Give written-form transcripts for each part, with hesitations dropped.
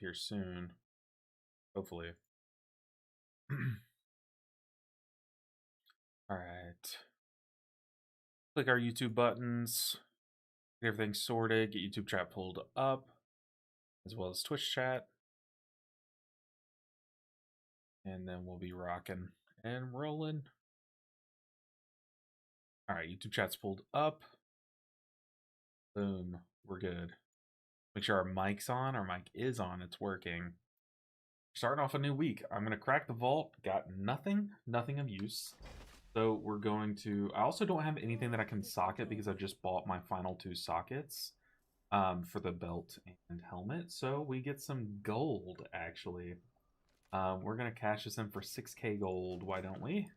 here soon. Hopefully. Alright. Click our YouTube buttons. Get everything sorted. Get YouTube chat pulled up. As well as Twitch chat. And then we'll be rocking and rolling. Alright, YouTube chat's pulled up. Boom. We're good. Make sure our mic's on. Our mic is on. It's working. Starting off a new week. I'm going to crack the vault. Got nothing of use. So we're going to... I also don't have anything that I can socket because I just bought my final 2 sockets for the belt and helmet. So we get some gold, actually. We're going to cash this in for 6k gold. Why don't we?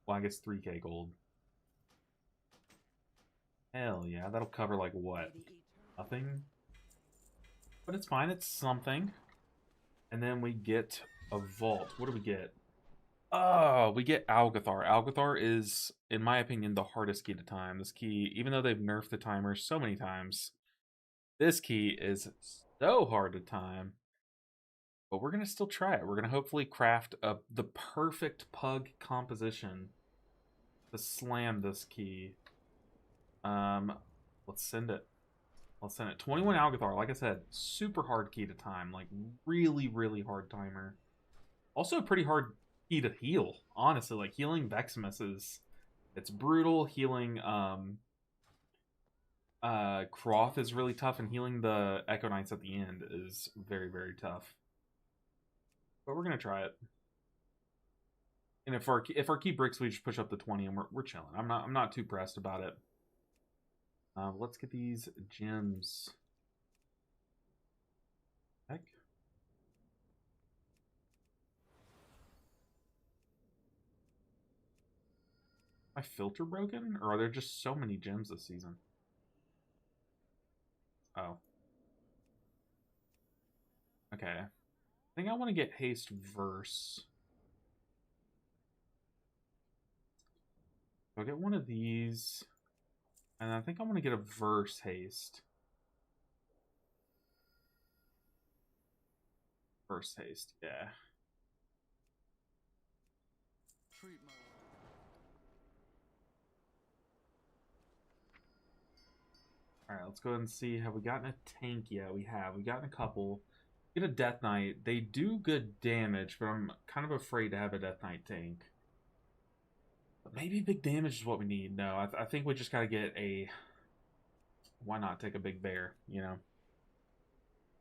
Well, I guess 3k gold. Hell yeah. That'll cover, like, what? Nothing? But it's fine. It's something. And then we get a vault. What do we get? Oh, we get Algathar. Algathar is, in my opinion, the hardest key to time. This key, even though they've nerfed the timer so many times, this key is so hard to time. But we're going to still try it. We're going to hopefully craft the perfect pug composition to slam this key. Let's send it. I'll send it. 21 Algathar, like I said, super hard key to time. Like, really, really hard timer. Also a pretty hard key to heal, honestly. Like, healing Veximus is... It's brutal. Healing, Croth is really tough, and healing the Echo Knights at the end is very, very tough. But we're gonna try it. And if our key breaks, we just push up to 20, and we're chilling. I'm not too pressed about it. Let's get these gems. Heck. My filter broken? Or are there just so many gems this season? Oh. Okay. I think I want to get haste verse. I'll get one of these. And I think I'm going to get a verse haste. Verse haste, yeah. Alright, let's go ahead and see. Have we gotten a tank yet? We have. We've gotten a couple. Get a Death Knight. They do good damage, but I'm kind of afraid to have a Death Knight tank. But maybe big damage is what we need. No, I think we just got to get a... Why not take a big bear, you know?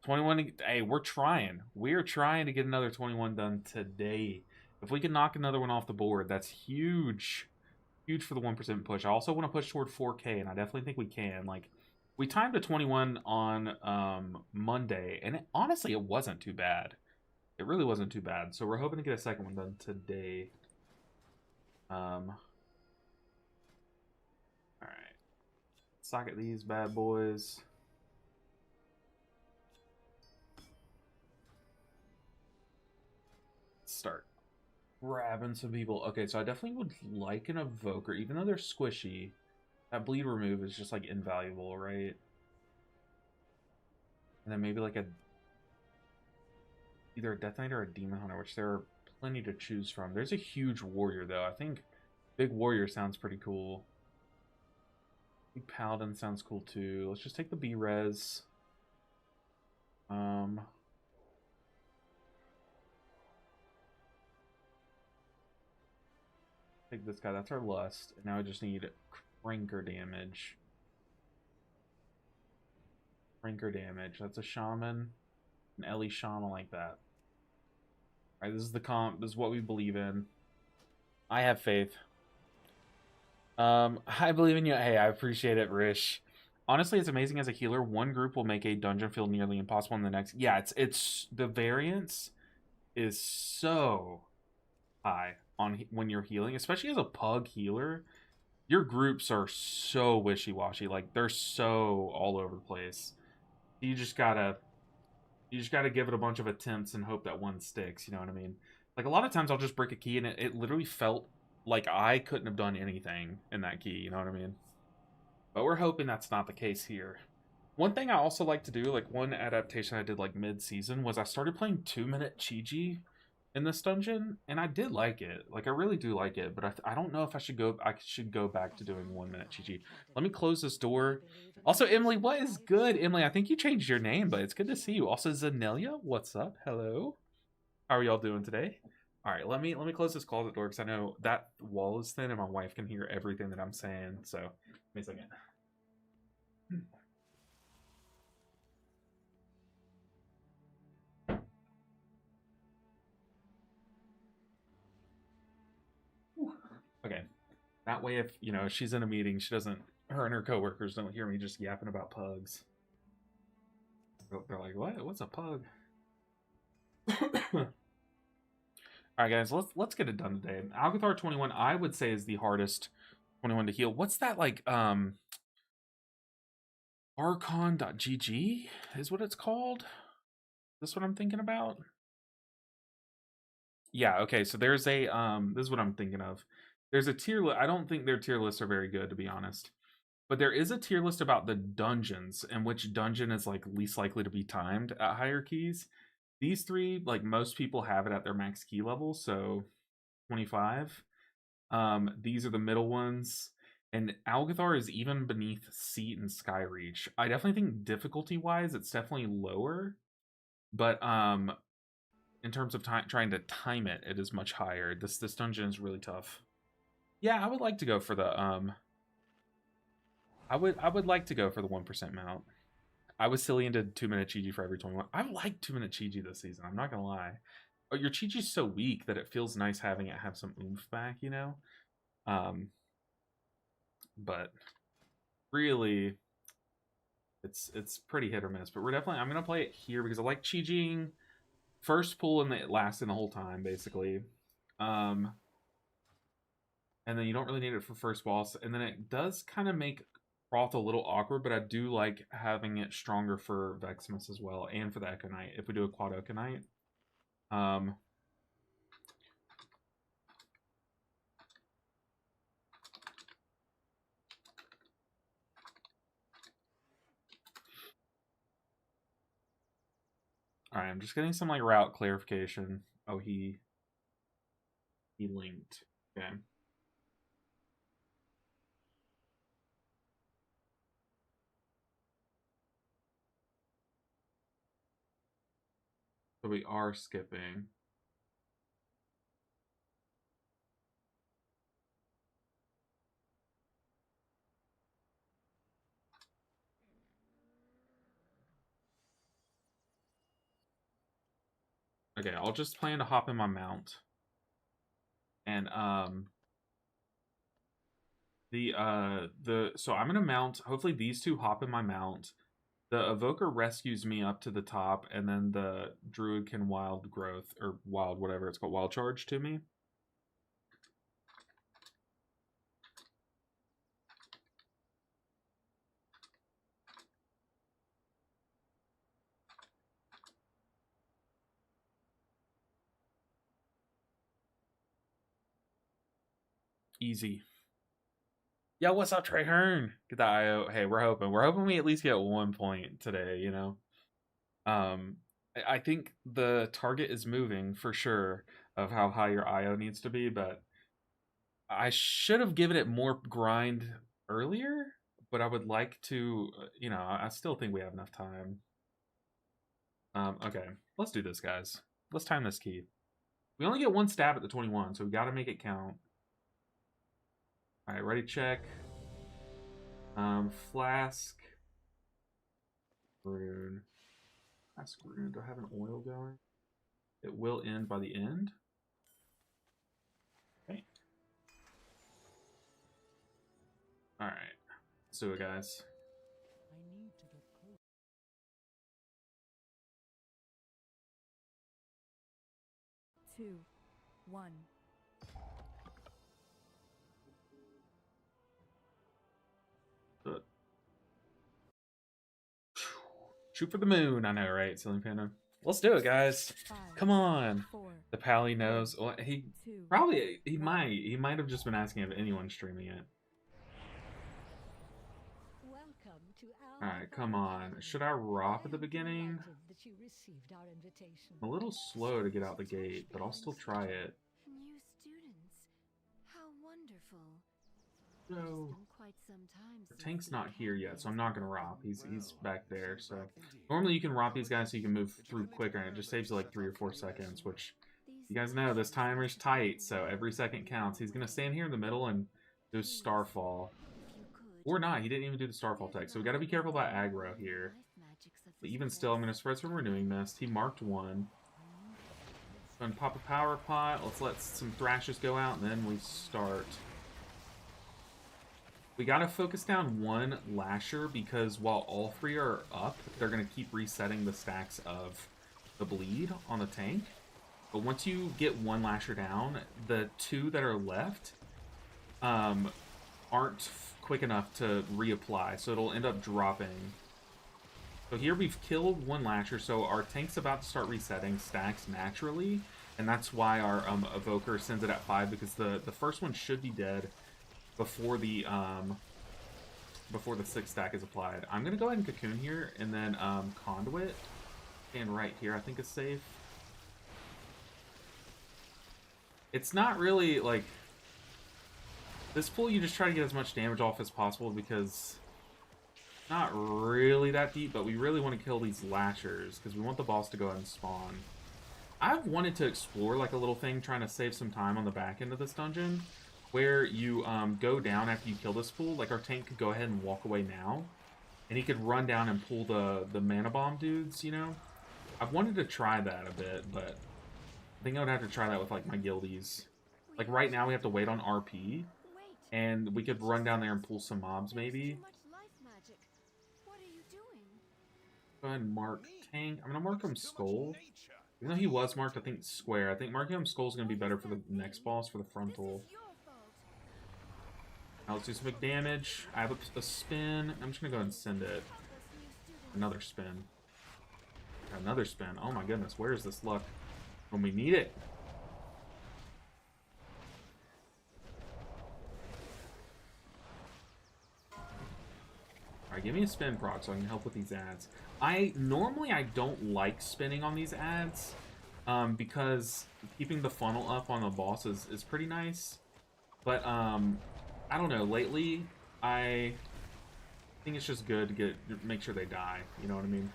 21, hey, we're trying. We're trying to get another 21 done today. If we can knock another one off the board, that's huge. Huge for the 1% push. I also want to push toward 4K, and I definitely think we can. Like, we timed a 21 on Monday, and honestly, it wasn't too bad. It really wasn't too bad. So we're hoping to get a second one done today. Alright. Socket these bad boys. Start grabbing some people. Okay, so I definitely would like an evoker, even though they're squishy. That bleed remove is just like invaluable, right? And then maybe like either a Death Knight or a Demon Hunter, which there are plenty to choose from. There's a huge warrior though. I think big warrior sounds pretty cool. Big paladin sounds cool too. Let's just take the B-res. Take this guy. That's our lust. And now I just need cranker damage. Cranker damage. That's a shaman. An Ellie shaman like that. Alright, this is the comp. This is what we believe in. I have faith. I believe in you. Hey, I appreciate it, Rish. Honestly, it's amazing as a healer. One group will make a dungeon feel nearly impossible in the next. Yeah, it's the variance is so high on when you're healing, especially as a pug healer. Your groups are so wishy-washy. Like, they're so all over the place. You just gotta give it a bunch of attempts and hope that one sticks. You know what I mean? Like, a lot of times I'll just break a key and it literally felt like I couldn't have done anything in that key. You know what I mean? But we're hoping that's not the case here. One thing I also like to do, like one adaptation I did like mid-season, was I started playing 2-minute Chi in this dungeon, and I did like it. Like I really do like it, but I don't know if I should go. I should go back to doing 1-minute Chi. Let me close this door. Also, Emily, what is good, Emily? I think you changed your name, but it's good to see you. Also, Zanelia, what's up? Hello. How are y'all doing today? All right, let me close this closet door because I know that wall is thin and my wife can hear everything that I'm saying. So, give me a second. Okay. That way, if you know she's in a meeting, she doesn't. Her and her coworkers don't hear me just yapping about pugs. They're like, "What? What's a pug?" All right, guys, let's get it done today. Alcathar 21, I would say, is the hardest 21 to heal. What's that like? Archon.gg is what it's called. Is this what I'm thinking about? Yeah. Okay. So there's a This is what I'm thinking of. There's a tier list. I don't think their tier lists are very good, to be honest. But there is a tier list about the dungeons and which dungeon is like least likely to be timed at higher keys. These three, like most people have it at their max key level, so 25. These are the middle ones. And Algathar is even beneath Seat and Skyreach. I definitely think difficulty-wise, it's definitely lower. But in terms of trying to time it, it is much higher. This dungeon is really tough. Yeah, I would like to go for the I would like to go for the 1% mount. I was silly and did 2-minute Chi for every 21. I like 2-minute Chi this season. I'm not gonna lie. But your Chi is so weak that it feels nice having it have some oomph back, you know. But really, it's pretty hit or miss. But I'm gonna play it here because I like Chi first pull and it lasting the whole time basically. And then you don't really need it for first boss, and then it does kind of make Froth a little awkward, but I do like having it stronger for Veximus as well, and for the Echo Knight, if we do a quad Echo Knight. Alright, I'm just getting some like route clarification. Oh, he linked. Okay. So we are skipping. Okay, I'll just plan to hop in my mount. And so I'm gonna mount. Hopefully these two hop in my mount. The evoker rescues me up to the top, and then the druid can wild growth or wild whatever it's called, wild charge to me. Easy. Yeah, what's up, Trey Hearn? Get the IO. Hey, we're hoping we at least get 1 point today. You know. I think the target is moving for sure of how high your IO needs to be, but I should have given it more grind earlier. But I would like to, you know, I still think we have enough time. Okay, let's do this, guys. Let's time this key. We only get 1 stab at the 21, so we got to make it count. All right, ready, check. Flask. Rune. Flask rune. Do I have an oil going? It will end by the end. Okay. All right. Let's do it, guys. I need to get close. 2, 1. Shoot for the moon. I know, right? Ceiling Panda. Let's do it, guys. 5, Come on. 4, the Pally knows. Well, he 2, probably he 1. might have just been asking if anyone's streaming it. Welcome to Alright, come on. Should I ROP at the beginning? I'm a little slow to get out the gate, but I'll still try it. New students. How wonderful. So, the tank's not here yet, so I'm not gonna ROP. He's back there, so normally you can ROP these guys so you can move through quicker, and it just saves you like 3 or 4 seconds, which you guys know this timer's tight, so every second counts. He's gonna stand here in the middle and do Starfall. Or not, he didn't even do the Starfall tech, so we gotta be careful about aggro here. But even still, I'm gonna spread some Renewing Mist. He marked one. Go and pop a power pot. Let's let some Thrashes go out, and then we start. We gotta focus down one Lasher, because while all 3 are up, they're gonna keep resetting the stacks of the bleed on the tank. But once you get one Lasher down, the 2 that are left aren't quick enough to reapply, so it'll end up dropping. So here we've killed one Lasher, so our tank's about to start resetting stacks naturally, and that's why our Evoker sends it at 5, because the first one should be dead before the 6th stack is applied. I'm gonna go ahead and Cocoon here, and then Conduit, and right here I think is safe. It's not really like this pool. You just try to get as much damage off as possible because it's not really that deep, but we really want to kill these Lashers because we want the boss to go ahead and spawn. I've wanted to explore like a little thing, trying to save some time on the back end of this dungeon, where you go down after you kill this pool. Like our tank could go ahead and walk away now, and he could run down and pull the mana bomb dudes, you know? I've wanted to try that a bit, but I think I would have to try that with like my guildies. Like right now we have to wait on RP, and we could run down there and pull some mobs maybe. Go ahead and mark tank. I'm gonna mark him Skull. Even though he was marked, I think, square. I think marking him Skull is gonna be better for the next boss, for the frontal. Now let's do some big damage. I have a spin. I'm just gonna go ahead and send it. Another spin. Another spin. Oh my goodness, where is this luck when we need it? Alright, give me a spin proc so I can help with these ads. Normally I don't like spinning on these ads, because keeping the funnel up on the boss is pretty nice. But I don't know, lately I think it's just good to make sure they die, you know what I mean?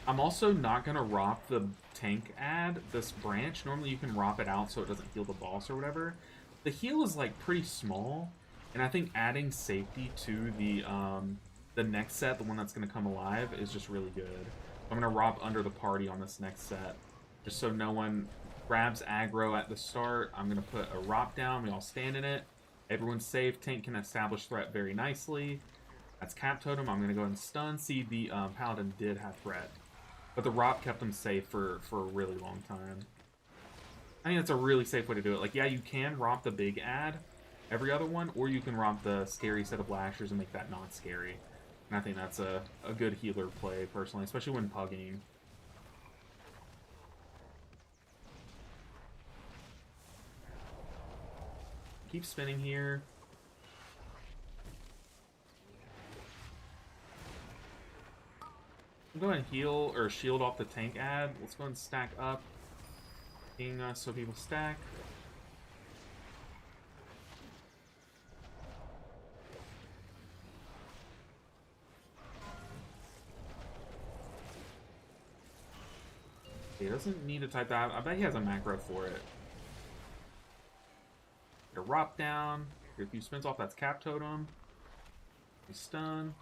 I'm also not gonna ROP the tank ad, this branch. Normally you can ROP it out so it doesn't heal the boss or whatever. The heal is like pretty small, and I think adding safety to the next set, the one that's gonna come alive, is just really good. I'm gonna ROP under the party on this next set, just so no one grabs aggro at the start. I'm gonna put a ROP down, we all stand in it. Everyone's safe, tank can establish threat very nicely. That's Cap Totem. I'm gonna go ahead and stun. See, the Paladin did have threat, but the ROP kept him safe for a really long time. I think that's a really safe way to do it. Like, yeah, you can ROP the big ad, every other one, or you can ROP the scary set of Lashers and make that not scary. And I think that's a good healer play, personally, especially when pugging. Keep spinning here. We'll go ahead and heal or shield off the tank ad. Let's go ahead and stack up. Ping us so people stack. He doesn't need to type that. I bet he has a macro for it. Get a ROP down. Get a few spins off. That's Cap Totem. He's stun.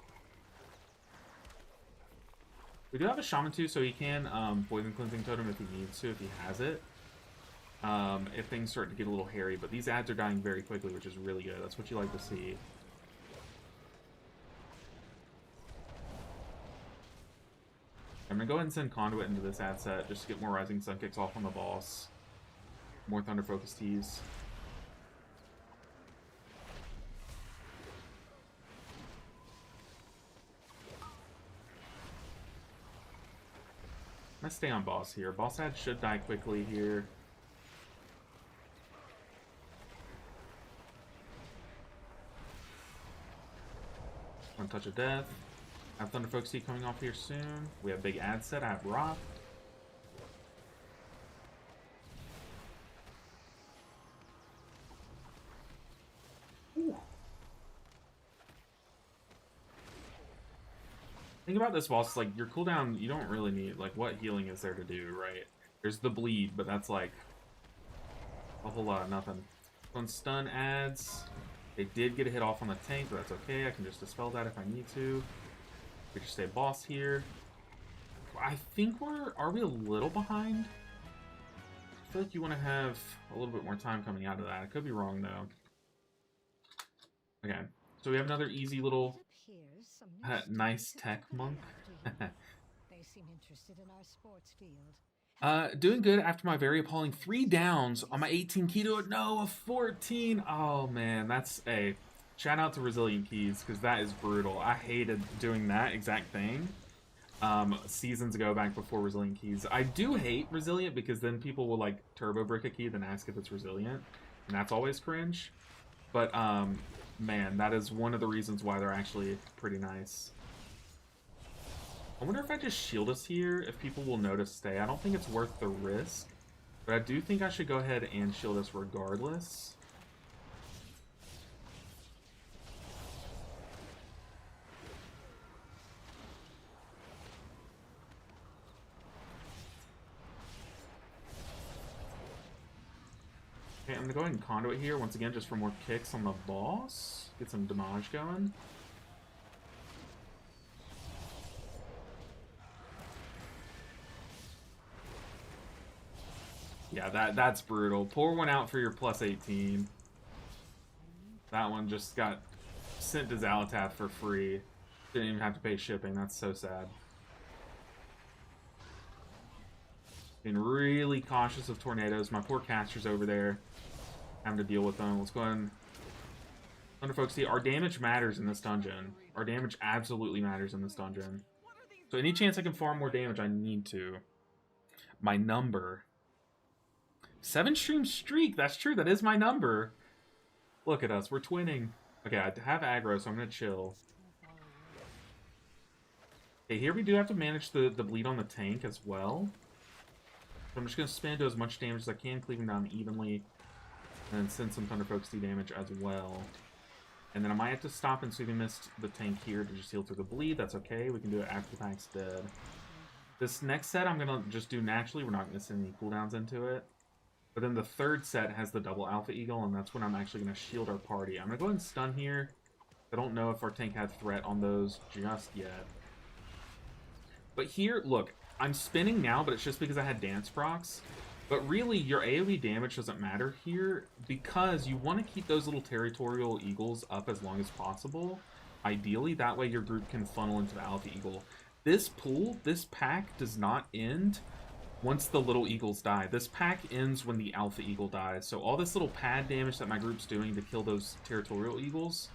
We do have a Shaman too, so he can Poison Cleansing Totem if he needs to, if he has it. If things start to get a little hairy, but these ads are dying very quickly, which is really good. That's what you like to see. I'm gonna go ahead and send Conduit into this ad set just to get more Rising Sun kicks off on the boss. More Thunder Focus teas. I'm gonna stay on boss here. Boss ad should die quickly here. One touch of death. I have Thunder Folk Seed coming off here soon. We have big ad set. I have Rock. Ooh. Think about this boss, like, your cooldown, you don't really need, like, what healing is there to do, right? There's the bleed, but that's, like, a whole lot of nothing. On stun ads, they did get a hit off on the tank, but that's okay. I can just dispel that if I need to. We just stay boss here. I think are we a little behind? I feel like you want to have a little bit more time coming out of that. I could be wrong, though. Okay, so we have another easy little nice tech monk. They seem interested in our sports field. Doing good after my very appalling 3 downs on my 18 key to a 14. Oh man, that's a shout out to Resilient Keys, because that is brutal. I hated doing that exact thing seasons ago, back before Resilient Keys. I do hate Resilient because then people will like turbo brick a key then ask if it's resilient, and that's always cringe. But man, that is one of the reasons why they're actually pretty nice. I wonder if I just shield us here, if people will notice stay. I don't think it's worth the risk, but I do think I should go ahead and shield us regardless. Okay, I'm gonna go ahead and conduit here once again just for more kicks on the boss. Get some damage going. Yeah, that's brutal. Pour one out for your plus 18. That one just got sent to Zalatath for free. Didn't even have to pay shipping. That's so sad. Being really cautious of tornadoes. My poor caster's over there having to deal with them. Let's go ahead and Thunder Folk Seed. Our damage matters in this dungeon. Our damage absolutely matters in this dungeon. So any chance I can farm more damage, I need to. My number. 7 stream streak. That's true. That is my number. Look at us. We're twinning. Okay, I have aggro, so I'm going to chill. Okay, here we do have to manage the bleed on the tank as well. So I'm just going to spam do as much damage as I can, cleaving down evenly. And then send some Thunder Folk Seed damage as well. And then I might have to stop and Soothing Mist the tank here to just heal through the bleed. That's okay. We can do it after the tank's dead. This next set I'm going to just do naturally. We're not going to send any cooldowns into it. But then the third set has the double Alpha Eagle, and that's when I'm actually going to shield our party. I'm going to go ahead and stun here. I don't know if our tank had threat on those just yet. But here, look, I'm spinning now, but it's just because I had dance procs. But really, your AoE damage doesn't matter here because you want to keep those little territorial eagles up as long as possible. Ideally, that way your group can funnel into the Alpha Eagle. This pool, this pack does not end once the little eagles die. This pack ends when the Alpha Eagle dies. So all this little pad damage that my group's doing to kill those territorial eagles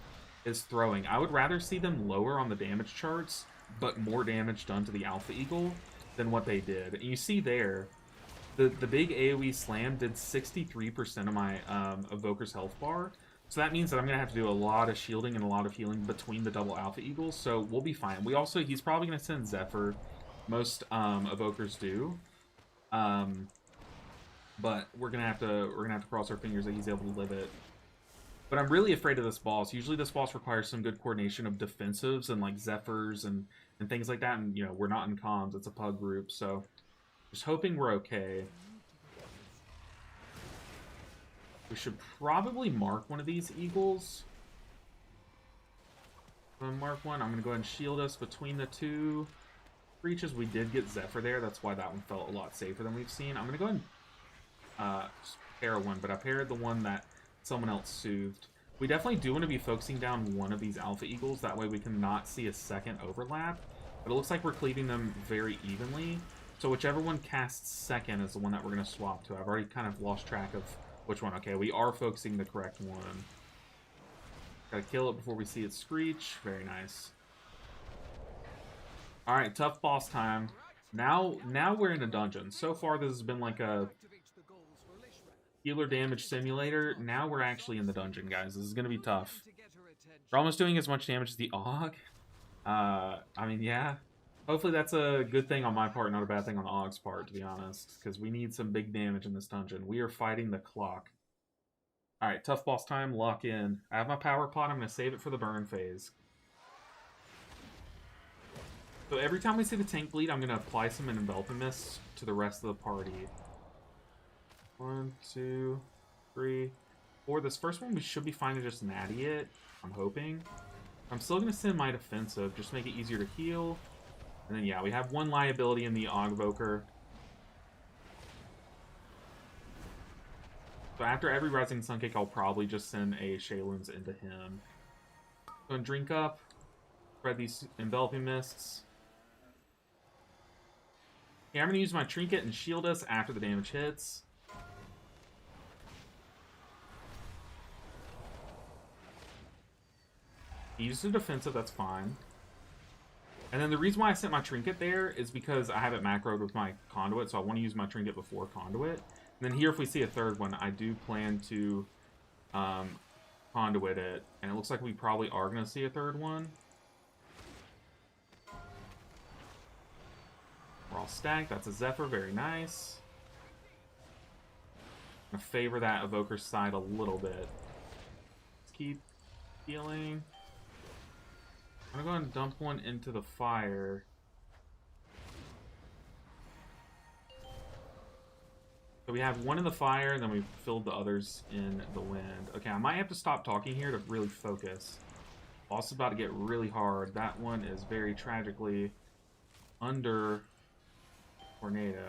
is throwing. I would rather see them lower on the damage charts, but more damage done to the Alpha Eagle than what they did. And you see there, the big AoE slam did 63% of my Evoker's health bar. So that means that I'm going to have to do a lot of shielding and a lot of healing between the double Alpha Eagles. So we'll be fine. We also, he's probably going to send Zephyr. Most Evokers do. But we're gonna have to cross our fingers that he's able to live it. But I'm really afraid of this boss. Usually this boss requires some good coordination of defensives and like Zephyrs and things like that. And you know, we're not in comms, it's a pug group, so just hoping we're okay. We should probably mark one of these eagles. I'm gonna mark one. I'm gonna go ahead and shield us between the two breaches. We did get Zephyr there. That's why that one felt a lot safer than we've seen. I'm going to go ahead and pair one, but I paired the one that someone else soothed. We definitely do want to be focusing down one of these Alpha Eagles. That way we can not see a second overlap. But it looks like we're cleaving them very evenly. So whichever one casts second is the one that we're going to swap to. I've already kind of lost track of which one. Okay, we are focusing the correct one. Gotta kill it before we see it screech. Very nice. Alright, tough boss time. Now we're in a dungeon. So far this has been like a healer damage simulator. Now we're actually in the dungeon, guys. This is going to be tough. We're almost doing as much damage as the AUG. I mean, yeah. Hopefully that's a good thing on my part, not a bad thing on the Og's part, to be honest. Because we need some big damage in this dungeon. We are fighting the clock. Alright, tough boss time, lock in. I have my power pot, I'm going to save it for the burn phase. So every time we see the tank bleed, I'm going to apply some enveloping mist to the rest of the party. 1, 2, 3, 4. This first one we should be fine to just natty it, I'm hoping. I'm still going to send my defensive, just to make it easier to heal. And then, yeah, we have one liability in the Ogvoker. So after every Rising Sun Cake, I'll probably just send a Shayloons into him. Go and drink up. Spread these enveloping mists. Yeah, I'm going to use my trinket and shield us after the damage hits. He used the defensive, that's fine. And then the reason why I sent my trinket there is because I have it macroed with my conduit, so I want to use my trinket before conduit. And then here, if we see a third one, I do plan to conduit it. And it looks like we probably are going to see a third one. We're all stacked. That's a Zephyr. Very nice. I'm going to favor that Evoker's side a little bit. Let's keep healing. I'm going to go and dump one into the fire. So we have one in the fire, and then we filled the others in the wind. Okay, I might have to stop talking here to really focus. Boss is about to get really hard. That one is very tragically under Tornado.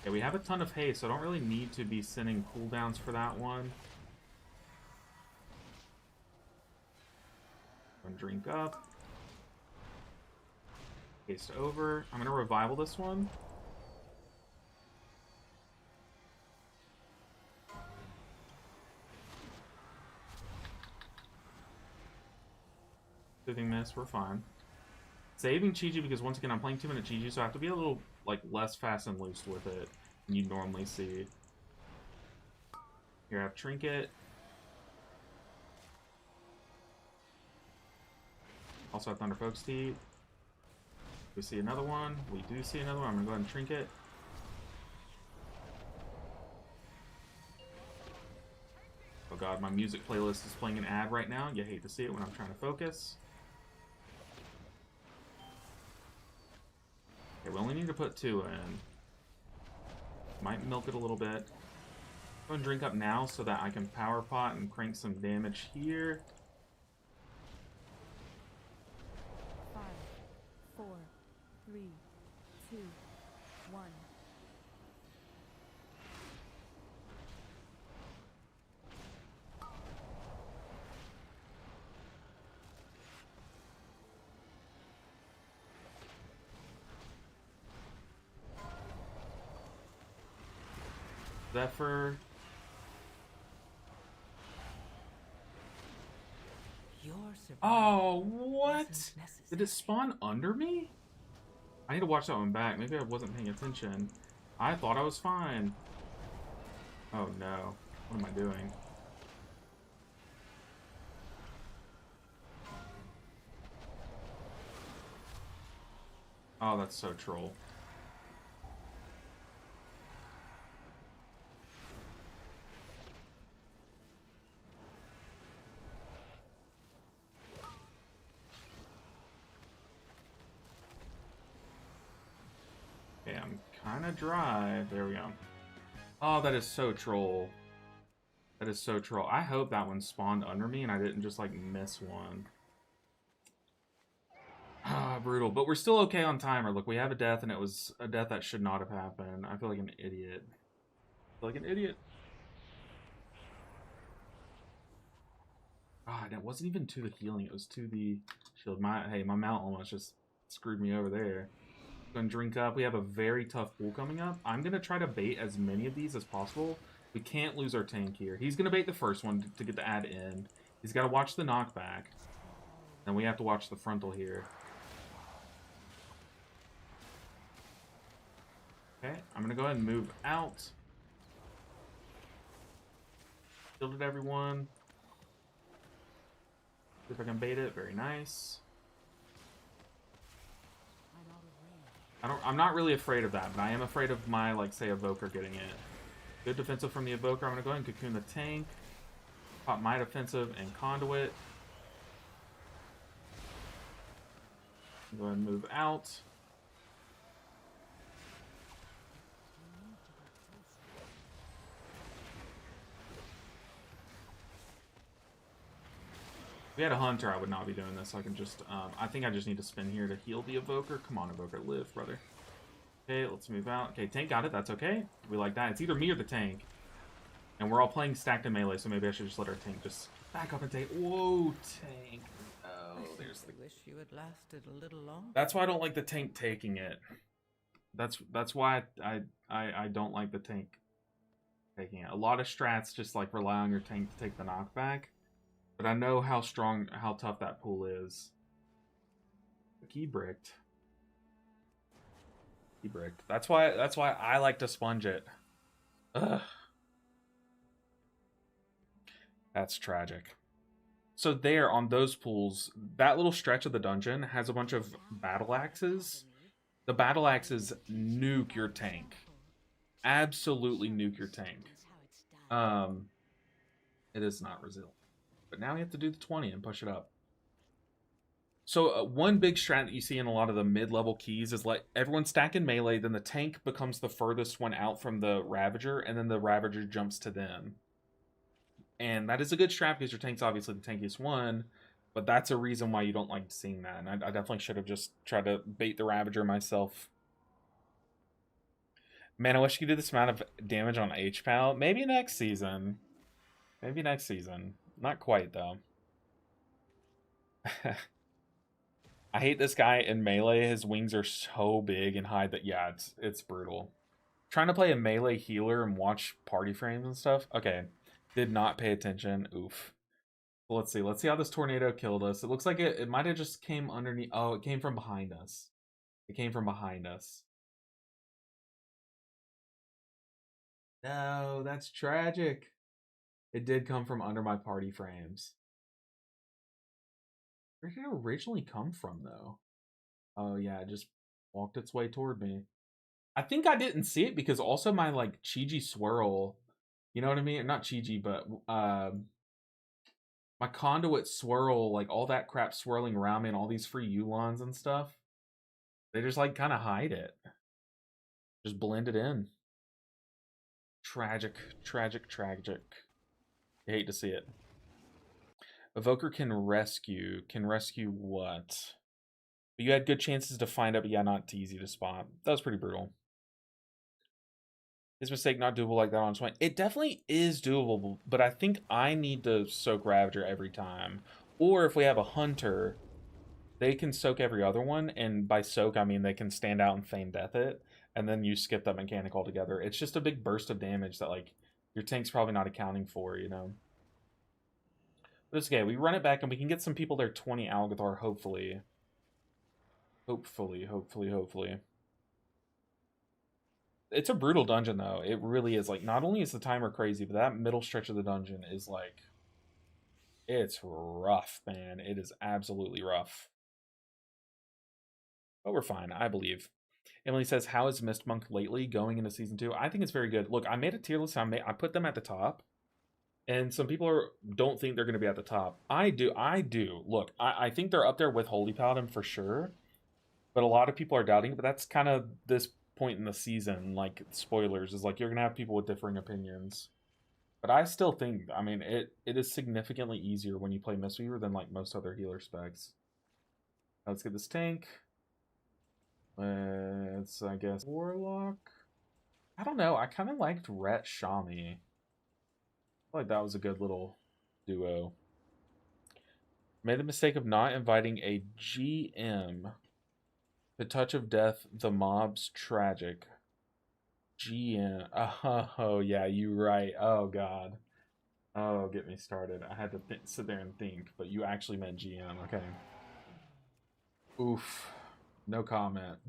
Yeah, we have a ton of haste, so I don't really need to be sending cooldowns for that one. And drink up. Haste over. I'm going to revival this one. Soothing Mist, we're fine. Saving Chi-Ji because once again I'm playing 2-minute Chi-Ji, so I have to be a little like less fast and loose with it than you normally see. Here I have Trinket. Also have Thunder Focus Tea. We see another one. We do see another one. I'm gonna go ahead and Trinket. Oh god, my music playlist is playing an ad right now. You hate to see it when I'm trying to focus. Okay, we only need to put 2 in. Might milk it a little bit. Go and drink up now so that I can power pot and crank some damage here. 5, 4, 3, 2, 1. Zephyr. Oh, what? Did it spawn under me? I need to watch that one back. Maybe I wasn't paying attention. I thought I was fine. Oh no. What am I doing? Oh, that's so troll. Okay, I'm kind of dry. There we go. Oh, that is so troll. That is so troll. I hope that one spawned under me and I didn't just, like, miss one. Ah, brutal. But we're still okay on timer. Look, we have a death, and it was a death that should not have happened. I feel like an idiot. I feel like an idiot. Ah, and it wasn't even to the healing. It was to the shield. Hey, my mount almost just screwed me over there. Gonna drink up. We have a very tough pool coming up. I'm gonna try to bait as many of these as possible. We can't lose our tank here. He's gonna bait the first one to get the ad in. He's got to watch the knockback. And we have to watch the frontal here. Okay, I'm gonna go ahead and move out. Shielded everyone. See if I can bait it. Very nice. I'm not really afraid of that, but I am afraid of my, like, say, Evoker getting it. Good defensive from the Evoker. I'm going to go ahead and cocoon the tank. Pop my defensive and conduit. Go ahead and move out. If we had a Hunter, I would not be doing this. So I can just, I think I just need to spin here to heal the Evoker. Come on, Evoker, live, brother. Okay, let's move out. Okay, tank got it. That's okay. We like that. It's either me or the tank. And we're all playing stacked in melee, so maybe I should just let our tank just back up and take. Whoa, tank. Oh, there's the. Wish you had lasted a little longer. That's why I don't like the tank taking it. That's why I don't like the tank taking it. A lot of strats just like rely on your tank to take the knockback. But I know how strong, how tough that pool is. He bricked. He bricked. That's why I like to sponge it. Ugh. That's tragic. So there, on those pools, that little stretch of the dungeon has a bunch of battle axes. The battle axes nuke your tank. Absolutely nuke your tank. It is not resilient. But now we have to do the 20 and push it up. So one big strat that you see in a lot of the mid-level keys is like everyone's stacking melee, then the tank becomes the furthest one out from the Ravager, and then the Ravager jumps to them. And that is a good strat because your tank's obviously the tankiest one, but that's a reason why you don't like seeing that. And I definitely should have just tried to bait the Ravager myself. Man, I wish you could do this amount of damage on HPAL. Maybe next season. Maybe next season. Not quite, though. I hate this guy in melee. His wings are so big and high that, yeah, it's brutal. Trying to play a melee healer and watch party frames and stuff. Okay. Did not pay attention. Oof. Well, let's see. Let's see how this tornado killed us. It looks like it might have just came underneath. Oh, it came from behind us. It came from behind us. No, that's tragic. It did come from under my party frames. Where did it originally come from, though? Oh, yeah, it just walked its way toward me. I think I didn't see it because also my, like, Chi-Ji swirl, you know what I mean? Not Chi-Ji, but my conduit swirl, like, all that crap swirling around me and all these free Yulons and stuff, they just, like, kind of hide it. Just blend it in. Tragic, tragic, tragic. I hate to see it. Evoker can rescue. Can rescue what? But you had good chances to find out, but yeah, not easy to spot. That was pretty brutal. His mistake not doable like that on swing. It definitely is doable, but I think I need to soak Ravager every time. Or if we have a Hunter, they can soak every other one, and by soak, I mean they can stand out and feign death it, and then you skip that mechanic altogether. It's just a big burst of damage that, like, your tank's probably not accounting for, you know? But it's okay. We run it back, and we can get some people there 20 Algathar, hopefully. Hopefully. It's a brutal dungeon, though. It really is. Like, not only is the timer crazy, but that middle stretch of the dungeon is, like... It's rough, man. It is absolutely rough. But we're fine, I believe. Emily says, how is Mist Monk lately going into Season 2? I think it's very good. Look, I made a tier list. I put them at the top. And some people don't think they're going to be at the top. I do. Look, I think they're up there with Holy Paladin for sure. But a lot of people are doubting. But that's kind of this point in the season. Like, spoilers. Is like you're going to have people with differing opinions. But I still think, I mean, it is significantly easier when you play Mistweaver than, like, most other healer specs. Let's get this tank. Let's, I guess, Warlock. I don't know. I kind of liked Rhett Shami. I feel like that was a good little duo. Made the mistake of not inviting a GM. The touch of death, the mob's tragic. GM. Oh, yeah, you're right. Oh, God. Oh, get me started. I had to sit there and think, but you actually meant GM. Okay. Oof. No comment.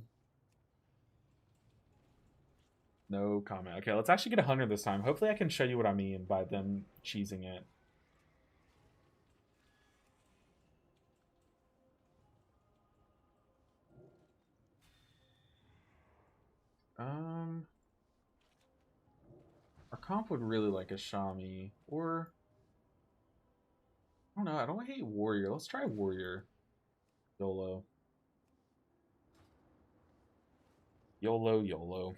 No comment. Okay, let's actually get 100 this time. Hopefully I can show you what I mean by them cheesing it. Our comp would really like a Shami, or I don't know. I don't hate Warrior. Let's try Warrior. YOLO. YOLO, YOLO.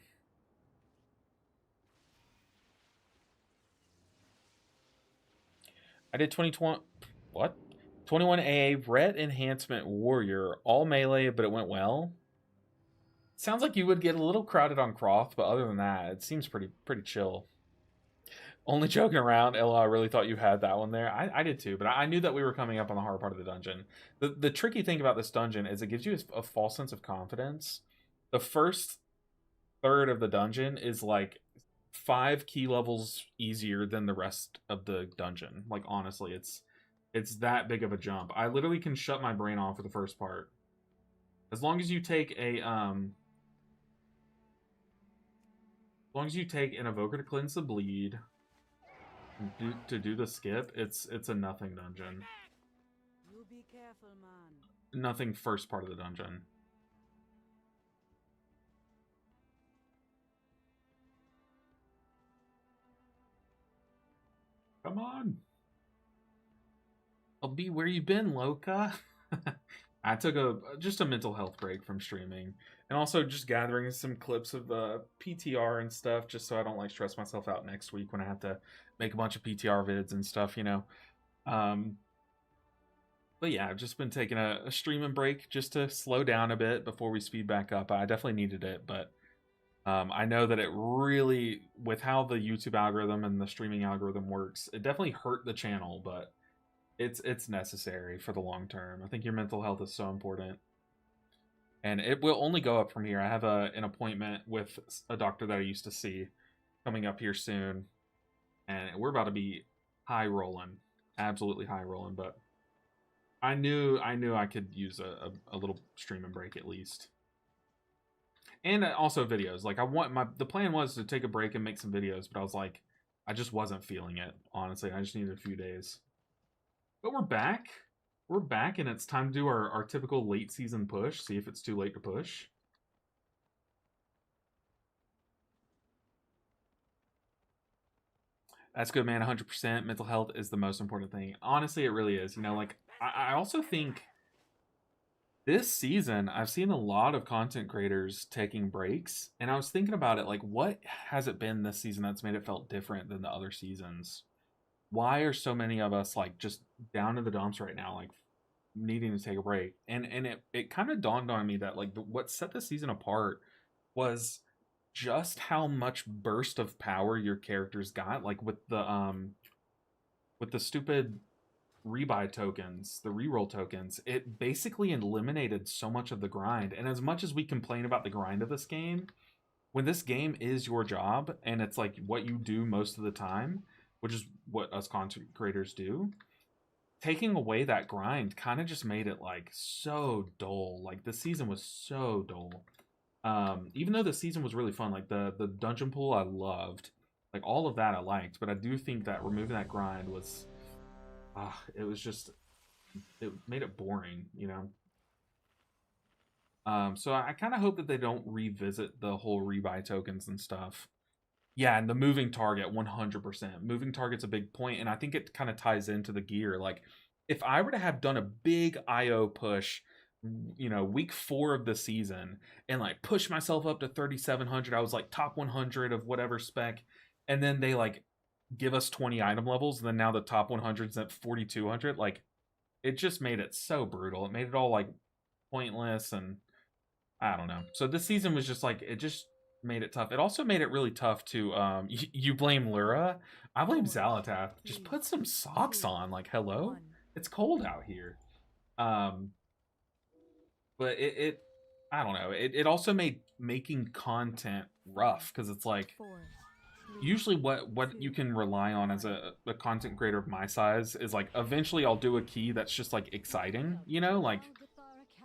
I did 2020. What? 21A Red Enhancement Warrior, all melee, but it went well. Sounds like you would get a little crowded on Croft, but other than that, it seems pretty chill. Only joking around, Ella. I really thought you had that one there. I did too, but I knew that we were coming up on the hard part of the dungeon. The tricky thing about this dungeon is it gives you a false sense of confidence. The first third of the dungeon is like 5 key levels easier than the rest of the dungeon. Like, honestly, it's that big of a jump. I literally can shut my brain off for the first part. As long as you take a as long as you take an Evoker to cleanse the bleed, to do the skip, it's a nothing dungeon. You be careful, man. Nothing first part of the dungeon. Come on. I'll be where you been, Loka. I took just a mental health break from streaming, and also just gathering some clips of the PTR and stuff, just so I don't like stress myself out next week when I have to make a bunch of PTR vids and stuff, you know. But yeah, I've just been taking a streaming break just to slow down a bit before we speed back up. I definitely needed it, but I know that it really, with how the YouTube algorithm and the streaming algorithm works, it definitely hurt the channel, but it's necessary for the long term. I think your mental health is so important, and it will only go up from here. I have an appointment with a doctor that I used to see coming up here soon, and we're about to be high rolling, absolutely high rolling. But I knew I could use a little streaming break at least, and also videos. Like the plan was to take a break and make some videos, but I was like, I just wasn't feeling it, honestly. I just needed a few days. But we're back. We're back, and it's time to do our typical late season push. See if it's too late to push. That's good, man. 100%. Mental health is the most important thing. Honestly, it really is. You know, like, I also think this season, I've seen a lot of content creators taking breaks, and I was thinking about it, like, what has it been this season that's made it felt different than the other seasons? Why are so many of us like just down in the dumps right now, like needing to take a break? And it kind of dawned on me that like what set the season apart was just how much burst of power your characters got, like with the stupid rebuy tokens, the reroll tokens. It basically eliminated so much of the grind. And as much as we complain about the grind of this game, when this game is your job and it's like what you do most of the time, which is what us content creators do, taking away that grind kind of just made it like so dull. Like the season was so dull. Even though the season was really fun, like the dungeon pool I loved, like all of that I liked, but I do think that removing that grind was, it was just, it made it boring, you know. So I kind of hope that they don't revisit the whole rebuy tokens and stuff. Yeah, and the moving target, 100%. Moving target's a big point, and I think it kind of ties into the gear. Like, if I were to have done a big IO push, you know, week 4 of the season, and like push myself up to 3,700, I was like top 100 of whatever spec, and then they like give us 20 item levels, and then now the top 100's at 4,200. Like, it just made it so brutal. It made it all like pointless, and I don't know. So this season was just like, it just made it tough. It also made it really tough to you blame Lura. I blame Zalatath. Just put some socks on. Like, hello? It's cold out here. But it I don't know. It also made making content rough, because it's like usually what you can rely on as a content creator of my size is like eventually I'll do a key that's just like exciting, you know, like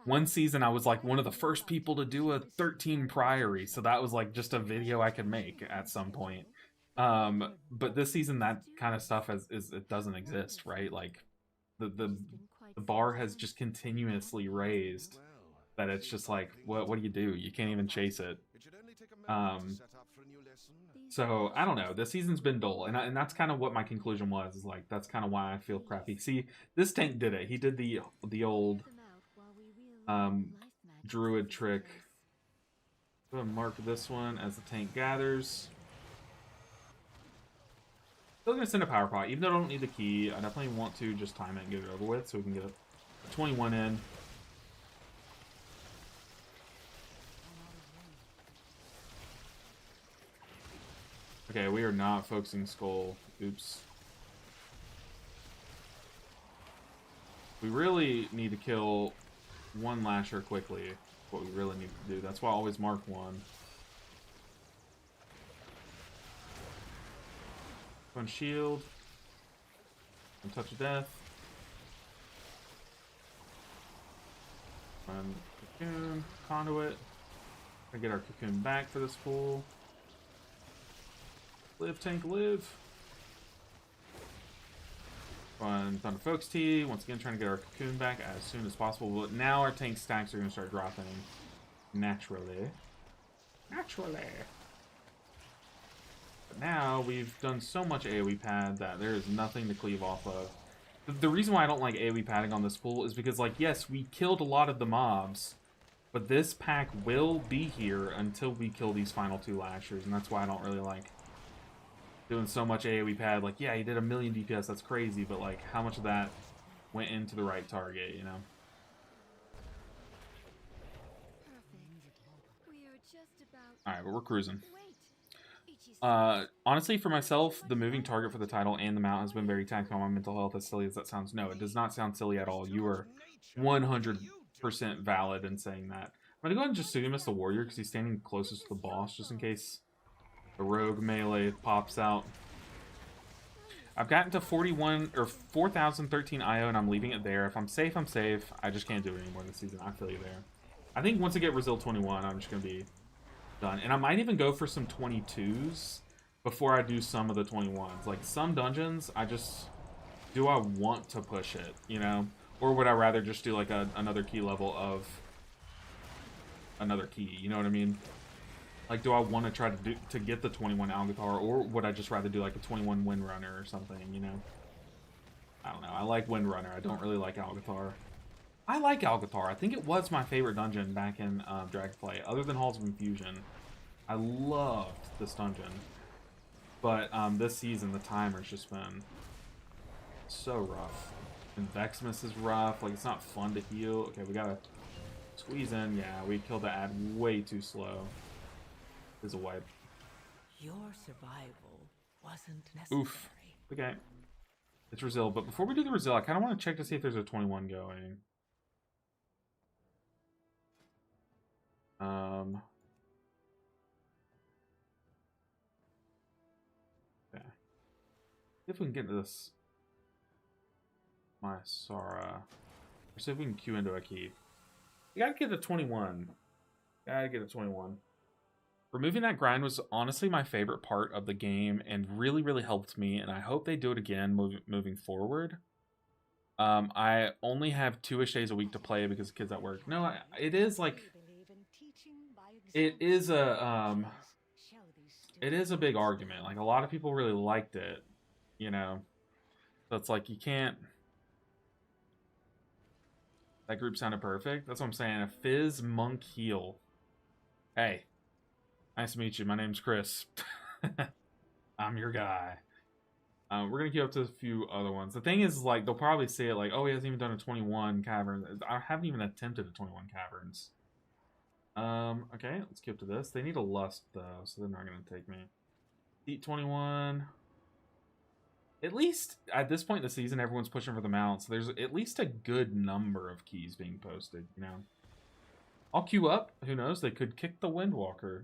one season I was like one of the first people to do a 13 Priory, so that was like just a video I could make at some point. But this season that kind of stuff it doesn't exist, right? Like the bar has just continuously raised that it's just like what do? You can't even chase it. So I don't know. This season's been dull, and that's kind of what my conclusion was. Is like that's kind of why I feel crappy. See, this tank did it. He did the old druid trick. I'm gonna mark this one as the tank gathers. Still gonna send a power pot, even though I don't need the key. I definitely want to just time it and get it over with, so we can get a 21 in. Okay, we are not focusing Skull. Oops. We really need to kill one Lasher quickly. What we really need to do. That's why I always mark one. One shield. One touch of death. One cocoon. Conduit. I get our cocoon back for this pool. Live, tank, live. Fun Thunder Folks Tea. Once again, trying to get our cocoon back as soon as possible. But now our tank stacks are going to start dropping naturally. Naturally. But now we've done so much AoE pad that there is nothing to cleave off of. The reason why I don't like AoE padding on this pool is because, like, yes, we killed a lot of the mobs, but this pack will be here until we kill these final two Lashers, and that's why I don't really like doing so much AoE pad. Like, yeah, he did 1,000,000 DPS, that's crazy, but like, how much of that went into the right target, you know? Alright, but we're cruising. Honestly, for myself, the moving target for the title and the mount has been very taxing on my mental health, as silly as that sounds. No, it does not sound silly at all. You are 100% valid in saying that. I'm going to go ahead and just Pseudo-Miss the Warrior, because he's standing closest to the boss, just in case the rogue melee pops out. I've gotten to 4,013 IO, and I'm leaving it there. If I'm safe, I'm safe. I just can't do it anymore this season. I feel you there. I think once I get Brazil 21, I'm just going to be done. And I might even go for some 22s before I do some of the 21s. Like, some dungeons, do I want to push it, you know? Or would I rather just do, like, another key level of another key, you know what I mean? Like, do I want to try to get the 21 Algathar, or would I just rather do, like, a 21 Windrunner or something, you know? I don't know. I like Windrunner. I don't really like Algathar. I like Algathar. I think it was my favorite dungeon back in Dragonflight, other than Halls of Infusion. I loved this dungeon. But this season, the timer's just been so rough. And Vexmas is rough. Like, it's not fun to heal. Okay, we gotta squeeze in. Yeah, we killed the ad way too slow. There's a wipe. Your survival wasn't necessary. Oof. Okay. It's Brazil. But before we do the Brazil, I kind of want to check to see if there's a 21 going. Okay. See if we can get this Mysara. Or see if we can queue into a keep. We gotta get a 21. Gotta get a 21. Removing that grind was honestly my favorite part of the game and really, really helped me, and I hope they do it again moving forward. I only have 2-ish days a week to play because of kids at work. No, it is like... It is a big argument. Like, a lot of people really liked it, you know? So it's like, you can't... That group sounded perfect. That's what I'm saying. A Fizz Monk Heal. Hey. Nice to meet you. My name's Chris. I'm your guy. We're going to queue up to a few other ones. The thing is, like, they'll probably say it like, oh, he hasn't even done a 21 Cavern. I haven't even attempted a 21 Caverns. Okay, let's queue up to this. They need a Lust, though, so they're not going to take me. Eat 21. At least, at this point in the season, everyone's pushing for the mount, so there's at least a good number of keys being posted, you know? I'll queue up. Who knows? They could kick the Windwalker.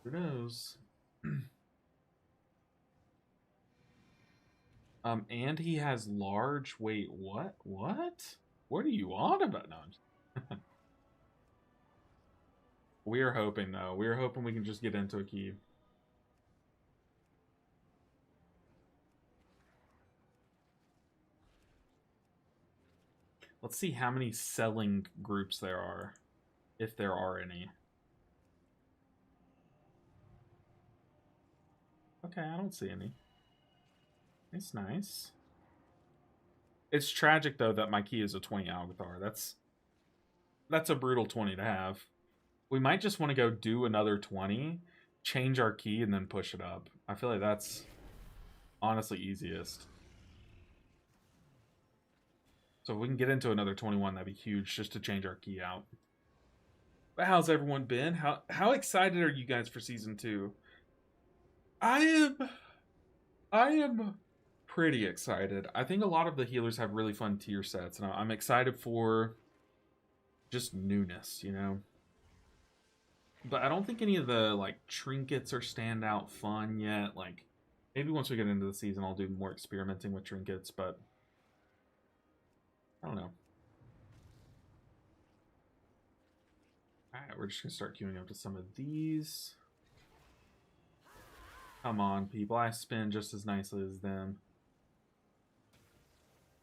Who knows? And he has large... Wait, what? What? What are you on about? No. We are hoping, though. We are hoping we can just get into a key. Let's see how many selling groups there are, if there are any. Okay, I don't see any. It's nice. It's tragic, though, that my key is a 20 Algathar. That's a brutal 20 to have. We might just want to go do another 20, change our key, and then push it up. I feel like that's honestly easiest. So if we can get into another 21, that'd be huge just to change our key out. But how's everyone been? How excited are you guys for season 2? I am pretty excited. I think a lot of the healers have really fun tier sets, and I'm excited for just newness, you know? But I don't think any of the, like, trinkets are standout fun yet. Like, maybe once we get into the season, I'll do more experimenting with trinkets, but I don't know. Alright, we're just going to start queuing up to some of these. Come on, people. I spin just as nicely as them.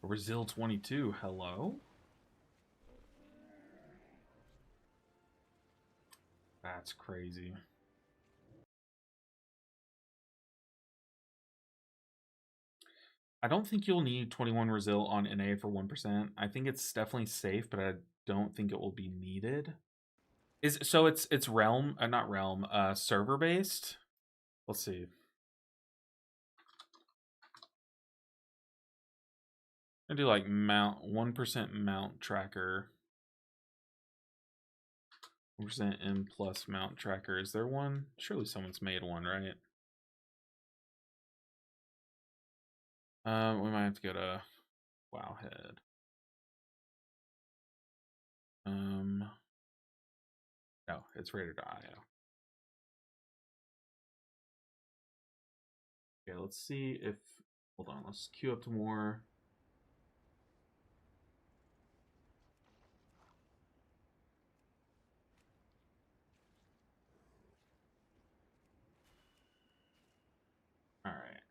Brazil 22, hello? That's crazy. I don't think you'll need 21 Brazil on NA for 1%. I think it's definitely safe, but I don't think it will be needed. So it's realm, not realm, server based. Let's see. I do like mount 1% mount tracker. 1% M plus mount tracker. Is there one? Surely someone's made one, right? We might have to go to Wowhead. No, it's Raider.io. Okay, let's see if. Hold on, let's queue up to more. All right.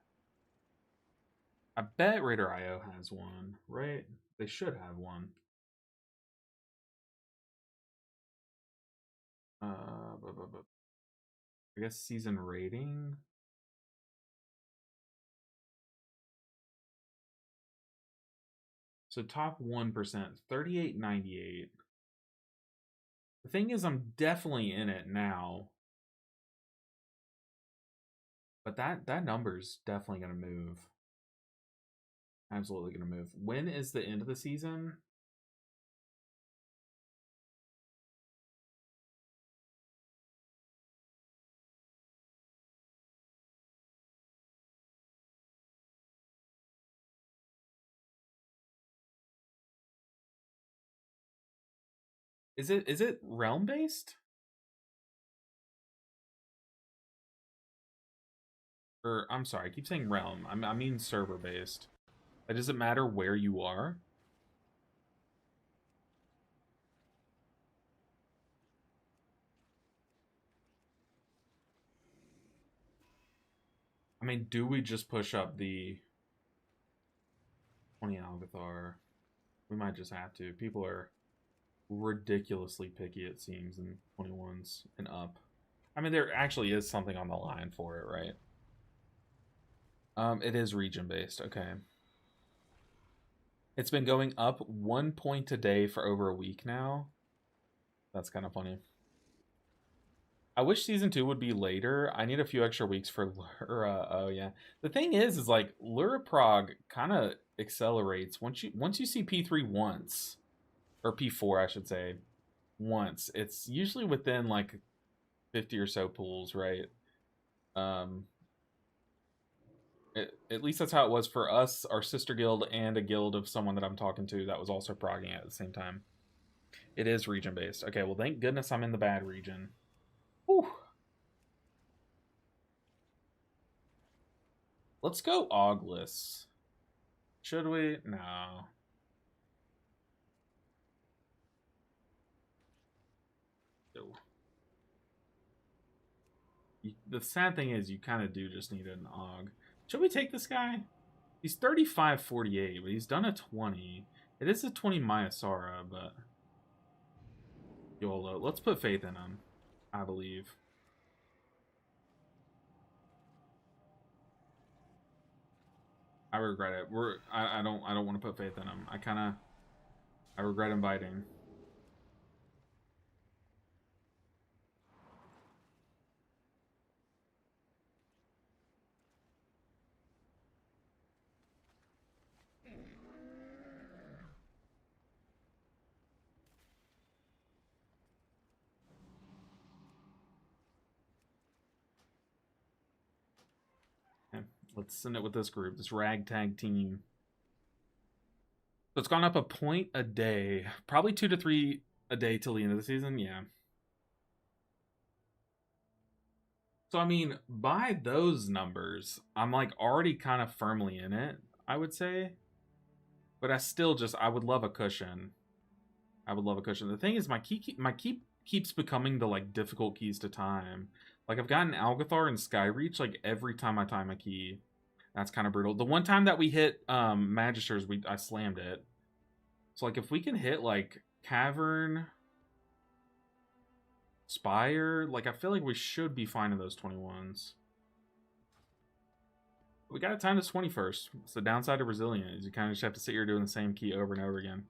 I bet Raider.io has one, right? They should have one. I guess season rating. So top 1%, 38.98. The thing is, I'm definitely in it now. But that number's definitely gonna move. Absolutely gonna move. When is the end of the season? Is it realm based? Or I'm sorry, I keep saying realm. I mean server based. Like, does it matter where you are? I mean, do we just push up the 20 Algathar? We might just have to. People are ridiculously picky, it seems, in 21s and up. I mean, there actually is something on the line for it, right? It is region based. Okay. It's been going up 1 point a day for over a week now. That's kind of funny. I wish season 2 would be later. I need a few extra weeks for Lura. Oh yeah. The thing is like Lura Prog kind of accelerates once you see P3 once, or P4 I should say, once. It's usually within like 50 or so pools, right? At least that's how it was for us, our sister guild, and a guild of someone that I'm talking to that was also progging at the same time. It is region based. Okay, well thank goodness I'm in the bad region. Whew. Let's go Augless. Should we? No. The sad thing is you kind of do just need an AUG. Should we take this guy? He's 35-48, but he's done a 20. It is a 20 Mayasara, but YOLO. Let's put faith in him, I believe. I regret it. I don't want to put faith in him. I regret inviting. Let's send it with this group, this ragtag team. So it's gone up a point a day. Probably 2 to 3 a day till the end of the season, yeah. So, I mean, by those numbers, I'm, like, already kind of firmly in it, I would say. But I would love a cushion. I would love a cushion. The thing is, my key keeps becoming the, like, difficult keys to time. Like, I've gotten Algathar and Skyreach, like, every time I time a key. That's kind of brutal. The one time that we hit Magisters, I slammed it. So, like, if we can hit, like, Cavern, Spire, like, I feel like we should be finding those 21s. We got to time this 21st. It's the downside of Resilient, is you kind of just have to sit here doing the same key over and over again.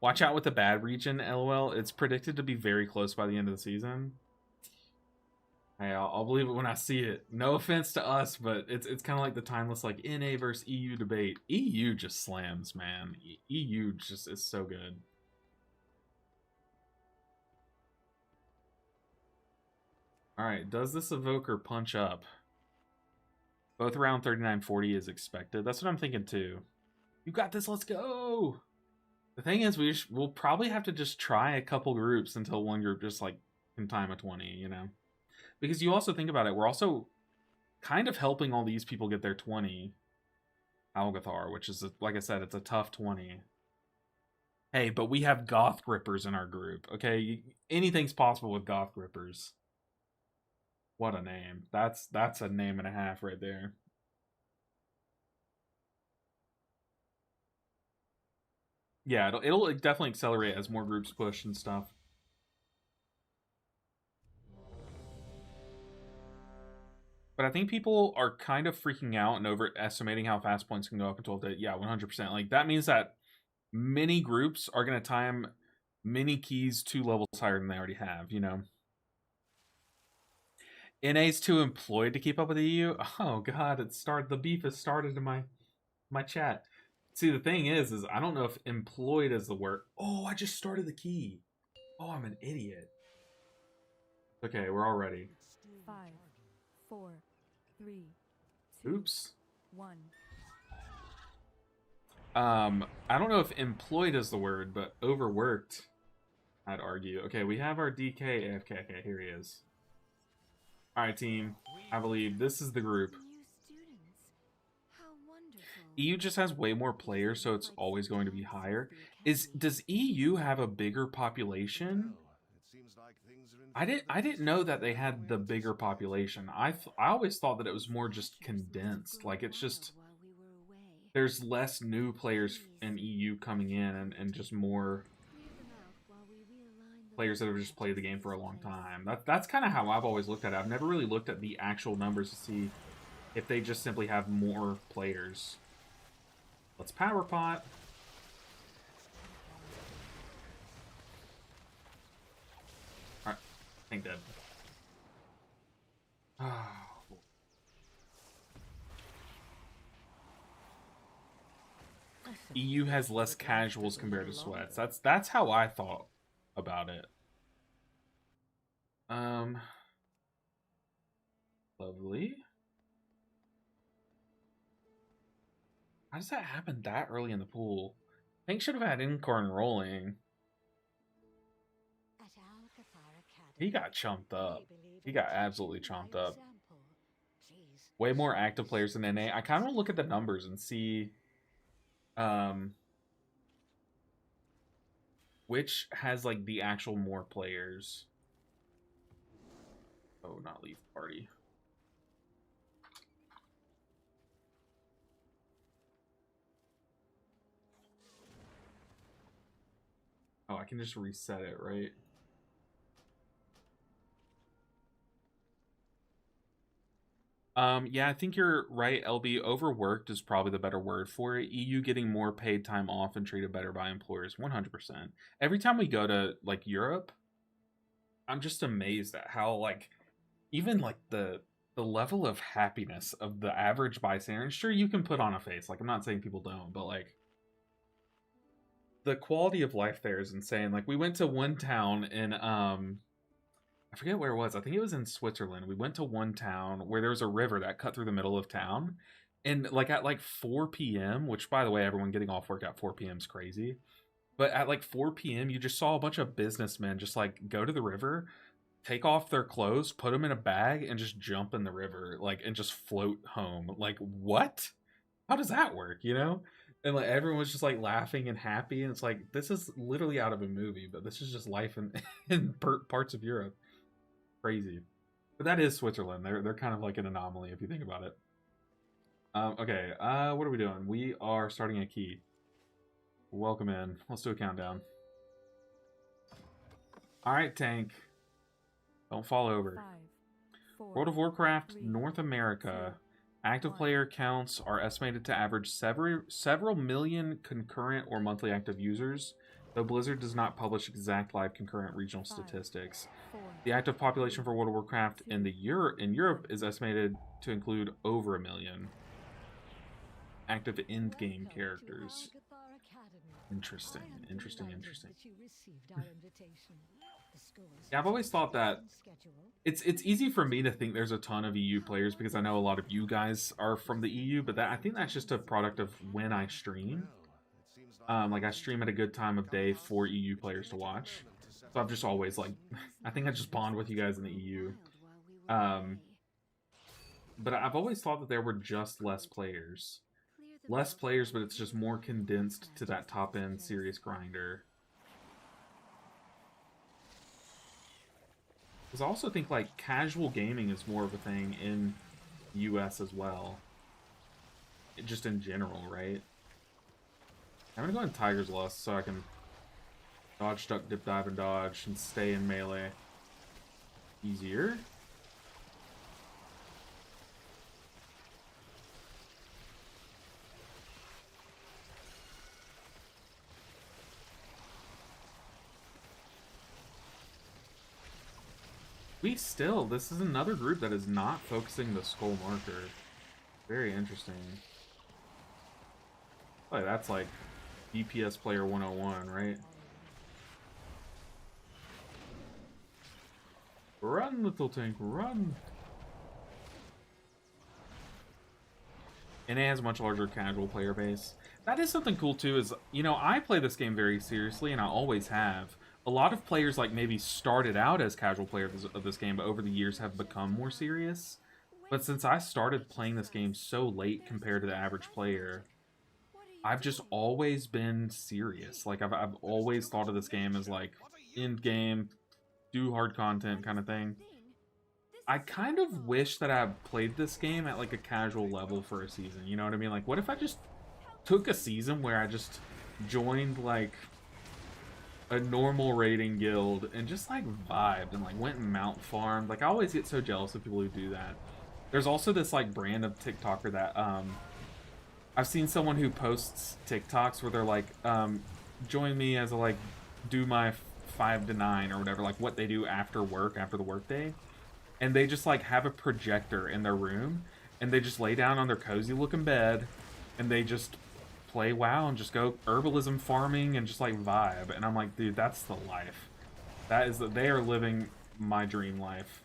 Watch out with the bad region, LOL. It's predicted to be very close by the end of the season. Hey, I'll believe it when I see it. No offense to us, but it's kind of like the timeless like NA versus EU debate. EU just slams, man. EU just is so good. All right, does this evoker punch up? Both around 39-40 is expected. That's what I'm thinking too. You got this. Let's go. The thing is, we'll probably have to just try a couple groups until one group just like can time a 20, you know. Because you also think about it, we're also kind of helping all these people get their 20 Algathar, which is, like I said, it's a tough 20. Hey, but we have Goth Grippers in our group, okay? Anything's possible with Goth Grippers. What a name. That's a name and a half right there. Yeah, it'll definitely accelerate as more groups push and stuff. But I think people are kind of freaking out and overestimating how fast points can go up until the, yeah, 100%. Like, that means that many groups are going to time many keys 2 levels higher than they already have, you know? NA's too employed to keep up with the EU? Oh, God, the beef has started in my chat. See, the thing is I don't know if employed is the word. Oh, I just started the key. Oh, I'm an idiot. Okay, we're all ready. 5, 4, 3, 2, Oops. 1. I don't know if employed is the word, but overworked, I'd argue. Okay, we have our DK AFK. Okay, here he is. Alright, team. I believe this is the group. EU just has way more players, so it's always going to be higher. Does EU have a bigger population? I didn't know that they had the bigger population. I always thought that it was more just condensed. Like, it's just there's less new players in EU coming in and just more players that have just played the game for a long time. That's kind of how I've always looked at it. I've never really looked at the actual numbers to see if they just simply have more players. Let's power pot. Alright, tank dead. EU has less casuals compared to sweats. That's how I thought about it. Lovely. How does that happen that early in the pool? Tank should have had Incarn rolling. He got chumped up. He got absolutely chomped up. Way more active players than NA. I kind of want to look at the numbers and see which has like the actual more players. Oh, not leave party. Oh, I can just reset it, right? Yeah, I think you're right, LB. Overworked is probably the better word for it. EU getting more paid time off and treated better by employers, 100%. Every time we go to, like, Europe, I'm just amazed at how, like, even, like, the level of happiness of the average bystander. Sure, you can put on a face. Like, I'm not saying people don't, but, like, the quality of life there is insane. Like, we went to one town in, I forget where it was. I think it was in Switzerland. We went to one town where there was a river that cut through the middle of town. And, like, at, like, 4 p.m., which, by the way, everyone getting off work at 4 p.m. is crazy. But at, like, 4 p.m., you just saw a bunch of businessmen just, like, go to the river, take off their clothes, put them in a bag, and just jump in the river, like, and just float home. Like, what? How does that work, you know? And, like, everyone was just, like, laughing and happy, and it's like, this is literally out of a movie, but this is just life in parts of Europe. Crazy. But that is Switzerland. They're kind of like an anomaly if you think about it. Okay, what are we doing? We are starting a key. Welcome in. Let's do a countdown. Alright, tank. Don't fall over. 5, 4, World of Warcraft 3, North America. 2, Active 1. player counts are estimated to average several million concurrent or monthly active users, though Blizzard does not publish exact live concurrent regional 5, statistics. 4, The active population for World of Warcraft in Europe is estimated to include over 1 million active in-game characters. Interesting. Yeah, I've always thought that it's easy for me to think there's a ton of EU players because I know a lot of you guys are from the EU, but I think that's just a product of when I stream. Like, I stream at a good time of day for EU players to watch. So I've just always, like, I think I just bond with you guys in the EU. But I've always thought that there were just less players. Less players, but it's just more condensed to that top-end serious grinder. Because I also think, like, casual gaming is more of a thing in the US as well. Just in general, right? I'm gonna go in Tiger's Lust so I can dodge, duck, dip, dive, and dodge, and stay in melee easier. This is another group that is not focusing the skull marker. Very interesting. Oh, that's like DPS player 101, right? Run, little tank, run! And it has a much larger casual player base. That is something cool too, is, you know, I play this game very seriously, and I always have. A lot of players, like, maybe started out as casual players of this game, but over the years have become more serious. But since I started playing this game so late compared to the average player, I've just always been serious. Like, I've always thought of this game as, like, end game, do hard content kind of thing. I kind of wish that I played this game at, like, a casual level for a season. You know what I mean? Like, what if I just took a season where I just joined, like, a normal raiding guild and just, like, vibed and, like, went and mount farmed. Like, I always get so jealous of people who do that. There's also this, like, brand of TikToker that, I've seen someone who posts TikToks where they're like, join me as a, like, do my 5 to 9 or whatever, like, what they do after work, after the workday. And they just, like, have a projector in their room, and they just lay down on their cozy-looking bed, and they just play WoW and just go herbalism farming and just, like, vibe. And I'm like, dude, that's the life. That is, they are living my dream life.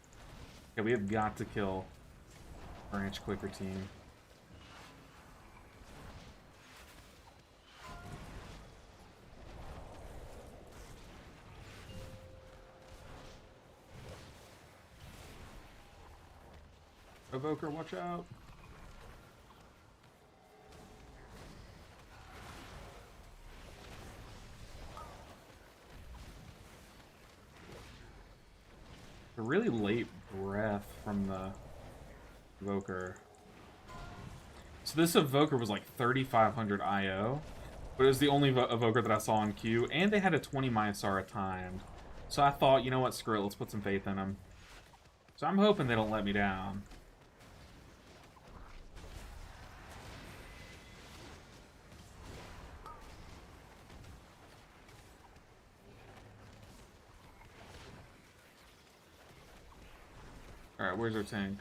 Okay, we have got to kill Branch Quicker team. Evoker, watch out. A really late breath from the Evoker. So this Evoker was like 3,500 IO. But it was the only evoker that I saw in queue, and they had a 20 Mysara timed. So I thought, you know what, screw it, let's put some faith in them. So I'm hoping they don't let me down. Alright, where's our tank?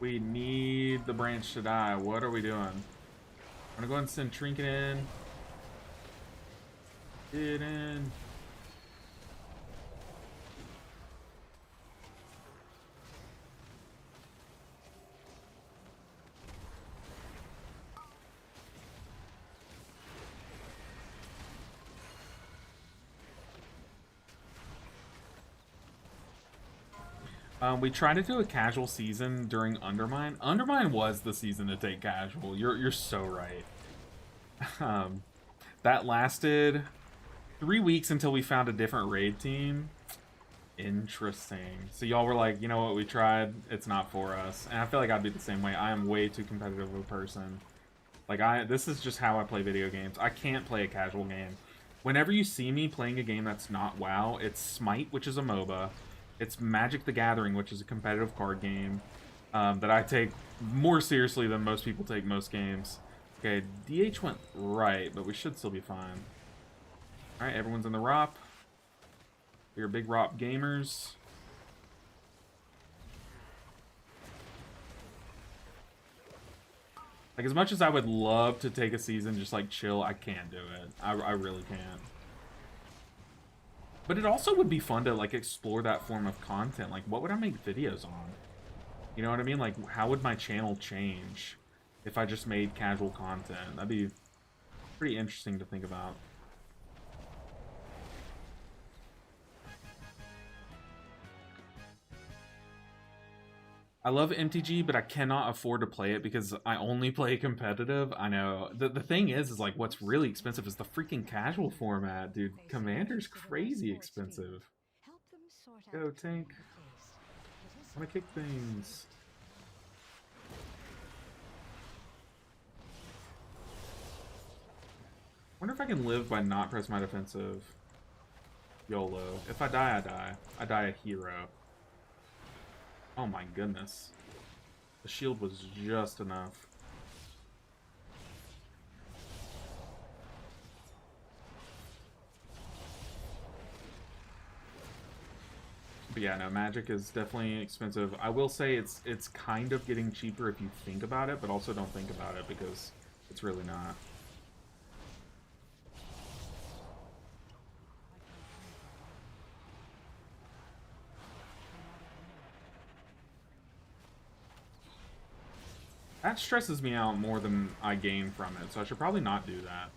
We need the branch to die. What are we doing? I'm gonna go ahead and send Trinket in. Get in. We tried to do a casual season during Undermine. Undermine was the season to take casual. You're so right. That lasted 3 weeks until we found a different raid team. Interesting. So y'all were like, you know what, we tried. It's not for us. And I feel like I'd be the same way. I am way too competitive of a person. Like, this is just how I play video games. I can't play a casual game. Whenever you see me playing a game that's not WoW, it's Smite, which is a MOBA. It's Magic the Gathering, which is a competitive card game that I take more seriously than most people take most games. Okay, DH went right, but we should still be fine. Alright, everyone's in the ROP. We're big ROP gamers. Like, as much as I would love to take a season, just like chill, I can't do it. I really can't. But it also would be fun to, like, explore that form of content. Like, what would I make videos on? You know what I mean? Like, how would my channel change if I just made casual content? That'd be pretty interesting to think about. I love MTG, but I cannot afford to play it because I only play competitive. I know. The thing is like, what's really expensive is the freaking casual format, dude. Commander's crazy expensive. Go, tank. I want to kick things. Wonder if I can live by not pressing my defensive. YOLO. If I die, I die. I die a hero. Oh my goodness. The shield was just enough. But yeah, no, Magic is definitely expensive. I will say it's kind of getting cheaper if you think about it, but also don't think about it because it's really not. That stresses me out more than I gain from it, so I should probably not do that.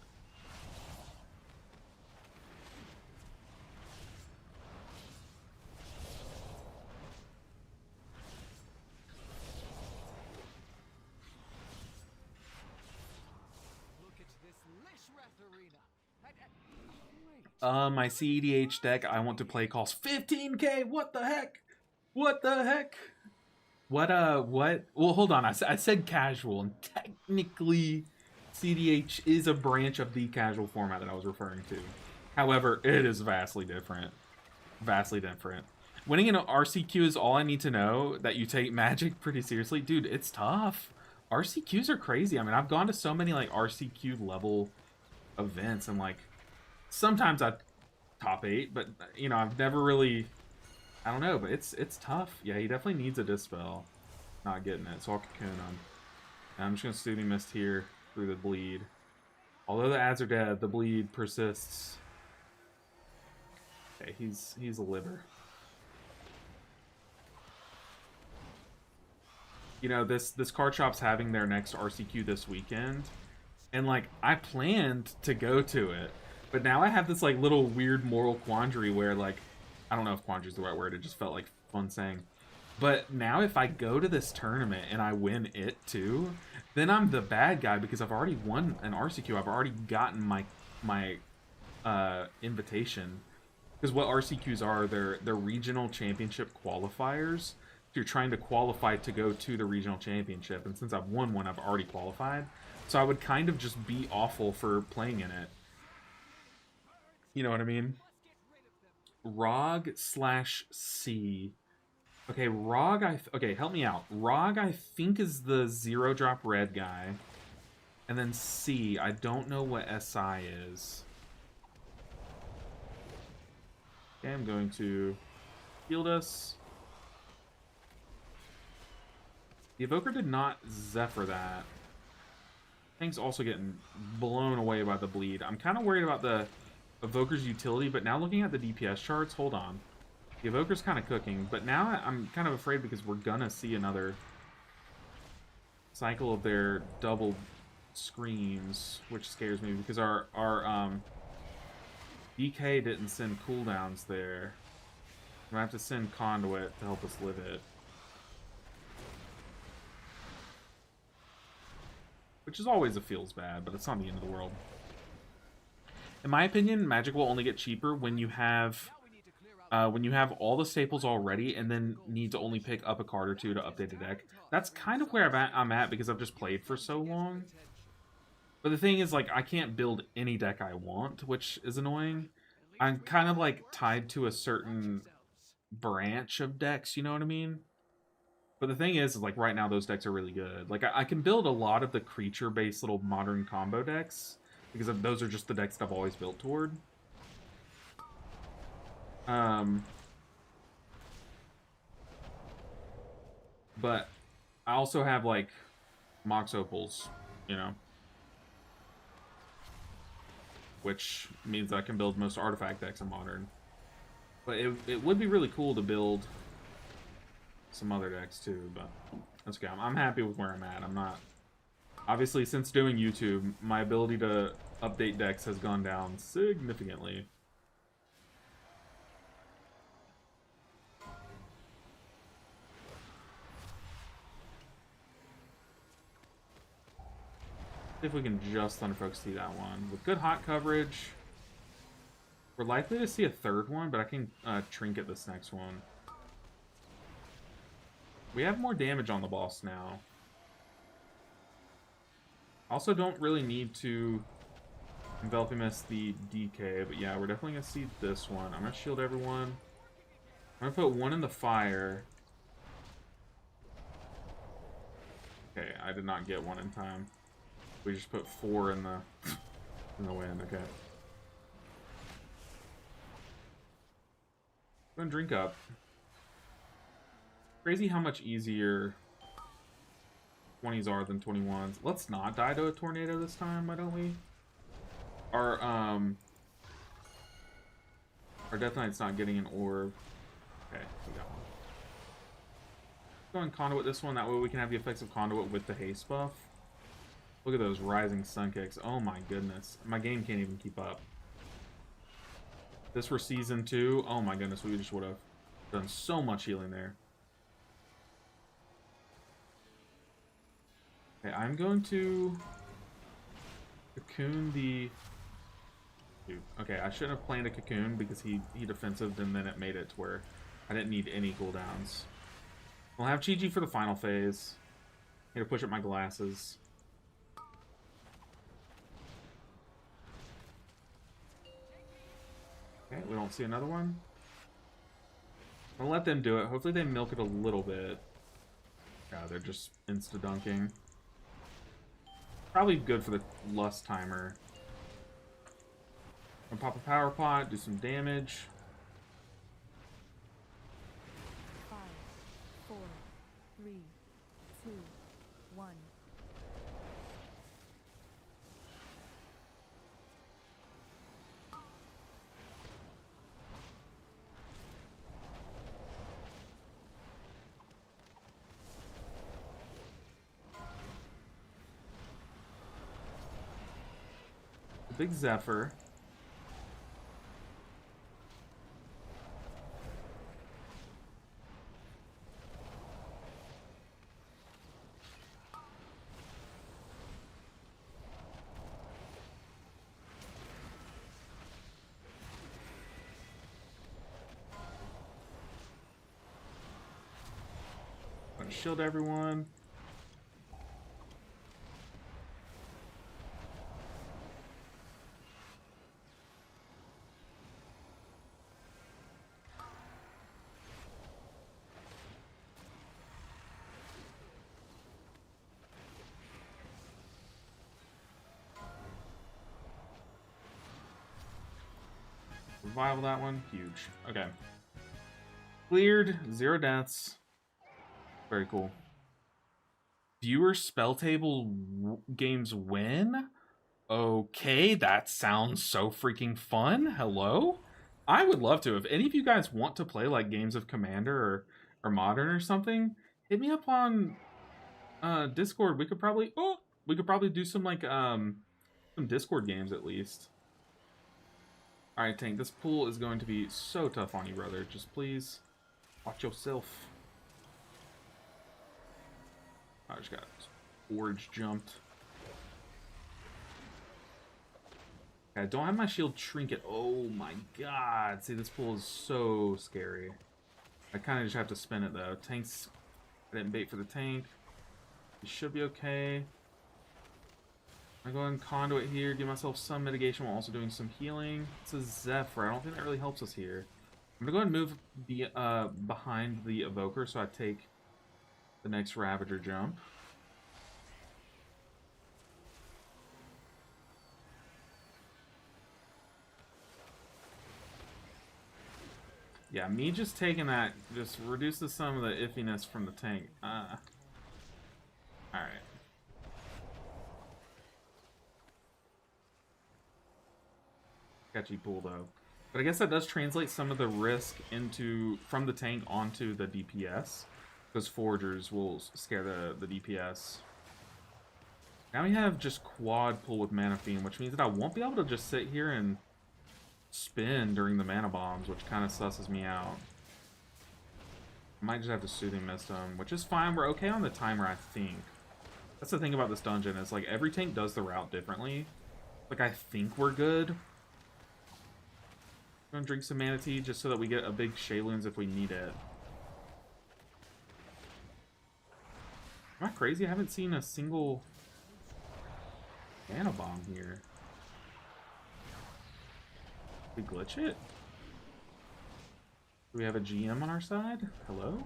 My CEDH deck I want to play costs 15k. What the heck? What the heck? What? Well, hold on. I said casual, and technically, CDH is a branch of the casual format that I was referring to. However, it is vastly different. Vastly different. Winning an RCQ is all I need to know that you take Magic pretty seriously. Dude, it's tough. RCQs are crazy. I mean, I've gone to so many, like, RCQ level events, and, like, sometimes I top 8, but, you know, I've never really... I don't know, but it's tough. Yeah, he definitely needs a Dispel. Not getting it, so I'll cocoon him. And I'm just going to Soothing Mist here through the bleed. Although the ads are dead, the bleed persists. Okay, he's a liver. You know, this card shop's having their next RCQ this weekend. And, like, I planned to go to it. But now I have this, like, little weird moral quandary where, like, I don't know if quandary is the right word. It just felt like fun saying. But now if I go to this tournament and I win it too, then I'm the bad guy because I've already won an RCQ. I've already gotten my invitation. Because what RCQs are, they're regional championship qualifiers You're trying to qualify to go to the regional championship, and since I've won one, I've already qualified. So I would kind of just be awful for playing in it. You know what I mean? ROG/C. Okay, ROG, okay, help me out. ROG, I think, is the 0-drop red guy. And then C, I don't know what SI is. Okay, I'm going to shield us. The Evoker did not Zephyr that. Thing's also getting blown away by the bleed. I'm kind of worried about the Evoker's utility, but now looking at the DPS charts, hold on. The Evoker's kind of cooking, but now I'm kind of afraid because we're gonna see another cycle of their double screams, which scares me because our DK didn't send cooldowns there. I'm gonna have to send Conduit to help us live it. Which is always feels bad, but it's not the end of the world. In my opinion, Magic will only get cheaper when you have all the staples already and then need to only pick up a card or two to update a deck. That's kind of where I'm at because I've just played for so long. But the thing is, like, I can't build any deck I want, which is annoying. I'm kind of, like, tied to a certain branch of decks, you know what I mean? But the thing is, like, right now those decks are really good. Like, I can build a lot of the creature-based little modern combo decks, because those are just the decks that I've always built toward. But I also have, like, Mox Opals, you know? Which means I can build most artifact decks in Modern. But it would be really cool to build some other decks too, but that's okay. I'm happy with where I'm at. I'm not... Obviously, since doing YouTube, my ability to update decks has gone down significantly. See if we can just Thunderfolk see that one. With good hot coverage, we're likely to see a third one, but I can trinket this next one. We have more damage on the boss now. Also don't really need to Enveloping Mist the DK, but yeah, we're definitely going to see this one. I'm going to shield everyone. I'm going to put one in the fire. Okay, I did not get one in time. We just put 4 in the wind, okay. Go and drink up. Crazy how much easier 20s are than 21s. Let's not die to a tornado this time, why don't we? Our Death Knight's not getting an orb. Okay, we got one. Go and Conduit this one, that way we can have the effects of Conduit with the haste buff. Look at those rising sun kicks. Oh my goodness. My game can't even keep up. This were Season 2. Oh my goodness, we just would have done so much healing there. Okay, I'm going to Cocoon the... Dude, okay, I shouldn't have planned a Cocoon because he defensived and then it made it to where I didn't need any cooldowns. We'll have Chi-Chi for the final phase. Need to push up my glasses. Okay, we don't see another one. I'll let them do it. Hopefully they milk it a little bit. Yeah, they're just insta-dunking. Probably good for the Lust Timer. I'll pop a Power Pot, do some damage. 5, 4, 3, 2, 1. A big Zephyr. shield everyone. Revival that one. Huge. Okay. Cleared. 0 deaths. Very cool. Viewer spell table games win? Okay, that sounds so freaking fun. Hello? I would love to. If any of you guys want to play like games of Commander or Modern or something, hit me up on Discord. We could probably do some like some Discord games at least. Alright, Tank, this pool is going to be so tough on you, brother. Just please watch yourself. I just got forge jumped. I don't have my shield trinket. Oh my god. See, this pool is so scary. I kind of just have to spin it, though. Tank's... I didn't bait for the tank. He should be okay. I'm going conduit here, give myself some mitigation while also doing some healing. It's a Zephyr. I don't think that really helps us here. I'm gonna go ahead and move behind the Evoker so I take the next Ravager jump. Yeah, me just taking that just reduces some of the iffiness from the tank. Alright. Sketchy pool though. But I guess that does translate some of the risk from the tank onto the DPS. Because foragers will scare the DPS. Now we have just quad pull with Mana Fiend, which means that I won't be able to just sit here and spin during the mana bombs, which kind of susses me out. I might just have to Soothing Mist him, which is fine. We're okay on the timer, I think. That's the thing about this dungeon, is like every tank does the route differently. Like I think we're good. Gonna drink some Mana Tea just so that we get a big Shayloons if we need it. Am I crazy? I haven't seen a single mana bomb here. Did we glitch it? Do we have a GM on our side? Hello?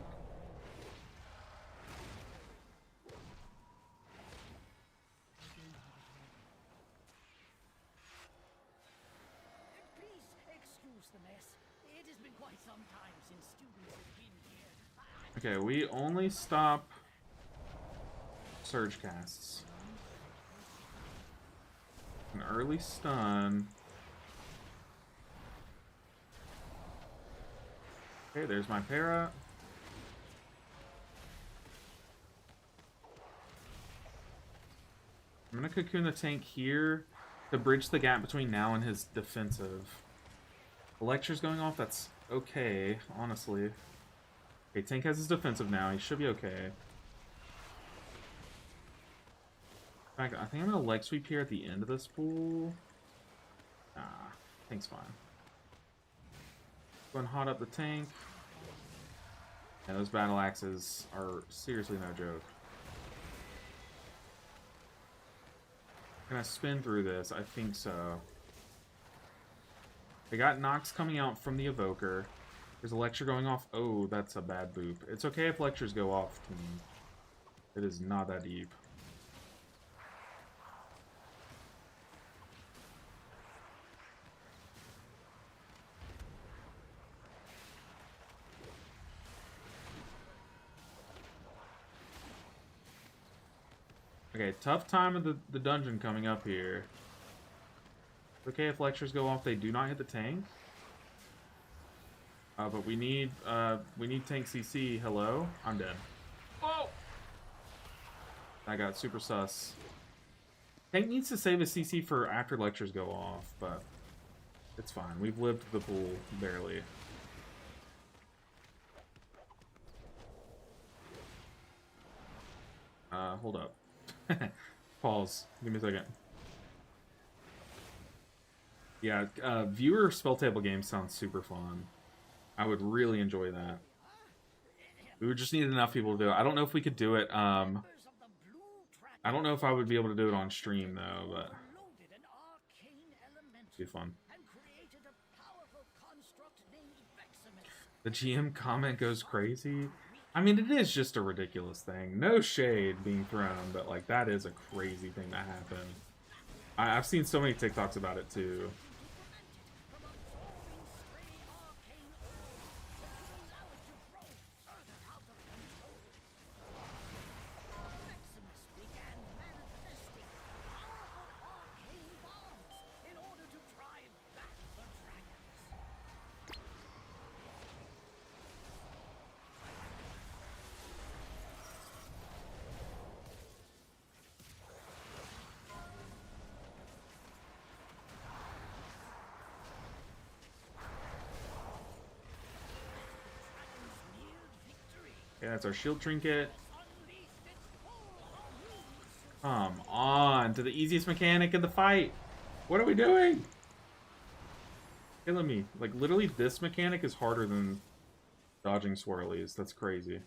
Okay, we only stop surge casts. An early stun. Okay, there's my para. I'm gonna cocoon the tank here to bridge the gap between now and his defensive. The lecture's going off, that's okay, honestly. Okay, tank has his defensive now, he should be okay. In fact, I think I'm gonna leg sweep here at the end of this pool. Nah, tank's fine. Go and hot up the tank. Yeah, those battle axes are seriously no joke. Can I spin through this? I think so. They got Nox coming out from the Evoker. There's a lecture going off. Oh, that's a bad boop. It's okay if lectures go off, team. It is not that deep. Okay, tough time of the dungeon coming up here. It's okay if lectures go off, they do not hit the tank. But we need tank CC. Hello? I'm dead. Oh! I got super sus. Tank needs to save his CC for after lectures go off, but it's fine. We've lived the pool, barely. Hold up. Pause. Give me a second. Yeah, viewer spell table games sounds super fun. I would really enjoy that. We would just need enough people to do it. I don't know if we could do it. I don't know if I would be able to do it on stream though, but it'd be fun. The GM comment goes crazy. I mean, it is just a ridiculous thing. No shade being thrown, but like that is a crazy thing that happened. I've seen so many TikToks about it too. Okay, that's our shield trinket. Come on, to the easiest mechanic in the fight. What are we doing? Killing me. Like, literally, this mechanic is harder than dodging swirlies. That's crazy.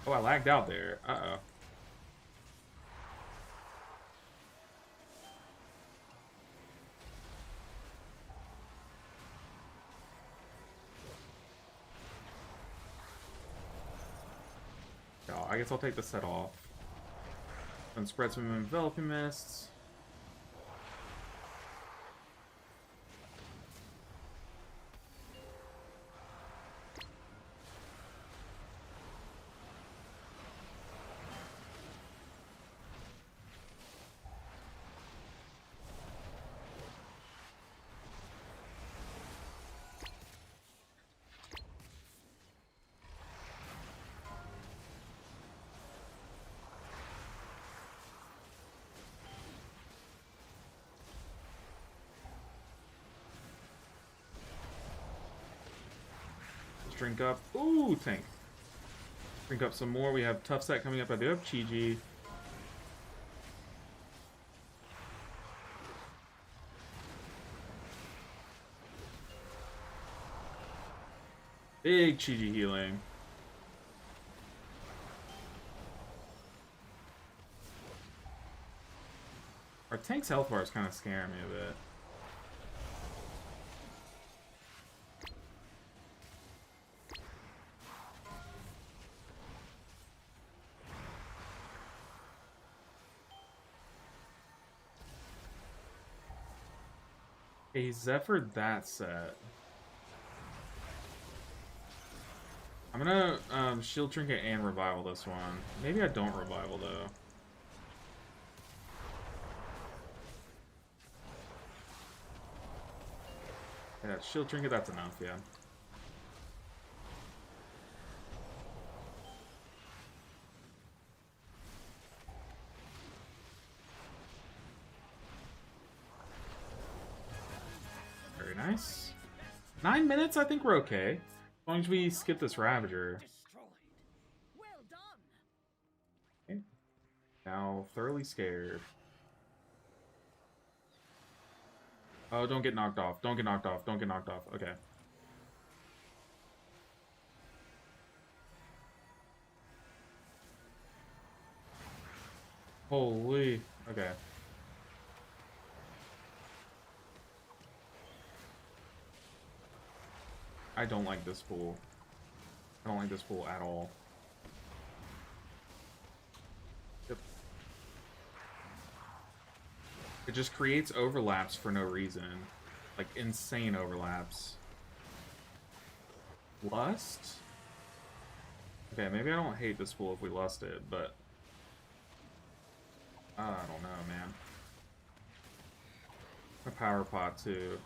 Oh, I lagged out there. Uh-oh. I guess I'll take the set off. And spread some enveloping mists. Drink up. Ooh, tank. Drink up some more. We have tough set coming up. I do have Chi-Ji. Big Chi-Ji healing. Our tank's health bar is kind of scaring me a bit. Hey, Zephyr that set. I'm gonna shield trinket and revival this one. Maybe I don't revival though. Yeah, shield trinket, that's enough, yeah. Very nice. 9 minutes, I think we're okay. As long as we skip this Ravager. Okay. Now, thoroughly scared. Oh, don't get knocked off. Don't get knocked off. Don't get knocked off. Okay. Holy. Okay. I don't like this pool. I don't like this pool at all. Yep. It just creates overlaps for no reason. Like, insane overlaps. Lust? Okay, maybe I don't hate this pool if we lust it, but... I don't know, man. A power pot, too.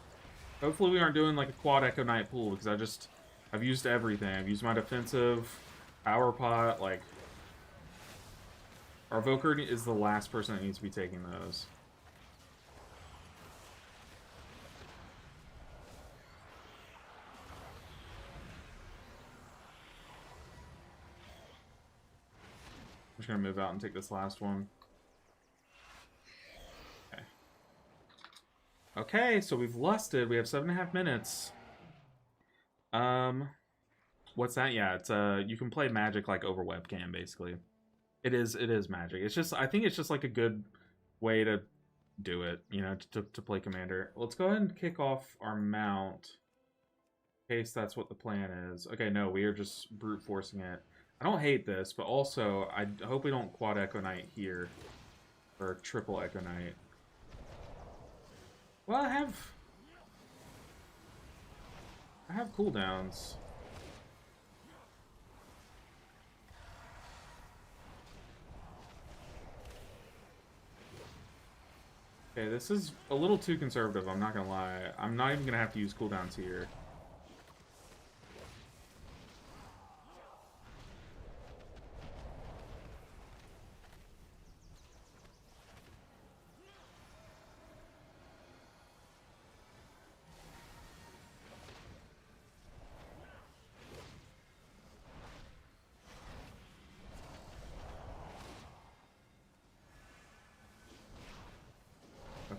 Hopefully we aren't doing like a quad Echo Knight pool, because I've used everything. I've used my defensive, power pot, like... Our Voker is the last person that needs to be taking those. I'm just gonna move out and take this last one. Okay. Okay, so we've lusted. We have 7.5 minutes. What's that? Yeah, it's you can play Magic like over webcam basically. It is Magic. It's just I think it's just like a good way to do it, you know, to play Commander. Let's go ahead and kick off our mount. In case that's what the plan is. Okay, no, we are just brute forcing it. I don't hate this, but also I hope we don't quad Echo Knight here. Or triple Echo Knight. Well, I have cooldowns. Okay, this is a little too conservative, I'm not gonna lie. I'm not even gonna have to use cooldowns here.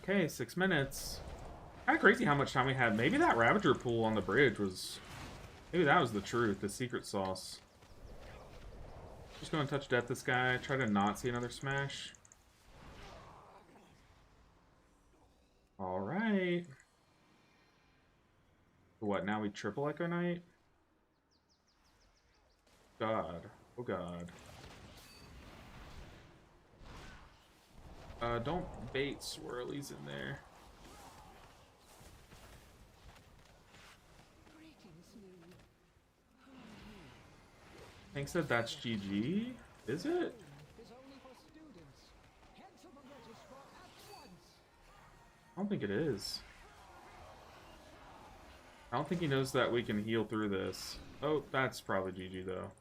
Okay, 6 minutes. Kind of crazy how much time we had. Maybe that Ravager pool on the bridge was... Maybe that was the truth, the secret sauce. Just go and touch death this guy. Try to not see another smash. Alright. What, now we triple Echo Knight? God. Oh god. Don't bait swirlies in there. Thinks that that's GG? Is it? I don't think it is. I don't think he knows that we can heal through this. Oh, that's probably GG though.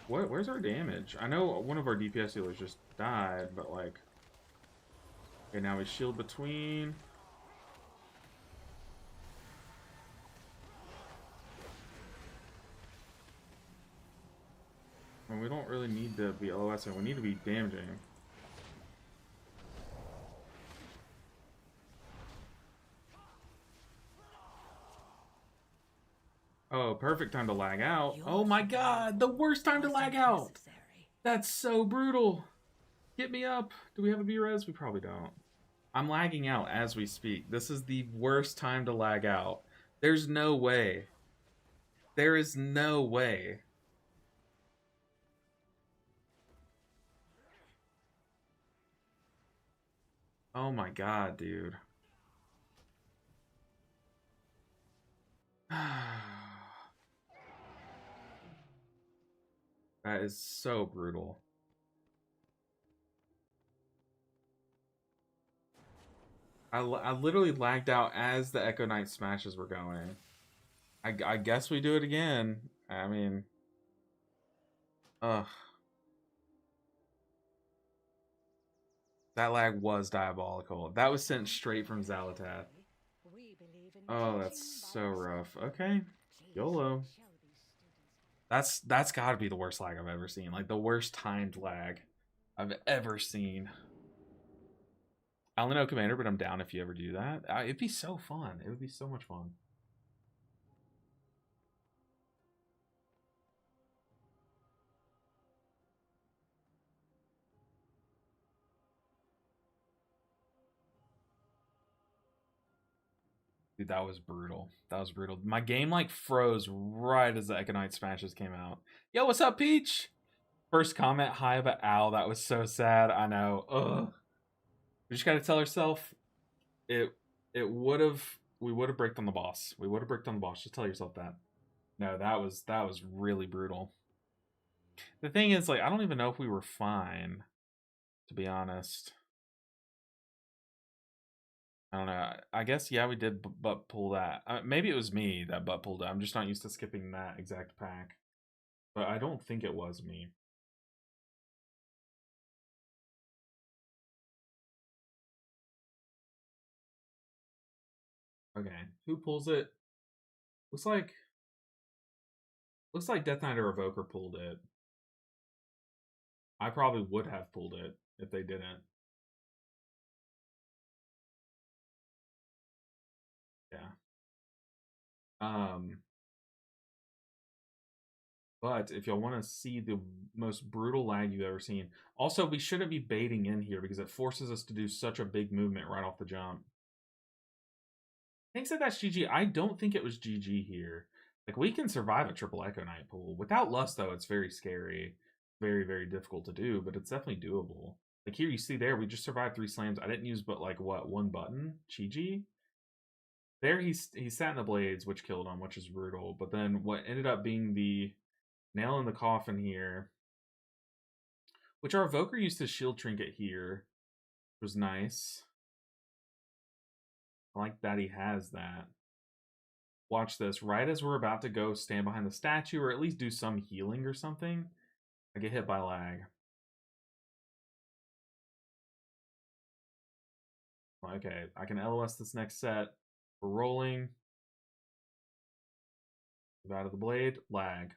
What? Where's our damage? I know one of our DPS healers just died, but like... Okay, now we shield between. And we don't really need to be LOSing, we need to be damaging. Oh, perfect time to lag out. Oh my god, the worst time to lag out! That's so brutal. Get me up. Do we have a B-res? We probably don't. I'm lagging out as we speak. This is the worst time to lag out. There's no way. There is no way. Oh my god, dude. That is so brutal. I literally lagged out as the Echo Knight smashes were going. I guess we do it again. I mean... Ugh. That lag was diabolical. That was sent straight from Xalatath. Oh, that's so rough. Okay. YOLO. That's gotta be the worst lag I've ever seen. Like, the worst timed lag I've ever seen. I only know Commander, but I'm down if you ever do that. It'd be so fun. It would be so much fun. Dude, that was brutal. That was brutal. My game, like, froze right as the Echo Knight smashes came out. Yo, what's up, Peach? First comment, hi, but ow, that was so sad. I know. Ugh. We just gotta tell ourselves it would have, we would have bricked on the boss. We would have bricked on the boss. Just tell yourself that. No, that was really brutal. The thing is, like, I don't even know if we were fine, to be honest. I don't know. I guess, yeah, we did butt pull that. Maybe it was me that butt pulled it. I'm just not used to skipping that exact pack. But I don't think it was me. Okay, who pulls it? Looks like Death Knight or Evoker pulled it. I probably would have pulled it if they didn't. Um, but if y'all want to see the most brutal lag you've ever seen, also we shouldn't be baiting in here because it forces us to do such a big movement right off the jump. Hank said that's GG. I don't think it was GG here. Like, we can survive a triple Echo Knight pool. Without Lust, though, it's very scary. Very, very difficult to do, but it's definitely doable. Like, here you see there, we just survived 3 slams. I didn't use but, like, what, 1 button? GG? There he sat in the blades, which killed him, which is brutal. But then what ended up being the nail in the coffin here, which our Evoker used his shield trinket here, which was nice. I like that he has that. Watch this. Right as we're about to go stand behind the statue, or at least do some healing or something, I get hit by lag. Okay, I can LOS this next set. We're rolling. Move out of the blade. Lag.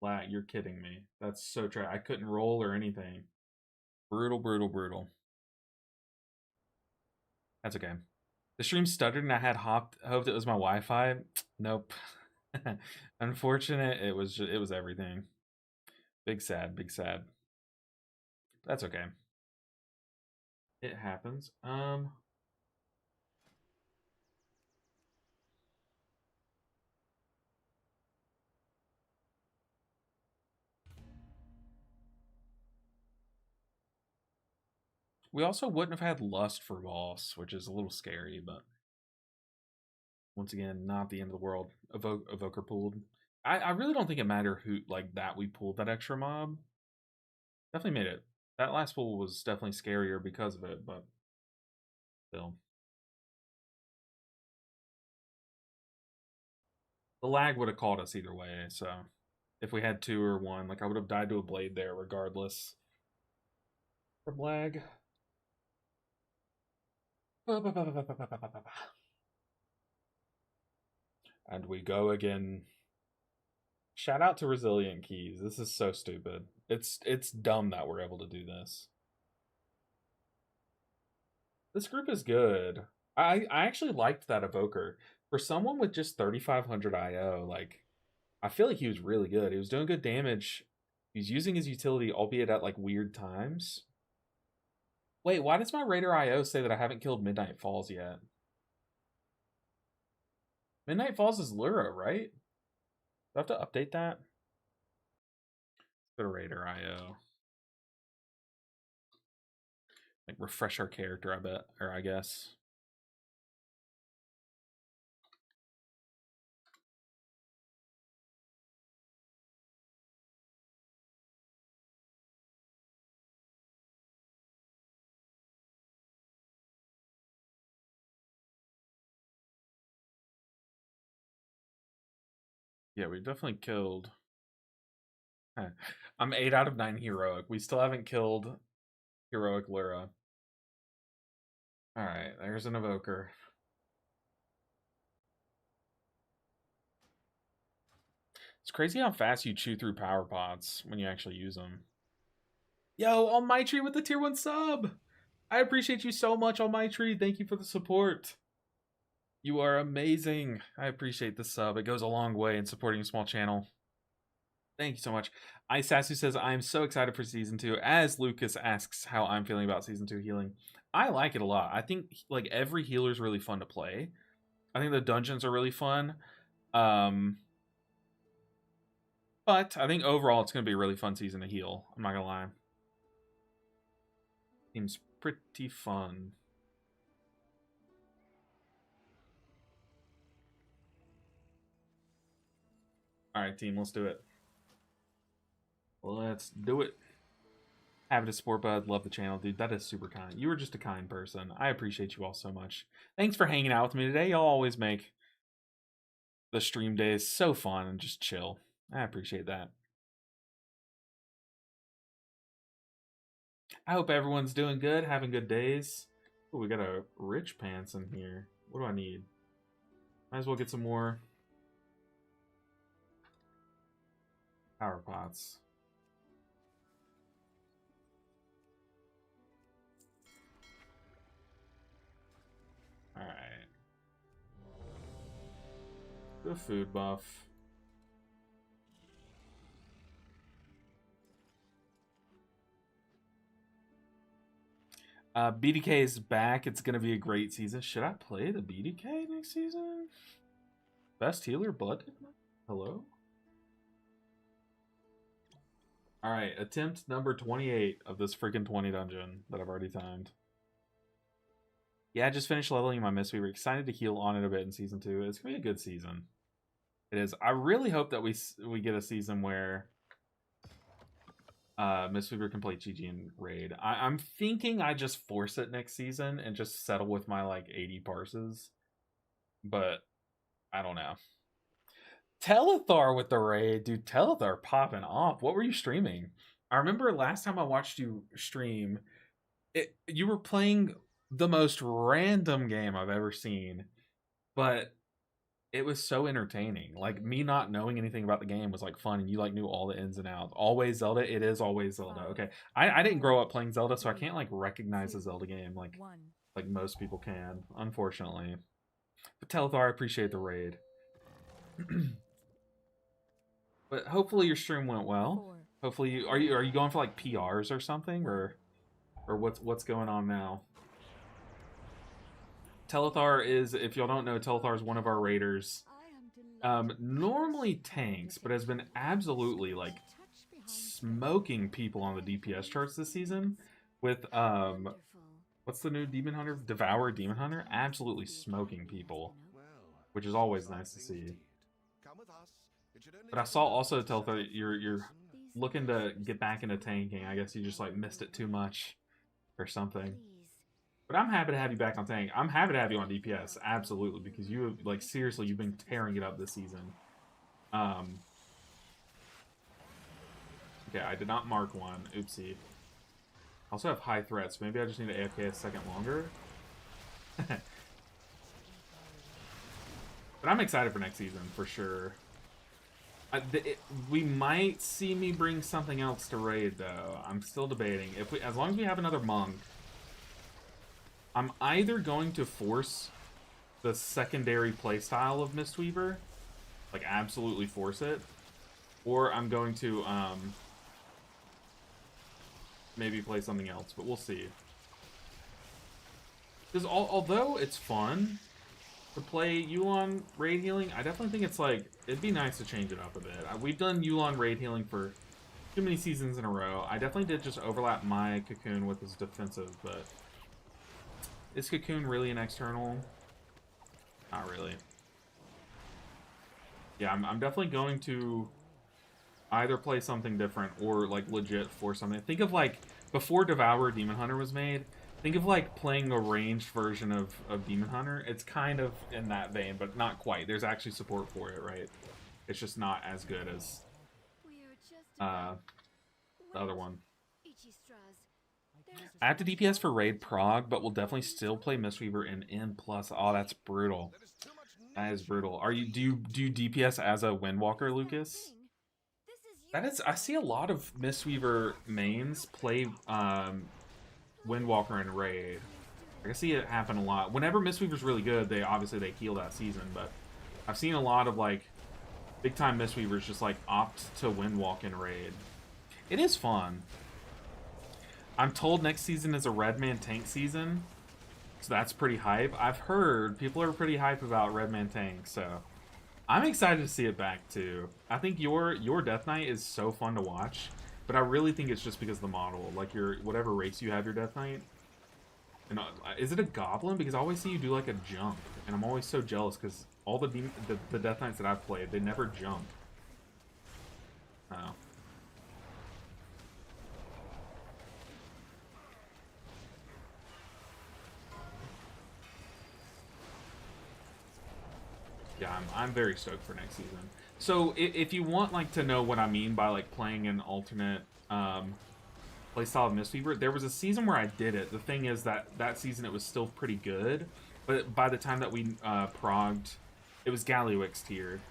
Lag. You're kidding me. That's so trash. I couldn't roll or anything. Brutal, brutal, brutal. That's okay. The stream stuttered and I had hoped it was my Wi-Fi. Nope. Unfortunate. It was everything. Big sad, big sad. That's okay. It happens. We also wouldn't have had Lust for boss, which is a little scary, but once again, not the end of the world. Evoker pulled. I really don't think it mattered who, like, that we pulled that extra mob. Definitely made it. That last pull was definitely scarier because of it, but still. The lag would have caught us either way, so if we had 2 or 1, like, I would have died to a blade there regardless from lag. And we go again. Shout out to Resilient Keys. This is so stupid. It's dumb that we're able to do this. This group is good. I actually liked that Evoker. For someone with just 3,500 IO, like, I feel like he was really good. He was doing good damage. He's using his utility, albeit at, like, weird times. Wait, why does my Raider IO say that I haven't killed Midnight Falls yet? Midnight Falls is Lura, right? Do I have to update that? The Raider IO. Like, refresh our character, I bet. Or I guess. Yeah, we definitely killed. I'm 8 out of 9 heroic. We still haven't killed heroic Lura. Alright, there's an Evoker. It's crazy how fast you chew through power pots when you actually use them. Yo, Almighty with the tier 1 sub! I appreciate you so much, Almighty. Thank you for the support. You are amazing. I appreciate the sub. It goes a long way in supporting a small channel. Thank you so much. Isasu says, I'm so excited for Season 2. As Lucas asks how I'm feeling about Season 2 healing. I like it a lot. I think, like, every healer is really fun to play. I think the dungeons are really fun. But I think overall it's going to be a really fun season to heal. I'm not going to lie. Seems pretty fun. Alright, team, let's do it. Let's do it. Happy to support, bud. Love the channel, dude. That is super kind. You are just a kind person. I appreciate you all so much. Thanks for hanging out with me today. Y'all always make the stream days so fun and just chill. I appreciate that. I hope everyone's doing good, having good days. Oh, we got a rich pants in here. What do I need? Might as well get some more power pots. Alright. a food buff. BDK is back. It's going to be a great season. Should I play the BDK next season? Best healer, Blood? Hello? Alright, attempt number 28 of this freaking 20 dungeon that I've already timed. Yeah, I just finished leveling my Mistweaver. Excited to heal on it a bit in Season 2. It's going to be a good season. It is. I really hope that we get a season where Mistweaver can play GG and Raid. I'm thinking I just force it next season and just settle with my, like, 80 parses. But I don't know. Telethar with the Raid. Dude, Telethar popping off. What were you streaming? I remember last time I watched you stream, you were playing the most random game I've ever seen, but it was so entertaining. Like, me not knowing anything about the game was like fun, and you like knew all the ins and outs. Always Zelda. It is always Zelda. Okay, I didn't grow up playing Zelda, so I can't like recognize a Zelda game like most people can, unfortunately. But Telethar, I appreciate the Raid. But hopefully your stream went well. Hopefully you are you going for like PRs or something, or what's going on now? Telethar is, if y'all don't know, Telethar is one of our raiders. Normally tanks, but has been absolutely like smoking people on the DPS charts this season with what's the new Demon Hunter? Devour Demon Hunter? Absolutely smoking people, which is always nice to see. But I saw also Telethar, you're looking to get back into tanking. I guess you just like missed it too much or something. But I'm happy to have you back on tank. I'm happy to have you on DPS, absolutely, because you have, like, seriously, you've been tearing it up this season. Okay, I did not mark one. Oopsie. I also have high threats. Maybe I just need to AFK a second longer. But I'm excited for next season, for sure. We might see me bring something else to raid, though. I'm still debating. As long as we have another monk, I'm either going to force the secondary playstyle of Mistweaver, like absolutely force it, or I'm going to maybe play something else, but we'll see. Because although it's fun to play Yu'lon raid healing, I definitely think it's like, it'd be nice to change it up a bit. We've done Yu'lon raid healing for too many seasons in a row. I definitely did just overlap my Cocoon with his defensive, but is Cocoon really an external? Not really. Yeah, I'm definitely going to either play something different or like legit force something. Think of like, before Devour Demon Hunter was made, think of like playing a ranged version of Demon Hunter. It's kind of in that vein, but not quite. There's actually support for it, right? It's just not as good as the other one. I have to DPS for raid prog, but we'll definitely still play Mistweaver in N+. Oh, that's brutal. That is brutal. Do you DPS as a Windwalker, Lucas? That is, I see a lot of Mistweaver mains play Windwalker in raid. I can see it happen a lot. Whenever Mistweaver's really good, they heal that season, but I've seen a lot of like big time Mistweavers just like opt to Windwalk in raid. It is fun. I'm told next season is a Redman tank season, so that's pretty hype. I've heard people are pretty hype about Redman tank, so I'm excited to see it back too. I think your Death Knight is so fun to watch, but I really think it's just because of the model, like your whatever race you have your Death Knight. And is it a goblin? Because I always see you do like a jump, and I'm always so jealous because all the Death Knights that I've played, they never jump. Oh. Yeah, I'm very stoked for next season. So if you want like to know what I mean by like playing an alternate playstyle of Mistweaver, there was a season where I did it. The thing is that season it was still pretty good, but by the time that we progged, it was Galliwix tiered.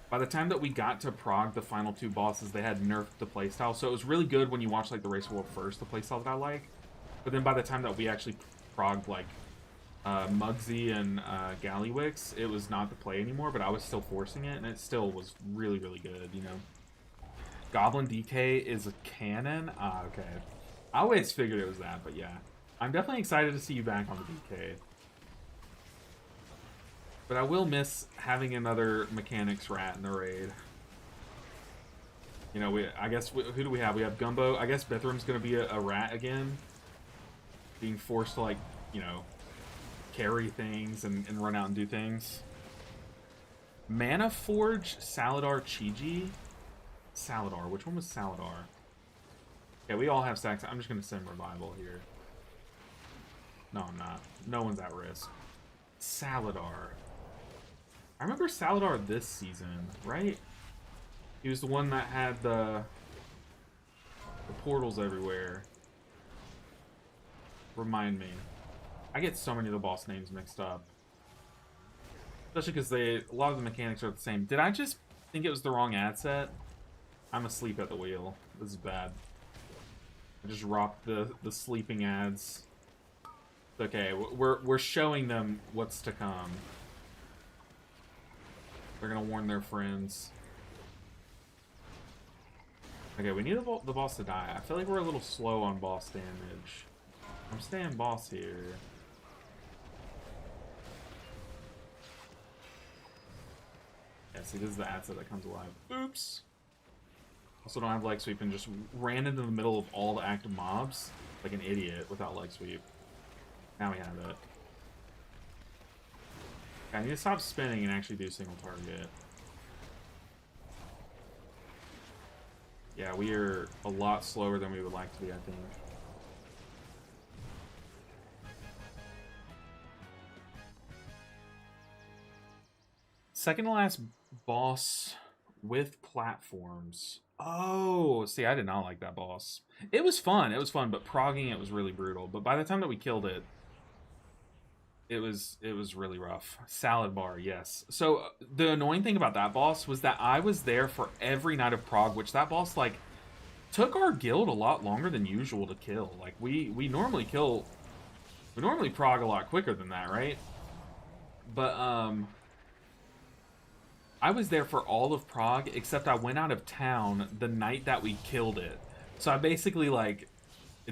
By the time that we got to prog the final two bosses, they had nerfed the playstyle, so it was really good when you watch like the Race World first, the playstyle that I like. But then by the time that we actually progged like Mugsy and Gallywix, it was not the play anymore, but I was still forcing it, and it still was really, really good, you know. Goblin DK is a cannon? Ah, okay. I always figured it was that, but yeah. I'm definitely excited to see you back on the DK. But I will miss having another mechanics rat in the raid. You know, who do we have? We have Gumbo. I guess Bithram's going to be a rat again. Being forced to, like, you know, carry things and run out and do things. Mana Forge, Saladar, Chiji. Saladar. Which one was Saladar? Yeah, we all have stacks. I'm just going to send Revival here. No, I'm not. No one's at risk. Saladar. I remember Saladar this season, right? He was the one that had the portals everywhere. Remind me. I get so many of the boss names mixed up. Especially because a lot of the mechanics are the same. Did I just think it was the wrong ad set? I'm asleep at the wheel. This is bad. I just rocked the sleeping ads. Okay, we're showing them what's to come. They're gonna warn their friends. Okay, we need the boss to die. I feel like we're a little slow on boss damage. I'm staying boss here. Yeah, see, this is the ad set that comes alive. Oops! Also don't have leg sweep and just ran into the middle of all the active mobs like an idiot without leg sweep. Now we have it. Okay, I need to stop spinning and actually do single target. Yeah, we are a lot slower than we would like to be, I think. Second to last boss with platforms. Oh, see, I did not like that boss. It was fun, but progging it was really brutal. But by the time that we killed it, it was really rough. Salad bar, yes. So the annoying thing about that boss was that I was there for every night of prog, which that boss, like, took our guild a lot longer than usual to kill. Like, we normally prog a lot quicker than that, right? But I was there for all of prog, except I went out of town the night that we killed it. So I basically, like,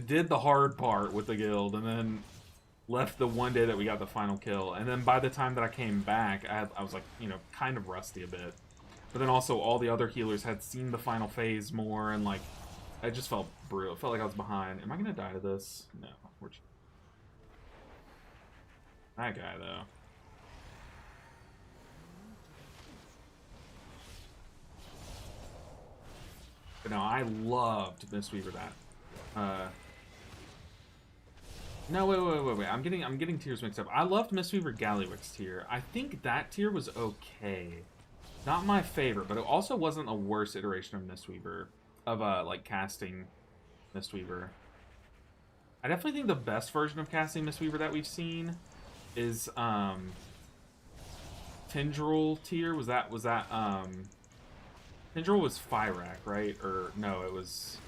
did the hard part with the guild, and then left the one day that we got the final kill. And then by the time that I came back, I was, like, you know, kind of rusty a bit. But then also all the other healers had seen the final phase more, and, like, I just felt brutal. It felt like I was behind. Am I going to die to this? No. That guy, though. But no, I loved Mistweaver that. No, wait. I'm getting tiers mixed up. I loved Mistweaver Gallywix tier. I think that tier was okay. Not my favorite, but it also wasn't the worst iteration of Mistweaver. Of, like, casting Mistweaver. I definitely think the best version of casting Mistweaver that we've seen is, Tendril tier. Was that, Tendril was Fyrak, right? Or, no, it was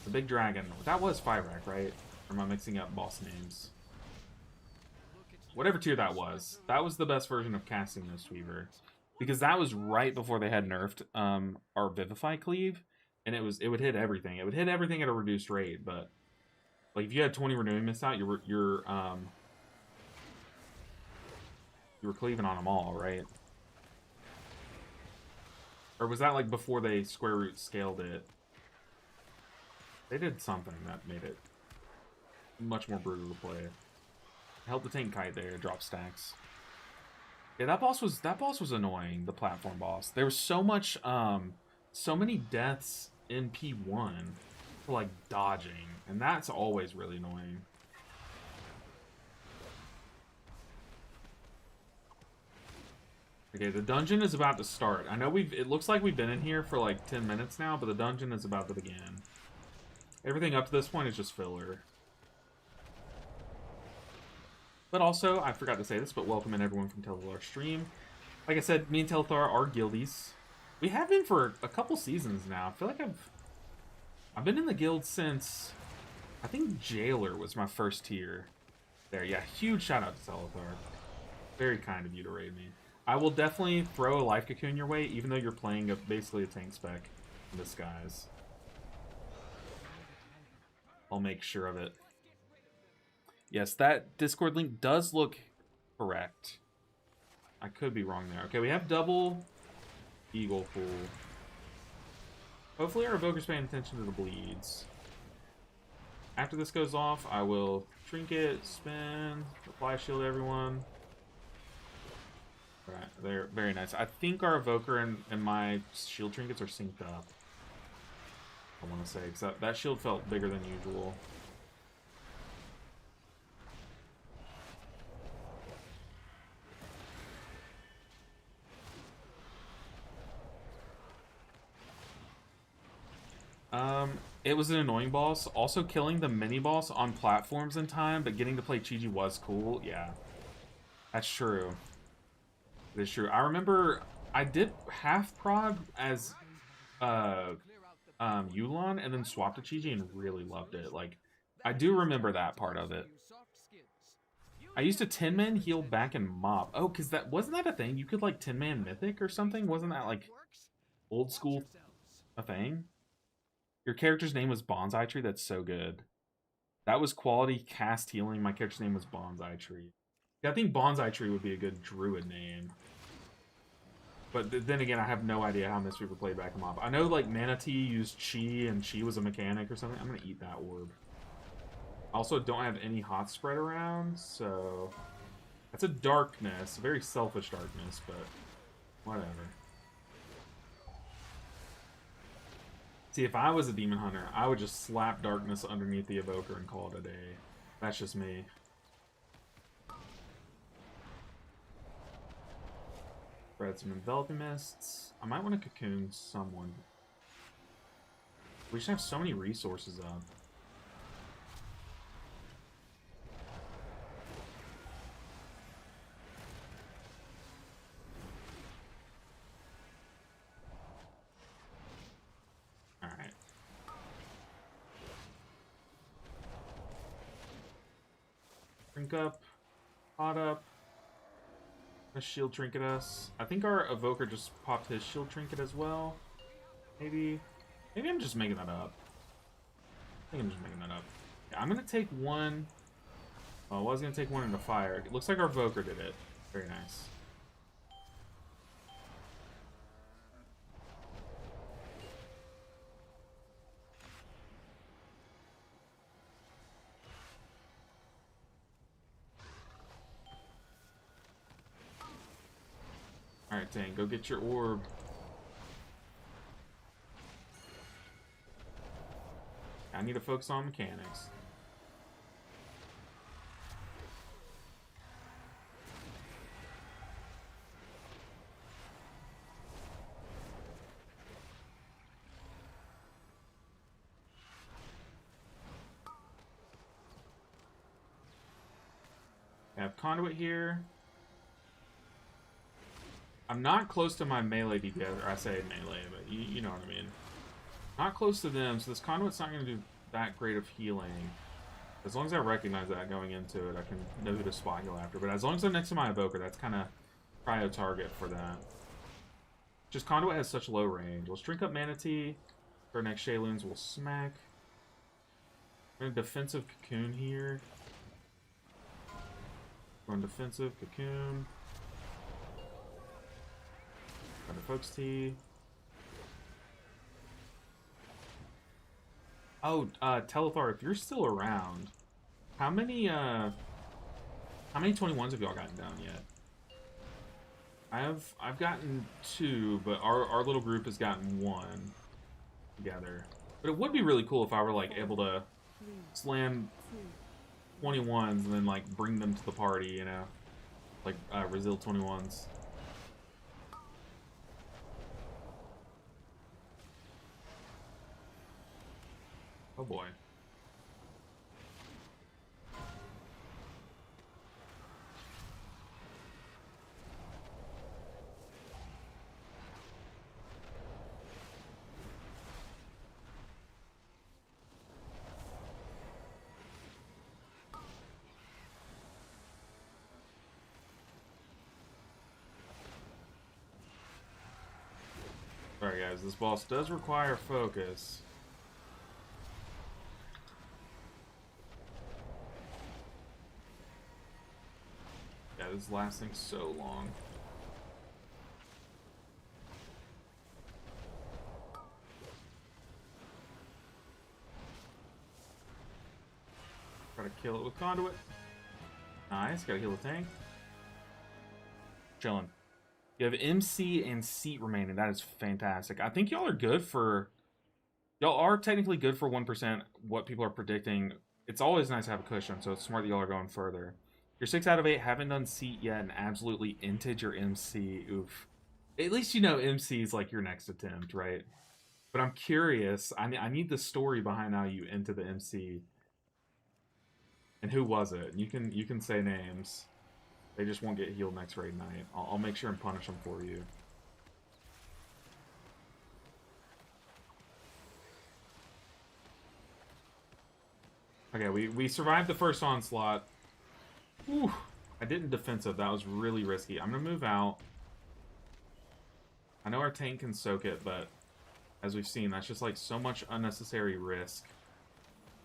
the big dragon. That was Fyrak, right? Or am I mixing up boss names? Whatever tier that was the best version of casting Mistweaver. Because that was right before they had nerfed our Vivify Cleave, and it would hit everything. It would hit everything at a reduced rate, but like if you had 20 renewing miss out, you were cleaving on them all, right? Or was that like before they square root scaled it? They did something that made it much more brutal to play. Help the tank kite there, drop stacks. Yeah, that boss was annoying, the platform boss. There was so much, so many deaths in P1 for, like, dodging, and that's always really annoying. Okay, the dungeon is about to start. I know it looks like we've been in here for, like, 10 minutes now, but the dungeon is about to begin. Everything up to this point is just filler. But also, I forgot to say this, but welcome in everyone from Telethar stream. Like I said, me and Telethar are guildies. We have been for a couple seasons now. I feel like I've been in the guild since, I think Jailer was my first tier. There, yeah, huge shout out to Telethar. Very kind of you to raid me. I will definitely throw a life cocoon your way, even though you're playing basically a tank spec in disguise. I'll make sure of it. Yes, that Discord link does look correct. I could be wrong there. Okay, we have double Eagle Pool. Hopefully our Evoker's paying attention to the bleeds. After this goes off, I will trinket, spin, apply shield to everyone. Alright, they're very nice. I think our Evoker and my shield trinkets are synced up. I want to say, because that shield felt bigger than usual. It was an annoying boss. Also, killing the mini-boss on platforms in time, but getting to play Chi-Ji was cool. Yeah, that's true. It is true. I remember I did half prod as Yulon and then swapped to Chi-Ji and really loved it. Like, I do remember that part of it. I used to 10-man heal back and mop. Oh, because that wasn't that a thing? You could like 10-man mythic or something? Wasn't that like old school a thing? Your character's name was Bonsai Tree? That's so good. That was quality cast healing. My character's name was Bonsai Tree. Yeah, I think Bonsai Tree would be a good druid name. But then again, I have no idea how Mistweaver played back in Mob. I know like Manatee used Chi, and Chi was a mechanic or something. I'm gonna eat that orb. I also don't have any hot spread around, so that's a darkness, a very selfish darkness, but whatever. See, if I was a demon hunter, I would just slap darkness underneath the evoker and call it a day. That's just me. Spread some enveloping mists. I might want to cocoon someone. We just have so many resources up. Alright. Drink up. Hot up. A shield trinket us. I think our evoker just popped his shield trinket as well. Maybe I'm just making that up. I think I'm just making that up. Yeah, I'm gonna take one. Oh, I was gonna take one into fire. It looks like our evoker did it. Very nice. Alright, Tang, go get your orb. I need to focus on mechanics. I have conduit here. I'm not close to my melee DPS, or I say melee, but you know what I mean. Not close to them, so this conduit's not going to do that great of healing. As long as I recognize that going into it, I can know who to spot heal after. But as long as I'm next to my evoker, that's kind of prio target for that. Just conduit has such low range. Let's drink up Manatee. Our next Shayloons will smack. I'm going to defensive cocoon here. Going defensive cocoon. Got a Folks Tea. Oh, Telethar, if you're still around, how many 21s have y'all gotten down yet? I've gotten 2, but our little group has gotten 1 together. But it would be really cool if I were like able to slam 21s and then like bring them to the party, you know, like Resil 21s. Oh boy. guys. This boss does require focus. Yeah, this is lasting so long. Try to kill it with conduit. Nice, gotta heal the tank. Chilling. You have MC and seat remaining. That is fantastic. I think y'all are good for... Y'all are technically good for 1%. What people are predicting. It's always nice to have a cushion, so it's smart that y'all are going further. You're 6 out of 8. Haven't done seat yet and absolutely inted your MC. Oof. At least you know MC is like your next attempt, right? But I'm curious. I need the story behind how you into the MC. And who was it? You can say names. They just won't get healed next raid night. I'll make sure and punish them for you. Okay, we survived the first onslaught. Whew. I didn't defensive. That was really risky. I'm going to move out. I know our tank can soak it, but as we've seen, that's just like so much unnecessary risk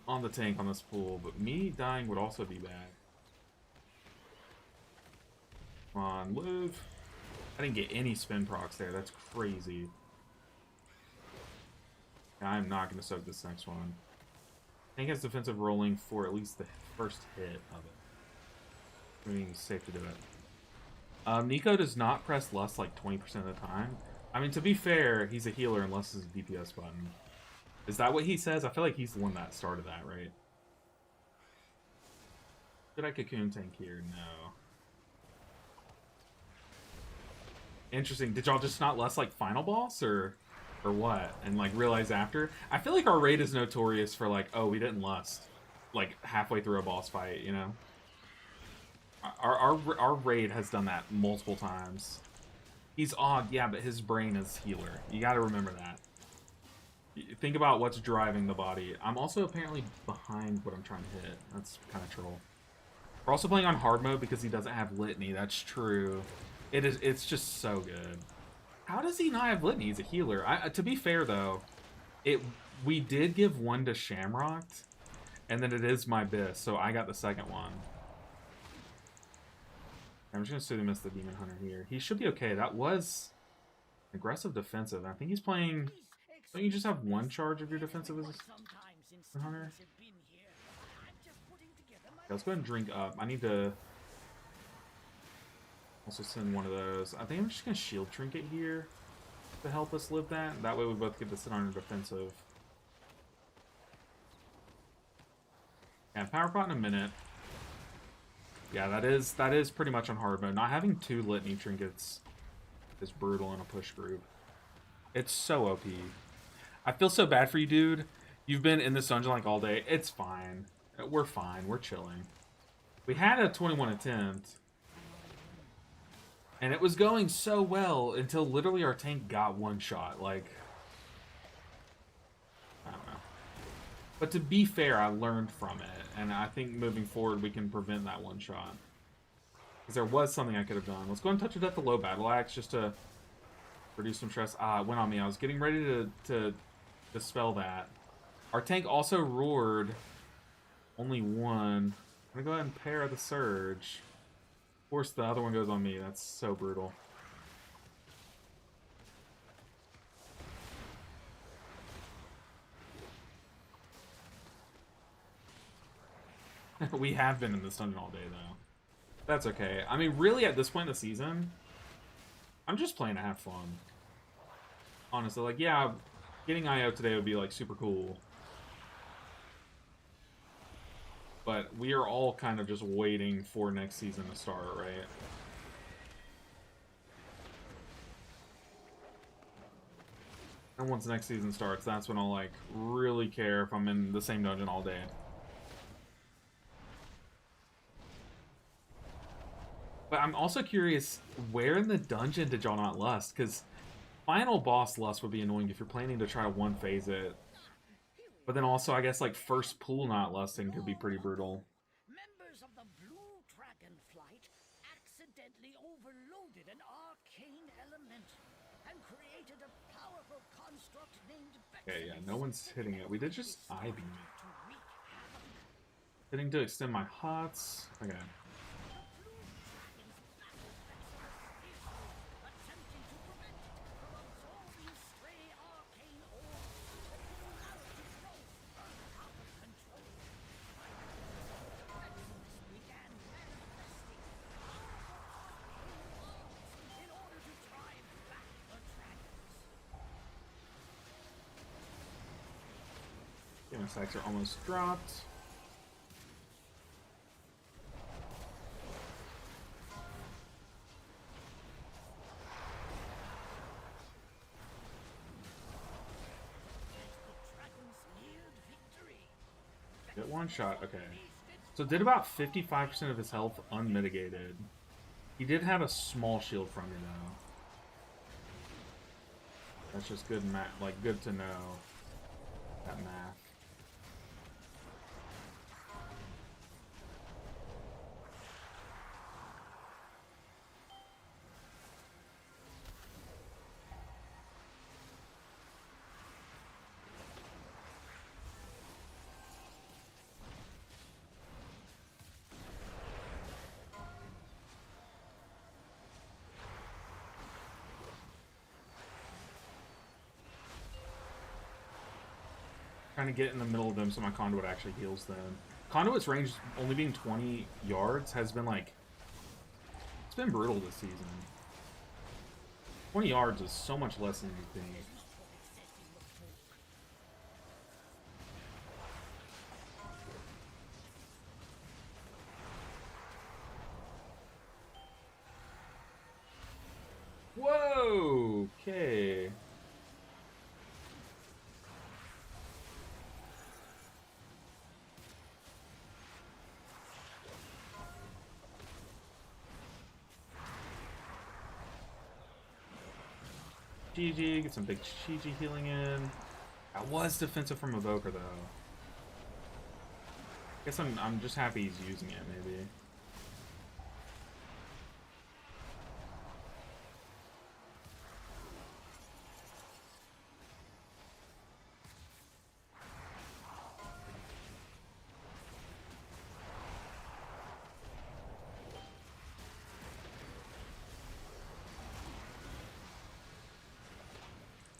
on the tank on this pool. But me dying would also be bad. Come on, live. I didn't get any spin procs there. That's crazy. I'm not going to soak this next one. Tank has defensive rolling for at least the first hit of it. I mean, it's safe to do it. Nico does not press Lust like 20% of the time. I mean, to be fair, he's a healer and Lust is a DPS button. Is that what he says? I feel like he's the one that started that, right? Did I cocoon tank here? No. Interesting. Did y'all just not Lust like final boss or what? And like realize after? I feel like our raid is notorious for like, oh, we didn't Lust like halfway through a boss fight, you know? Our raid has done that multiple times. He's odd, yeah, but his brain is healer. You gotta remember that. Think about what's driving the body. I'm also apparently behind what I'm trying to hit. That's kind of troll. We're also playing on hard mode because he doesn't have Litany. That's true. It's just so good. How does he not have Litany? He's a healer. To be fair, though, we did give one to Shamrock, and then it is my Biss, so I got the second one. I'm just going to assume he missed the Demon Hunter here. He should be okay. That was aggressive defensive. I think he's playing... Don't you just have one charge of your defensive as a Hunter? Okay, let's go ahead and drink up. I need to also send one of those. I think I'm just going to shield trinket here to help us live that. That way we both get to sit on our defensive. Yeah, power pot in a minute. Yeah, that is pretty much on hard mode. Not having 2 Litany trinkets is brutal in a push group. It's so OP. I feel so bad for you, dude. You've been in this dungeon like all day. It's fine. We're fine. We're chilling. We had a 21 attempt. And it was going so well until literally our tank got one shot. Like, I don't know. But to be fair, I learned from it. And I think moving forward, we can prevent that one shot. Because there was something I could have done. Let's go and touch it at the low battle axe just to reduce some stress. Ah, it went on me. I was getting ready to dispel that. Our tank also roared only one. I'm going to go ahead and pair the surge. Of course, the other one goes on me. That's so brutal. We have been in this dungeon all day, though. That's okay. I mean, really, at this point in the season, I'm just playing to have fun. Honestly, like, yeah, getting IO today would be, like, super cool. But we are all kind of just waiting for next season to start, right? And once next season starts, that's when I'll, like, really care if I'm in the same dungeon all day. But I'm also curious, where in the dungeon did y'all not Lust? Because final boss Lust would be annoying if you're planning to try to one-phase it. But then also, I guess, like, first pool not Lusting could be pretty brutal. Members of the Blue Dragon Flight accidentally overloaded an arcane element and created a powerful Okay, yeah, no one's hitting it. We did just eye beam it. Hitting to extend my hots. Okay. Okay, my stacks are almost dropped. Get one shot, okay. So did about 55% of his health unmitigated. He did have a small shield from me though. That's just good math, like good to know that math. Trying to get in the middle of them so my conduit actually heals them. Conduit's range only being 20 yards has been like... It's been brutal this season. 20 yards is so much less than you think. Whoa! Okay. GG, get some big GG healing in. That was defensive from Evoker though. Guess I'm just happy he's using it maybe.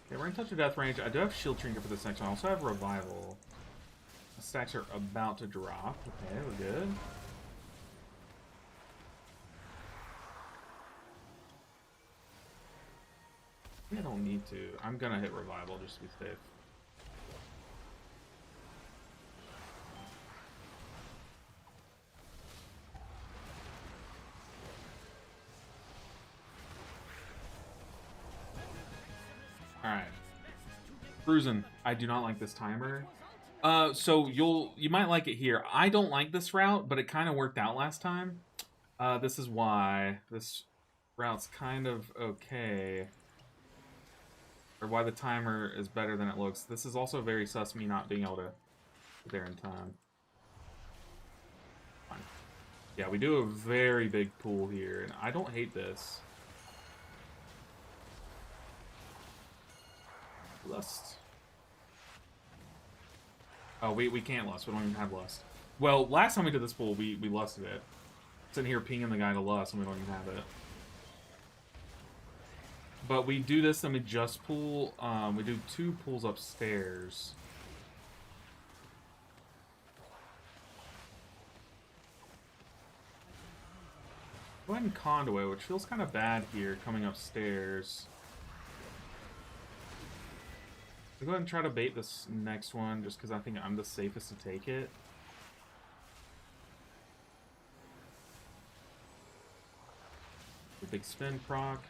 Okay, we're in touch of death range. I do have shield trinket for this next one. I also have revival. The stacks are about to drop. Okay, we're good. I don't need to. I'm gonna hit revival just to be safe. Alright. Cruising. I do not like this timer. So you might like it here. I don't like this route, but it kind of worked out last time. This is why this route's kind of okay. Or why the timer is better than it looks. This is also very sus me not being able to get there in time. Fine. Yeah, we do a very big pool here, and I don't hate this. Lust. Oh, we can't lust. We don't even have lust. Well, last time we did this pool, we lusted it. Sitting here pinging the guy to lust, and we don't even have it. But we do this, then we just pool. We do 2 pools upstairs. Go ahead and conduit, which feels kind of bad here, coming upstairs. I'll go ahead and try to bait this next one, just because I think I'm the safest to take it. The big spin proc.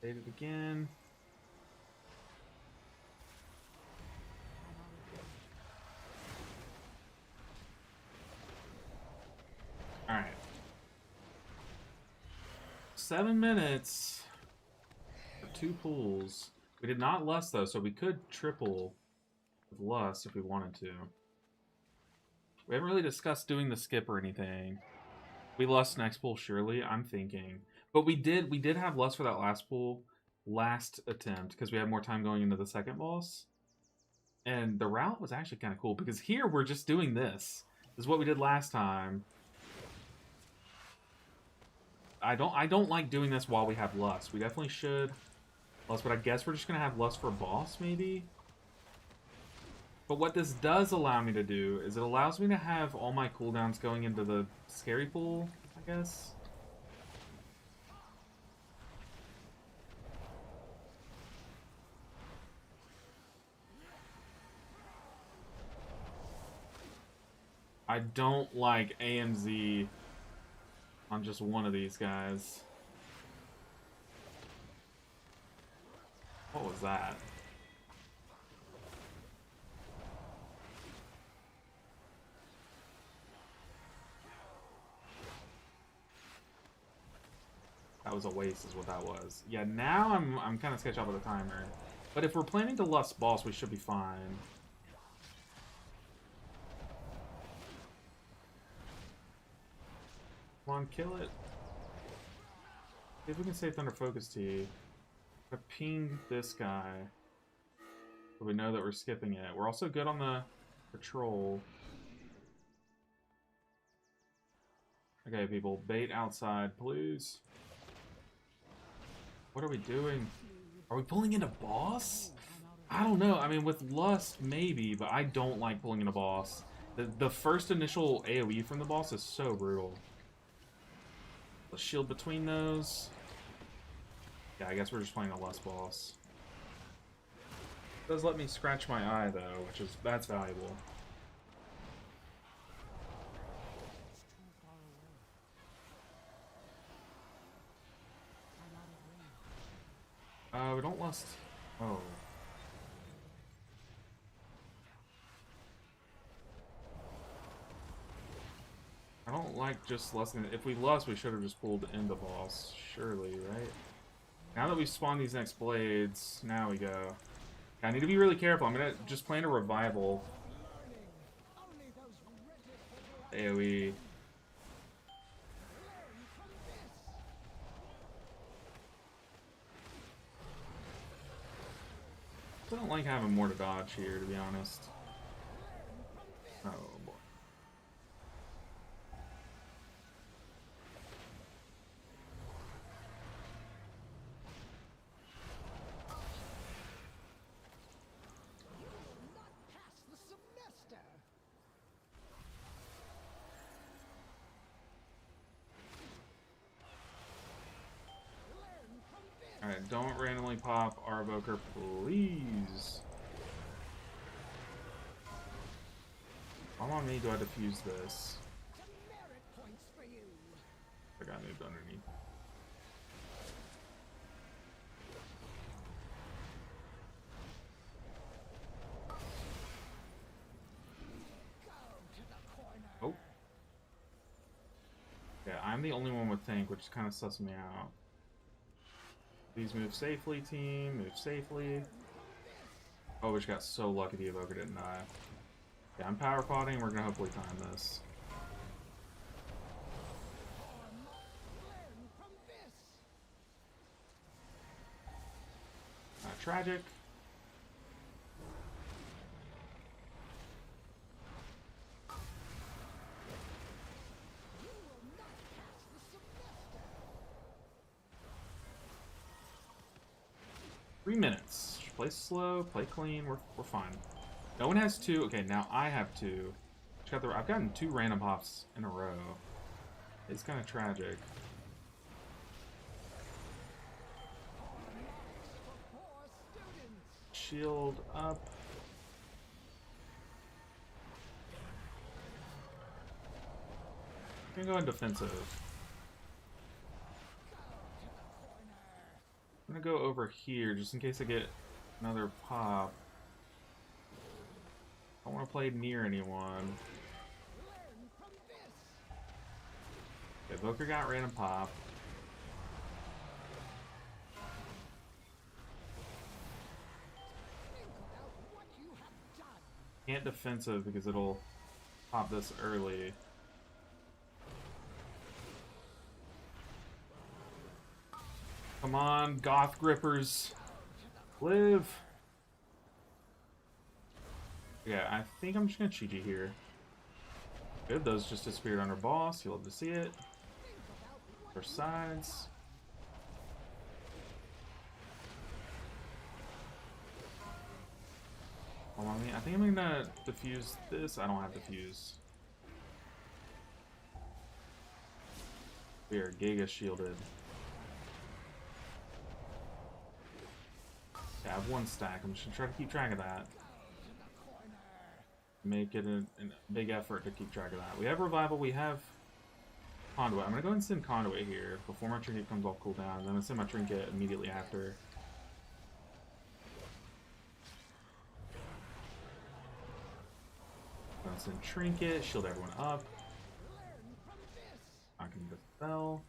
Bait it again. Alright. 7 minutes for 2 pools. We did not lust though, so we could triple with lust if we wanted to. We haven't really discussed doing the skip or anything. We lost next pool, surely, I'm thinking. But we did have lust for that last pool, last attempt, because we had more time going into the second boss. And the route was actually kind of cool, because here we're just doing this. This is what we did last time. I don't like doing this while we have lust. We definitely should lust, but I guess we're just gonna have lust for boss, maybe? But what this does allow me to do is it allows me to have all my cooldowns going into the scary pool, I guess. I don't like AMZ on just one of these guys. What was that? That was a waste is what that was. Yeah, now I'm kind of sketched out with the timer. But if we're planning to lust boss, we should be fine. Come on, kill it. See if we can save Thunder Focus T. I'm gonna ping this guy. So we know that we're skipping it. We're also good on the patrol. Okay, people, bait outside, please. What are we doing? Are we pulling into boss? I don't know. I mean, with lust, maybe, but I don't like pulling into boss. The first initial AoE from the boss is so brutal. The shield between those. Yeah, I guess we're just playing a lust boss. It does let me scratch my eye though, that's valuable. We don't lust. Oh. I don't like just lusting. If we lust, we should have just pulled in the boss, surely, right? Now that we've spawned these next blades, now we go. I need to be really careful. I'm gonna just plan a revival. AoE. I don't like having more to dodge here, to be honest. Oh boy. Alright, don't randomly pop our evoker, please. How on me do I defuse this? I got moved underneath. Oh. Yeah, I'm the only one with tank, which kind of sussing me out. Please move safely, team. Move safely. Oh, we just got so lucky the evoker didn't die. Yeah, I'm power potting. We're gonna hopefully time this. Tragic. Three minutes. Play slow, play clean. We're fine. No one has two. Okay, now I have two. I've gotten 2 random pops in a row. It's kind of tragic. Shield up. I'm gonna go in defensive. I'm gonna go over here just in case I get another pop. I don't want to play near anyone. Okay, Booker got random pop. Can't defensive because it'll pop this early. Come on, goth grippers. Live. Yeah, I think I'm just gonna cheat you here. Good, those just disappeared on our boss. You'll love to see it. For sides. Hold on, I think I'm gonna diffuse this. I don't have diffuse. We are Giga shielded. Yeah, I have one stack. I'm just gonna try to keep track of that. Make it a big effort to keep track of that. We have Revival, we have Conduit. I'm gonna go ahead and send Conduit here before my trinket comes off cooldown. Then I'm gonna send my trinket immediately after. I'm gonna send trinket, shield everyone up. I can dispel.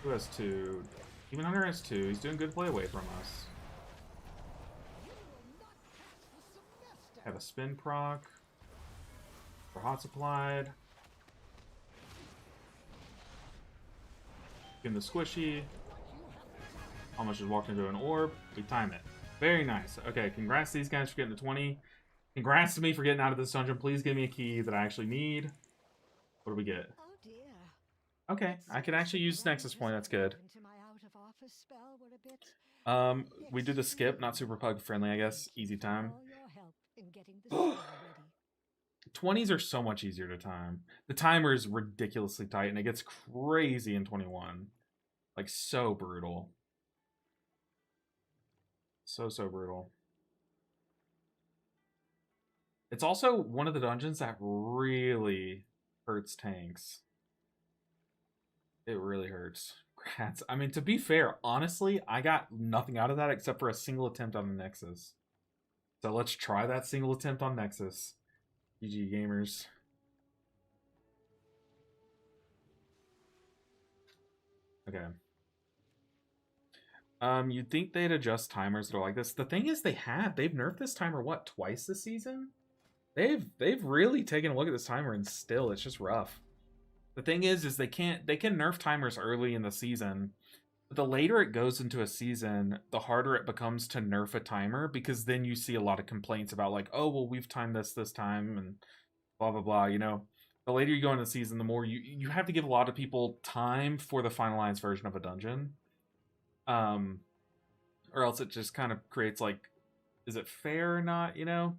Who has 2? Even Hunter has 2. He's doing good play away from us. Have a spin proc. For hot supplied. Give him the squishy. Almost just walked into an orb. We time it. Very nice. Okay, congrats to these guys for getting to 20. Congrats to me for getting out of this dungeon. Please give me a key that I actually need. What do we get? Oh dear. Okay, I can actually use Nexus Point. That's good. Into my out of office spell were a bit We do the skip. Not super pug friendly, I guess. Easy time. all your help in getting the spell ready. 20s are so much easier to time. The timer is ridiculously tight, and it gets crazy in 21. Like, so brutal. So brutal. It's also one of the dungeons that really hurts tanks. It really hurts. Grats. I mean, to be fair, honestly, I got nothing out of that except for a single attempt on the Nexus. So let's try that single attempt on Nexus. GG gamers. Okay. You'd think they'd adjust timers that are like this. The thing is, they've nerfed this timer what, twice this season? They've really taken a look at this timer, and still it's just rough. The thing is they can nerf timers early in the season, but the later it goes into a season, the harder it becomes to nerf a timer, because then you see a lot of complaints about like, oh well, we've timed this time and blah blah blah. You know, the later you go into the season, the more you have to give a lot of people time for the finalized version of a dungeon. Or else it just kind of creates like, is it fair or not, you know?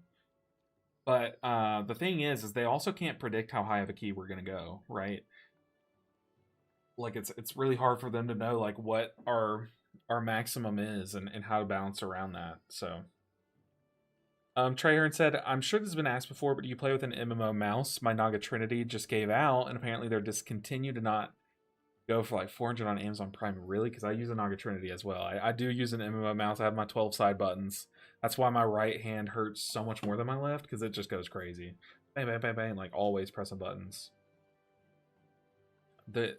But the thing is they also can't predict how high of a key we're gonna go, right? Like it's really hard for them to know like what our maximum is and how to balance around that. So Treyhern said, I'm sure this has been asked before, but do you play with an MMO mouse? My Naga Trinity just gave out, and apparently they're discontinued to not go for like 400 on Amazon Prime. Really? Because I use a Naga Trinity as well. I do use an MMO mouse. I have my 12 side buttons. That's why my right hand hurts so much more than my left, because it just goes crazy. Bang, bang, bang, bang, like always pressing buttons.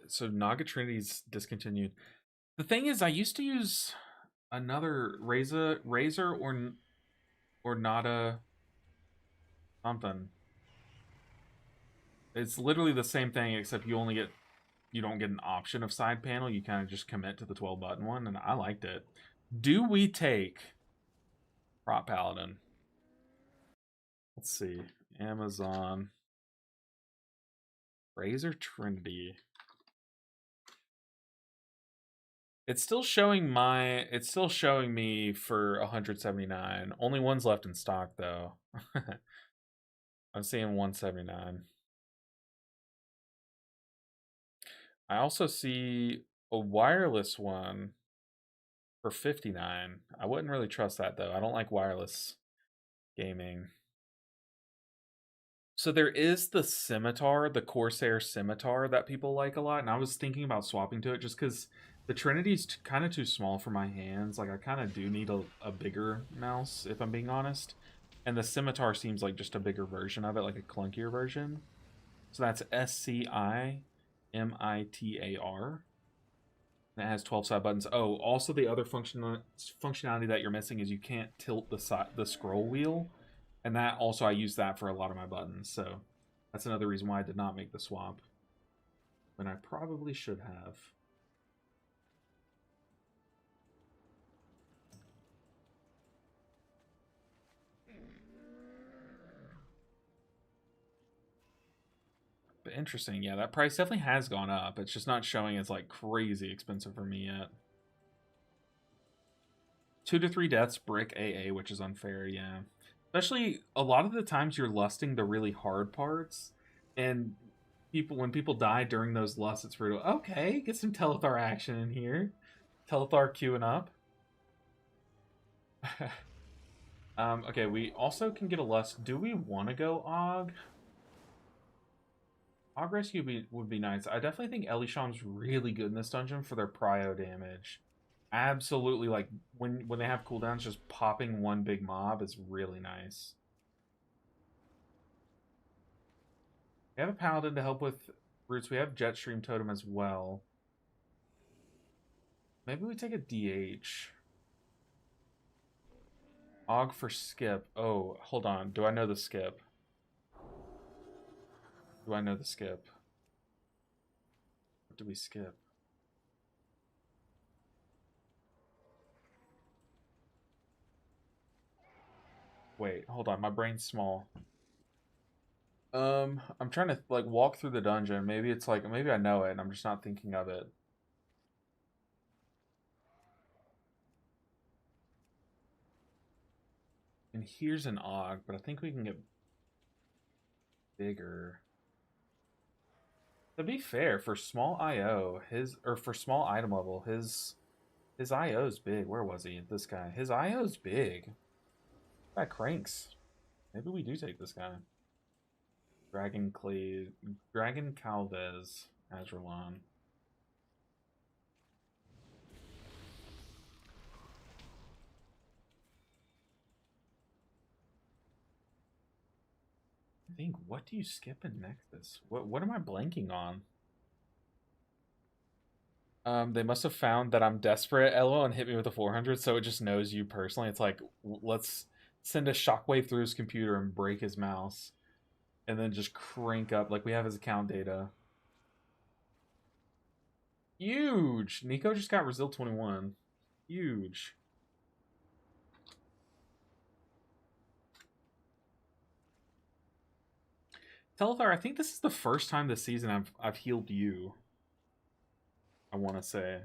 So Naga Trinity's discontinued. The thing is, I used to use another Razor or Nada something. It's literally the same thing, except you don't get an option of side panel. You kind of just commit to the 12 button one, and I liked it. Do we take Prop Paladin? Let's see. Amazon. Razor Trinity. It's still showing me for 179. Only one's left in stock though. I'm seeing 179. I also see a wireless one for 59. I wouldn't really trust that though. I don't like wireless gaming. So there is the scimitar, the Corsair scimitar that people like a lot, and I was thinking about swapping to it just because the Trinity's kind of too small for my hands. Like I kind of do need a bigger mouse, if I'm being honest. And the scimitar seems like just a bigger version of it, like a clunkier version. So that's SCIMITAR. And it has 12 side buttons. Oh, also the other functionality that you're missing is you can't tilt the scroll wheel. And that also, I use that for a lot of my buttons. So that's another reason why I did not make the swap. When I probably should have. But interesting, yeah, that price definitely has gone up. It's just not showing as like crazy expensive for me yet. 2 to 3 deaths, brick AA, which is unfair, yeah. Especially a lot of the times you're lusting the really hard parts, and when people die during those lusts, it's brutal. Okay, get some Telethar action in here. Telethar queuing up. Okay, we also can get a lust. Do we want to go Og? Og Rescue would be nice. I definitely think Elisham's really good in this dungeon for their prio damage. Absolutely, like, when they have cooldowns, just popping one big mob is really nice. We have a Paladin to help with roots. We have Jetstream Totem as well. Maybe we take a DH. Og for skip. Oh, hold on. Do I know the skip? Do I know the skip? What do we skip? Wait, hold on. My brain's small. I'm trying to like walk through the dungeon. Maybe it's like maybe I know it and I'm just not thinking of it. And here's an Og, but I think we can get bigger. To be fair, for small IO, for small item level, his IO's big. Where was he? This guy. His IO's big. That cranks. Maybe we do take this guy. Dragon Calvez, Azralon. I think, what do you skip in Nexus? What am I blanking on? They must have found that I'm desperate, LOL, and hit me with a 400, so it just knows you personally. It's like, let's send a shockwave through his computer and break his mouse. And then just crank up, like we have his account data. Huge! Nico just got Resil 21. Huge. Telethar, I think this is the first time this season I've healed you. I want to say.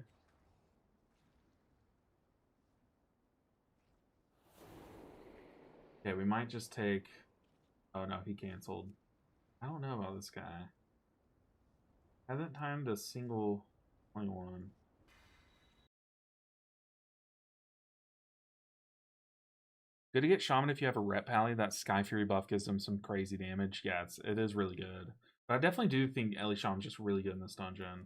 Okay, we might just take... Oh no, he canceled. I don't know about this guy. Hasn't timed a single 21. Good to get Shaman if you have a rep pally. That Sky Fury buff gives him some crazy damage. Yeah, it is really good. But I definitely do think Ellie Shaman's just really good in this dungeon.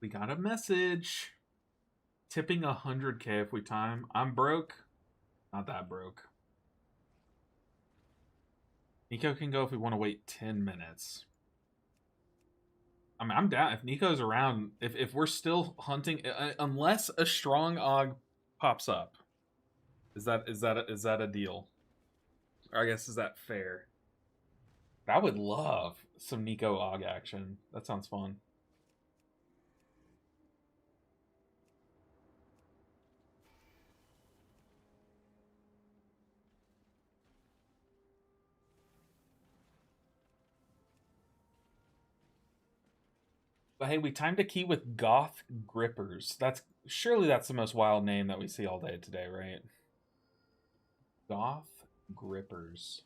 We got a message. Tipping 100k if we time. I'm broke. Not that broke. Nico can go if we want to wait 10 minutes. I mean, I'm down. If Nico's around, if we're still hunting, unless a strong Og pops up. Is that a deal? Or I guess, is that fair? I would love some Nico Og action. That sounds fun. But hey, we timed a key with Goth Grippers. Surely that's the most wild name that we see all day today, right? Goth Grippers.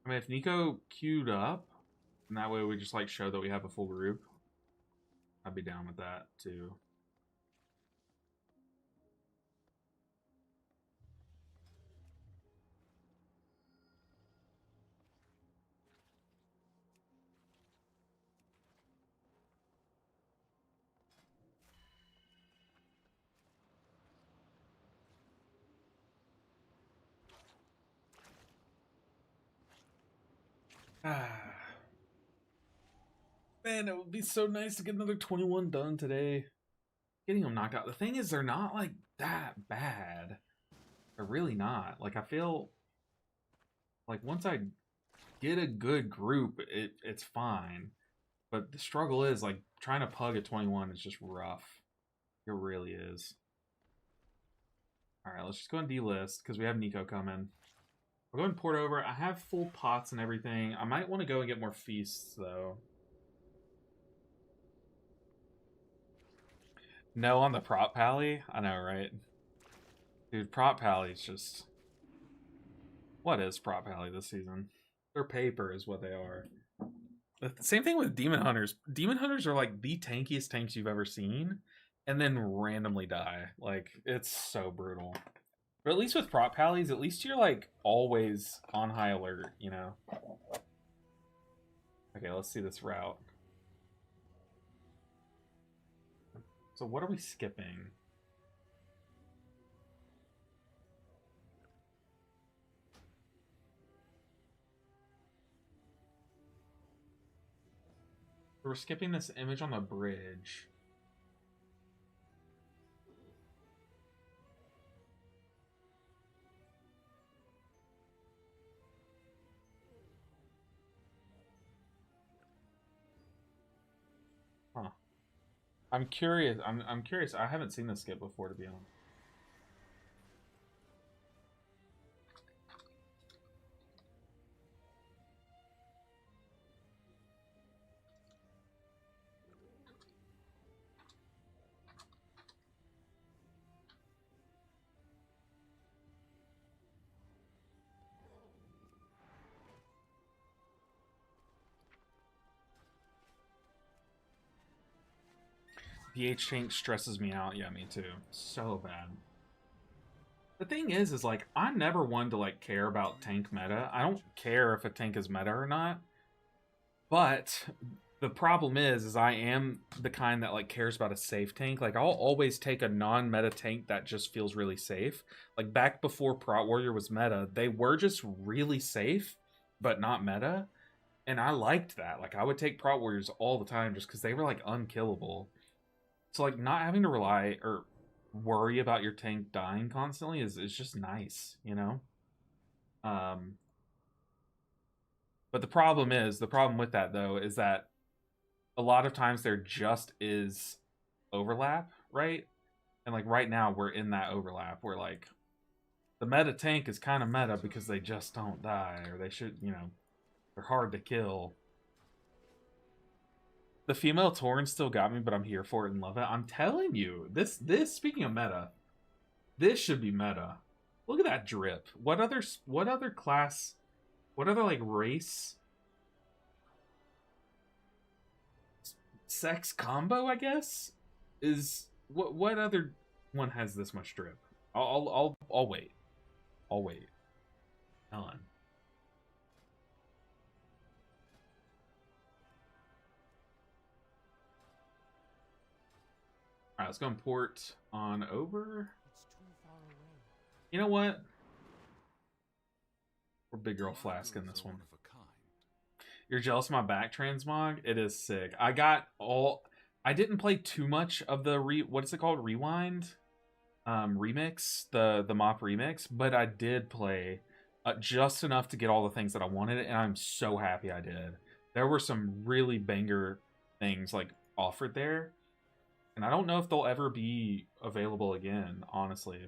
I mean, if Nico queued up, and that way we just like show that we have a full group, I'd be down with that too. Man, it would be so nice to get another 21 done today. Getting them knocked out. The thing is, they're not like that bad. They're really not. Like, I feel like once I get a good group, it's fine. But the struggle is like trying to pug at 21 is just rough. It really is. All right, let's just go and delist because we have Nico coming. We'll go and port over. I have full pots and everything. I might want to go and get more feasts though. No on the prop pally? I know, right? Dude, prop pally's just... What is prop pally this season? They're paper is what they are. The same thing with Demon Hunters. Demon Hunters are like the tankiest tanks you've ever seen, and then randomly die. Like, it's so brutal. But at least with prop pallies, at least you're like always on high alert, you know? Okay, let's see this route. So what are we skipping? We're skipping this image on the bridge. Huh. I'm curious. I'm curious. I haven't seen this skip before, to be honest. PH tank stresses me out. Yeah, me too. So bad. The thing is like, I'm never one to like care about tank meta. I don't care if a tank is meta or not. But the problem is I am the kind that like cares about a safe tank. Like, I'll always take a non-meta tank that just feels really safe. Like, back before Prot Warrior was meta, they were just really safe, but not meta. And I liked that. Like, I would take Prot Warriors all the time just because they were like unkillable. So like, not having to rely or worry about your tank dying constantly is just nice, you know? But the problem with that though is that a lot of times there just is overlap, right? And like right now we're in that overlap where like the meta tank is kind of meta because they just don't die, or they should, you know, they're hard to kill. The female Torn still got me, but I'm here for it and love it. I'm telling you, this speaking of meta, this should be meta. Look at that drip. What other class, what other like race sex combo, I guess, is what other one has this much drip? I'll wait. I'll wait. None. All right, let's go and port on over. You know what? We're big girl flask in this one. You're jealous of my back transmog? It is sick. I didn't play too much of the what is it called? Rewind? Remix, the mop remix, but I did play just enough to get all the things that I wanted, and I'm so happy I did. There were some really banger things like offered there, and I don't know if they'll ever be available again, honestly.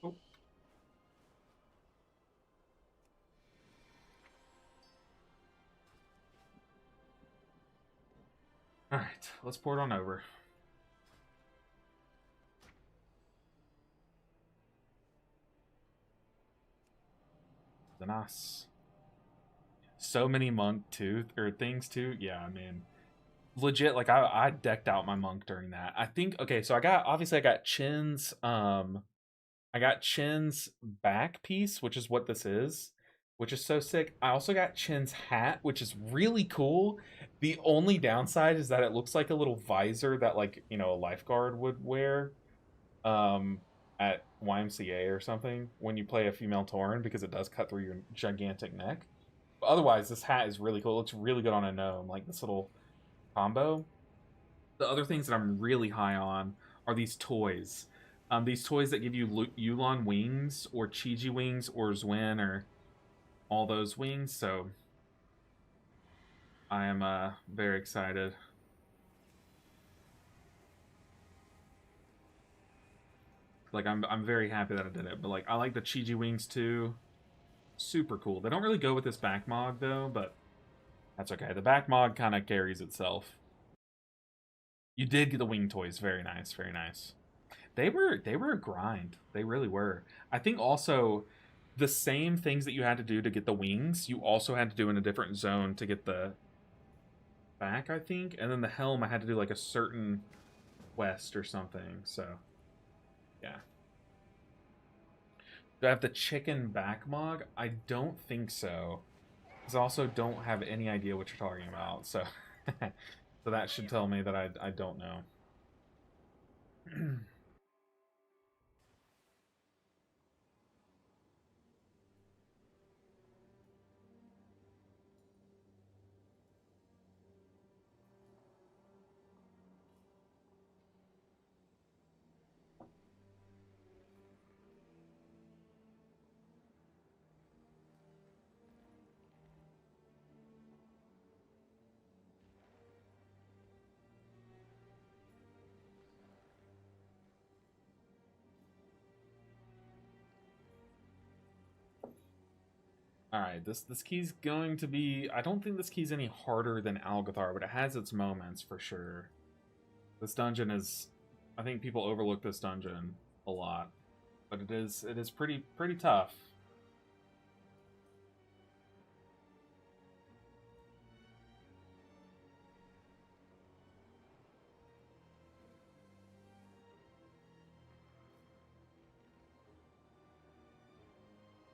Oh. Alright, let's pour it on over. Nice. So many monk too, or things too. Yeah, I mean, legit. Like I decked out my monk during that. I think. Okay, so I got Chin's I got Chin's back piece, which is what this is, which is so sick. I also got Chin's hat, which is really cool. The only downside is that it looks like a little visor that, like, you know, a lifeguard would wear um at YMCA or something when you play a female Tauren, because it does cut through your gigantic neck. But otherwise, this hat is really cool. It looks really good on a gnome, like this little combo. The other things that I'm really high on are these toys. These toys that give you Yulon wings, or Chi-Ji wings, or Zwin, or all those wings. So I am very excited. Like I'm very happy that I did it. But like I like the Chi-Ji wings too. Super cool. They don't really go with this back mog though, but that's okay. The back mog kind of carries itself. You did get the wing toys. Very nice, very nice. They were a grind. They really were. I think also the same things that you had to do to get the wings, you also had to do in a different zone to get the back, I think. And then the helm, I had to do like a certain quest or something. So, yeah. Do I have the chicken back mog? I don't think so. Because I also don't have any idea what you're talking about. So, so that should tell me that I don't know. Alright, this key's going to be... I don't think this key's any harder than Algathar, but it has its moments for sure. This dungeon is... I think people overlook this dungeon a lot. But it is pretty tough.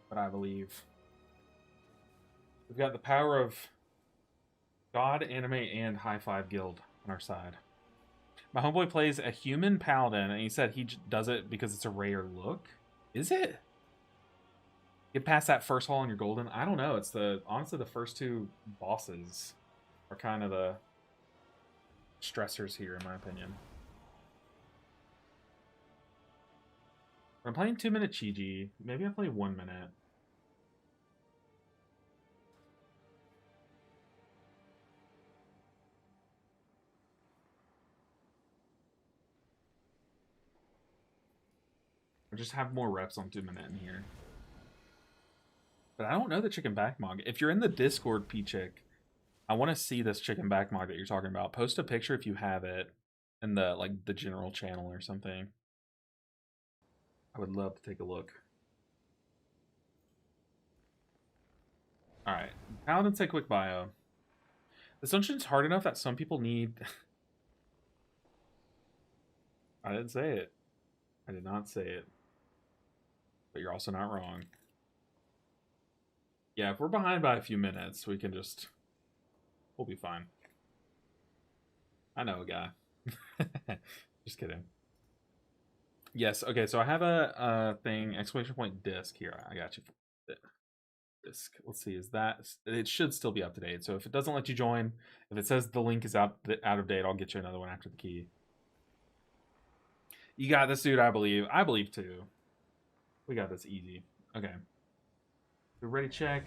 But I believe... We've got the power of God, Anime, and High Five Guild on our side. My homeboy plays a human paladin, and he said he does it because it's a rare look. Is it? Get past that first hall and you're golden? I don't know. It's honestly the first two bosses are kind of the stressors here, in my opinion. I'm playing 2-minute Chi-Ji. Maybe I play 1 minute. Or just have more reps on 2-minute in here. But I don't know the chicken back mog. If you're in the Discord, P-Chick, I want to see this chicken back mog that you're talking about. Post a picture if you have it in the general channel or something. I would love to take a look. Alright. Paladin say quick bio. This dungeon's hard enough that some people need... I didn't say it. I did not say it. But you're also not wrong. Yeah, if we're behind by a few minutes, we can just... We'll be fine. I know a guy. Just kidding. Yes, okay, so I have a thing, exclamation point disc here. I got you. Disc. Let's see, is that... It should still be up to date. So if it doesn't let you join, if it says the link is out of date, I'll get you another one after the key. You got this, dude, I believe. I believe, too. We got this easy. Okay. We're ready, check.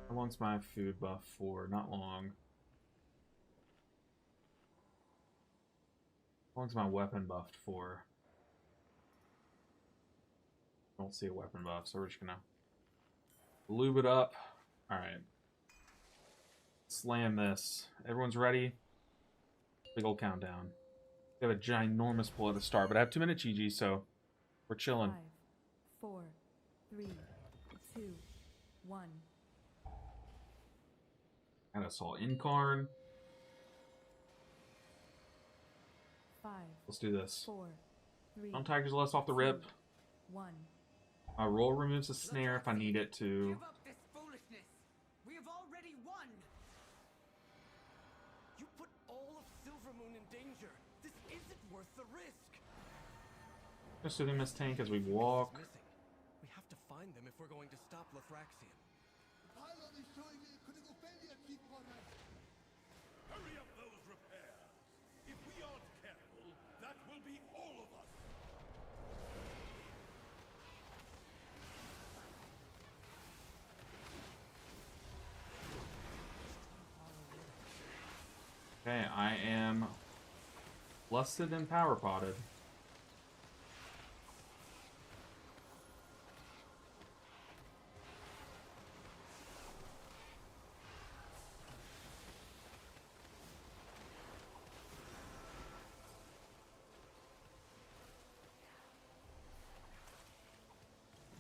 How long's my food buff for? Not long. How long's my weapon buffed for? Don't see a weapon buff, so we're just gonna lube it up. Alright. Slam this. Everyone's ready? Big old countdown. We have a ginormous pull at the start, but I have 2-minute GG, so we're chilling. 5, 4, 3, 2, 1. And I saw Incarn. 5. Let's do this. 4, 3. Don't Tigers less off the rip. 1. My roll removes the snare if I need it to. Give up this foolishness. We have already won. You put all of Silvermoon in danger. This isn't worth the risk. Just soothing this tank as we walk. We have to find them if we're going to stop Lothraxium. The pylon is showing me a critical failure, Chief Conrad. Hurry up those repairs. If we aren't careful, that will be all of us. Okay, I am lusted and power potted.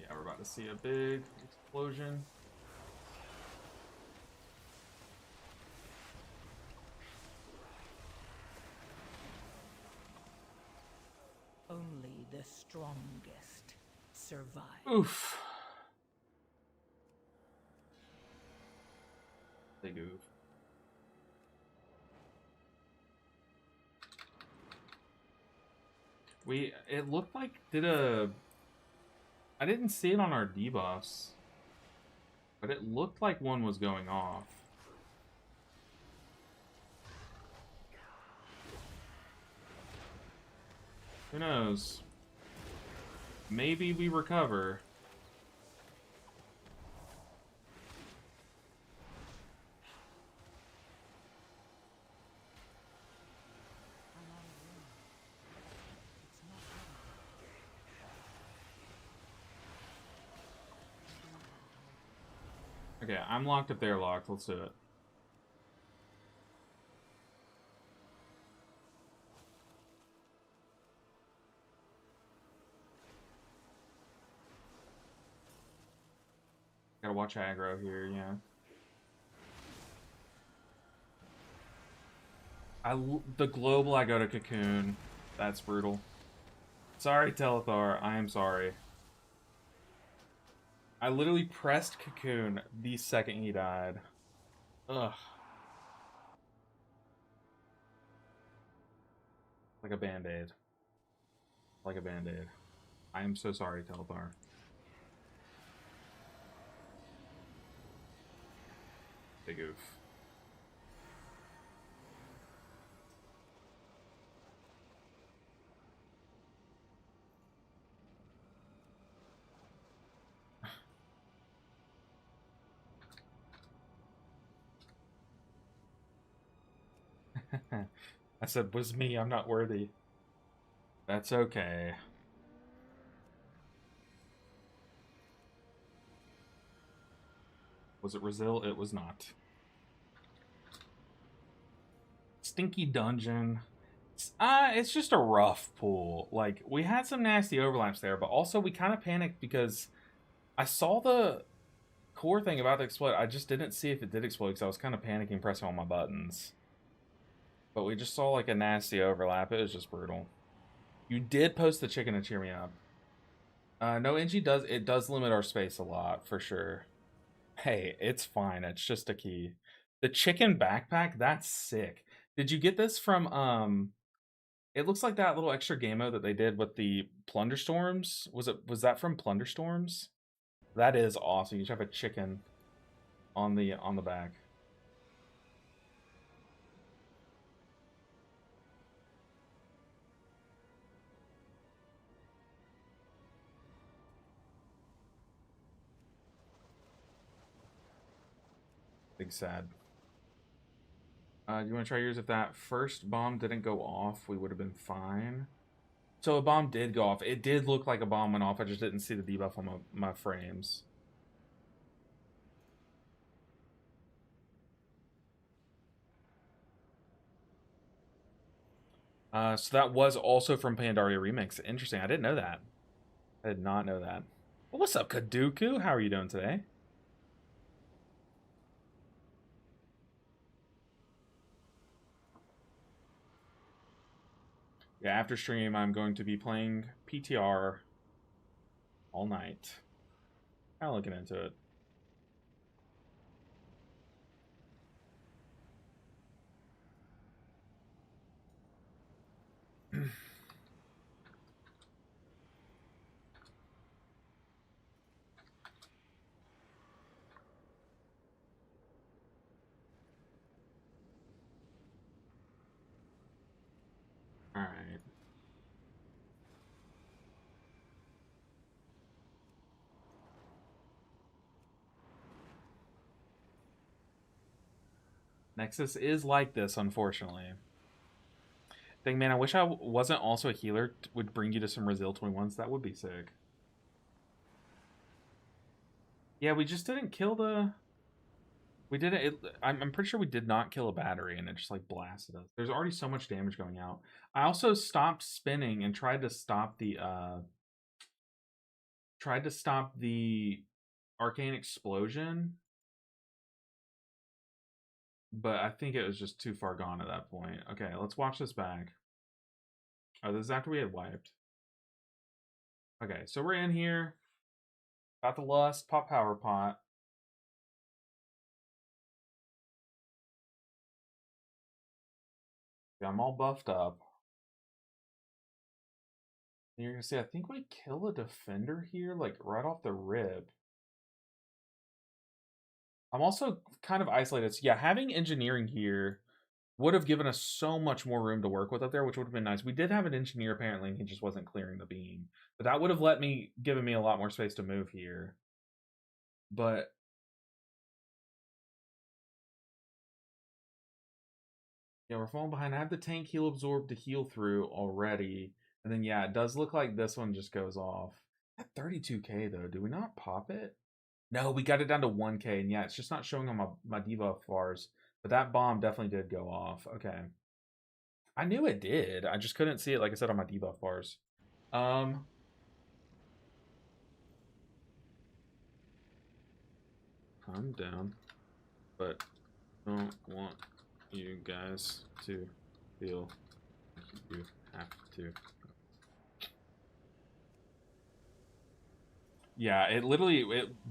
Yeah, we're about to see a big explosion. Only the strongest survive. Oof. Big oof. It looked like, I didn't see it on our debuffs, but it looked like one was going off. Who knows? Maybe we recover. Okay, I'm locked if they're locked. Let's do it. Gotta watch aggro here, yeah. The global I go to Cocoon. That's brutal. Sorry, Telethar. I am sorry. I literally pressed Cocoon the second he died. Ugh. Like a band-aid. Like a band-aid. I am so sorry, Telethar. Big oof. I said, was me, I'm not worthy. That's okay. Was it Brazil? It was not. Stinky dungeon. It's just a rough pool. Like, we had some nasty overlaps there, but also we kind of panicked because I saw the core thing about to explode. I just didn't see if it did explode because I was kind of panicking pressing all my buttons. But we just saw like a nasty overlap. It was just brutal. You did post the chicken to cheer me up. No, NG does limit our space a lot, for sure. Hey, it's fine. It's just a key. The chicken backpack, that's sick. Did you get this from, it looks like that little extra game mode that they did with the Plunder Storms. Was that from Plunder Storms? That is awesome. You just have a chicken on the back. Big sad. You want to try yours? If that first bomb didn't go off, we would have been fine. So a bomb did go off. It did look like a bomb went off. I just didn't see the debuff on my frames. So that was also from Pandaria Remix. Interesting. I didn't know that. I did not know that. Well, what's up, Kaduku? How are you doing today? Yeah, after stream, I'm going to be playing PTR all night. Kind of looking into it. All right. Nexus is like this, unfortunately. Dang, man, I wish I wasn't also a healer. Would bring you to some Brazil 21's. That would be sick. Yeah, we just didn't kill the... We didn't... I'm pretty sure we did not kill a battery, and it just, like, blasted us. There's already so much damage going out. I also stopped spinning and tried to stop the, Arcane Explosion. But I think it was just too far gone at that point. Okay, let's watch this back. Oh, this is after we had wiped. Okay, so we're in here. Got the Lust, pop Power Pot. Yeah, I'm all buffed up. And you're gonna see, I think we kill a defender here, like, right off the rip. I'm also kind of isolated. So yeah, having engineering here would have given us so much more room to work with up there, which would have been nice. We did have an engineer apparently, and he just wasn't clearing the beam. But that would have given me a lot more space to move here. But yeah, we're falling behind. I have the tank heal absorb to heal through already. And then yeah, it does look like this one just goes off. At 32k though, do we not pop it? No, we got it down to 1k, and yeah, it's just not showing on my debuff bars. But that bomb definitely did go off. Okay. I knew it did. I just couldn't see it, like I said, on my debuff bars. I'm down, but don't want you guys to feel like you have to. Yeah, it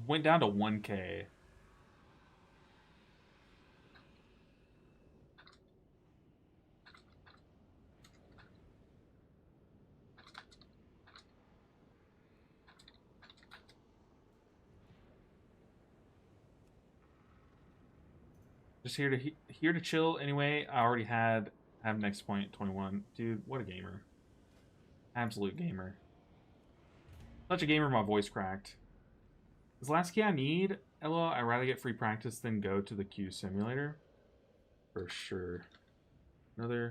went down to 1k. Just here to chill anyway. I already have next point 21. Dude, what a gamer. Absolute gamer. Such a gamer, my voice cracked. Is the last key I need? Ella, I'd rather get free practice than go to the Q simulator. For sure. Another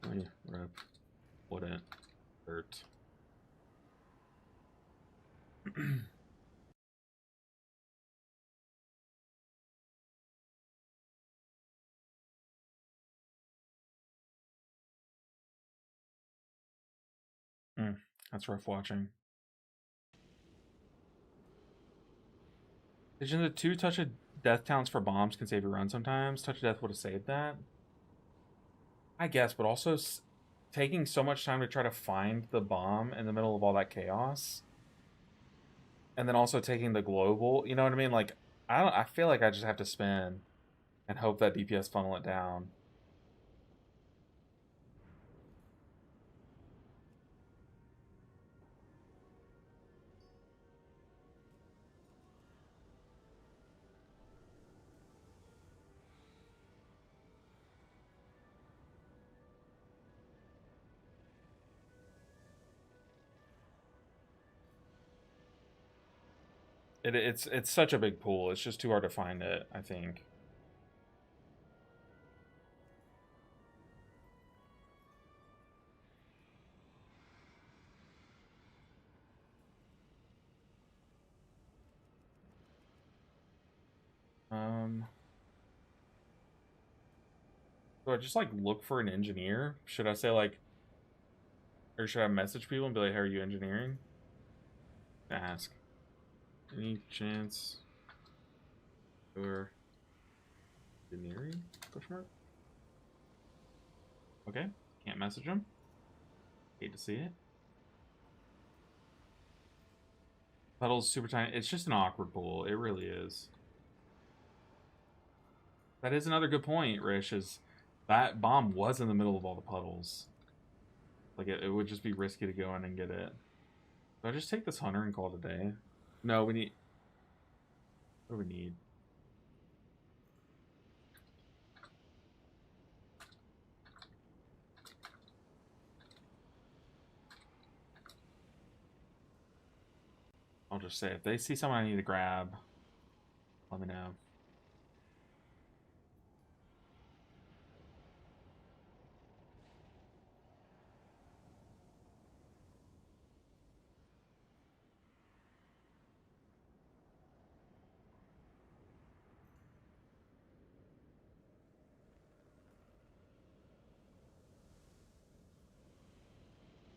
20 rep wouldn't hurt. That's rough watching. Did the 2 touch of death counts for bombs can save your run sometimes? Touch of death would have saved that? I guess, but also taking so much time to try to find the bomb in the middle of all that chaos. And then also taking the global, you know what I mean? Like, I feel like I just have to spin and hope that DPS funnel it down. It's such a big pool. It's just too hard to find it, I think. Do I just like look for an engineer? Should I say like, or should I message people and be like, "How are you engineering?" Ask. Any chance for engineering? Question mark. Okay, can't message them. Hate to see it. Puddle's super tiny. It's just an awkward pool. It really is. That is another good point, Rish, is that bomb was in the middle of all the puddles. Like, it would just be risky to go in and get it. Do I just take this hunter and call it a day? No, we need... What do we need? I'll just say, if they see someone I need to grab, let me know.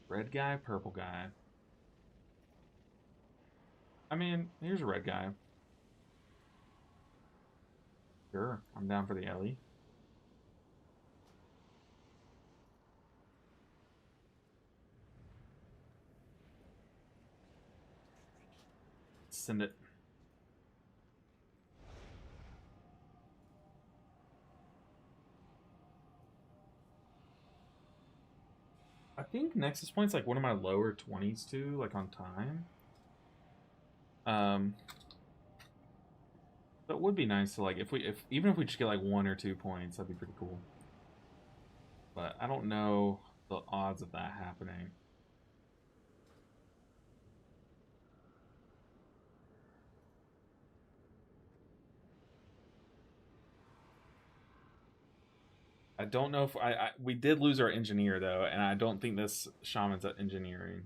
Red guy, purple guy. I mean, here's a red guy. Sure, I'm down for the Ellie. Send it. I think Nexus Point's like one of my lower 20s too, like on time. So it would be nice to like even if we just get like 1 or 2 points, that'd be pretty cool. But I don't know the odds of that happening. I don't know if we did lose our engineer though, and I don't think this shaman's at engineering.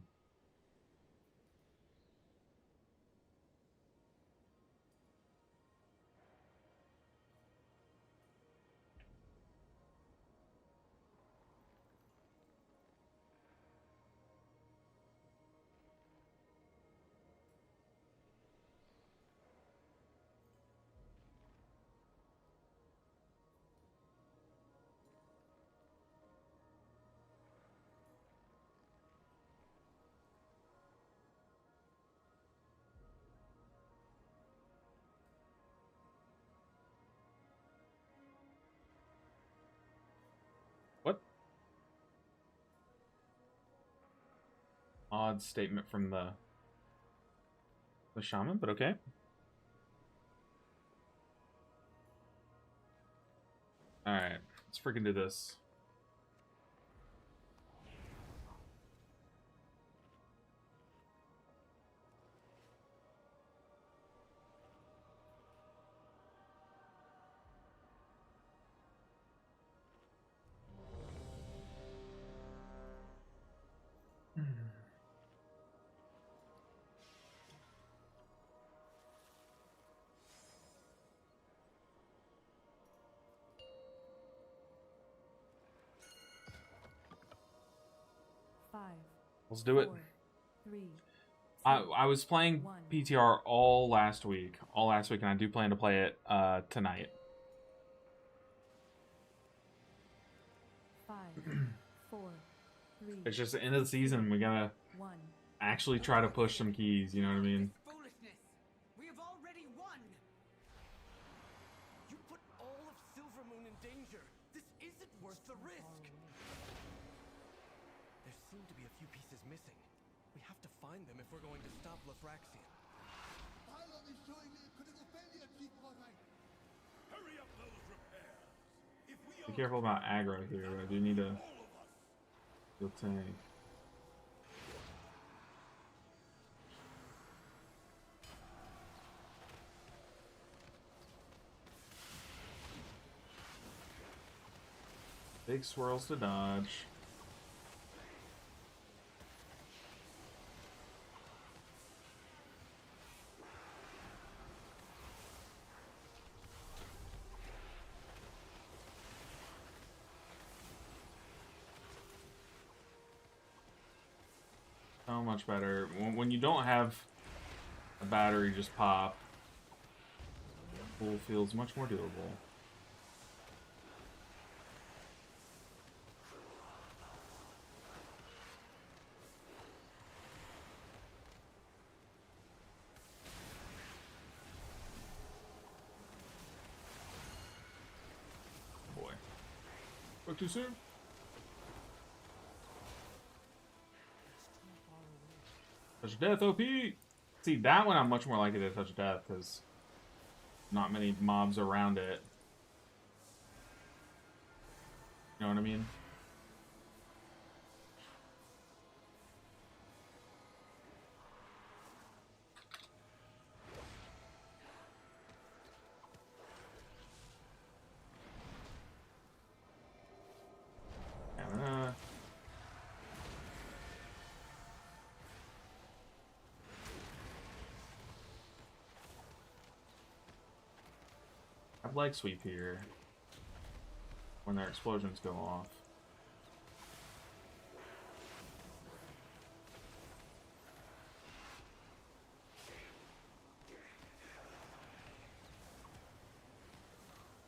What? Odd statement from the shaman, but okay. Alright, let's freaking do this. Let's do it. 4, 3, 2, I was playing 1. PTR all last week, and I do plan to play it tonight. 5, 4, 3. It's just the end of the season. We gotta 1. actually try to push some keys. You know what I mean? Foolishness! We have already won! You put all of Silvermoon in danger. This isn't worth the risk. There seem to be a few pieces missing. We have to find them if we're going to stop Lithraxian. Pylon is showing me a critical failure, Chief Conrad. Hurry up those repairs. If we Be are careful about aggro here. I do need to all of us. heal tank. Big swirls to dodge. So much better. When you don't have a battery just pop, pool feels much more doable. Boy. Spoke too soon? Touch death, OP! See, that one I'm much more likely to touch death, because not many mobs around it. You know what I mean? Yeah, I like sweep here when their explosions go off.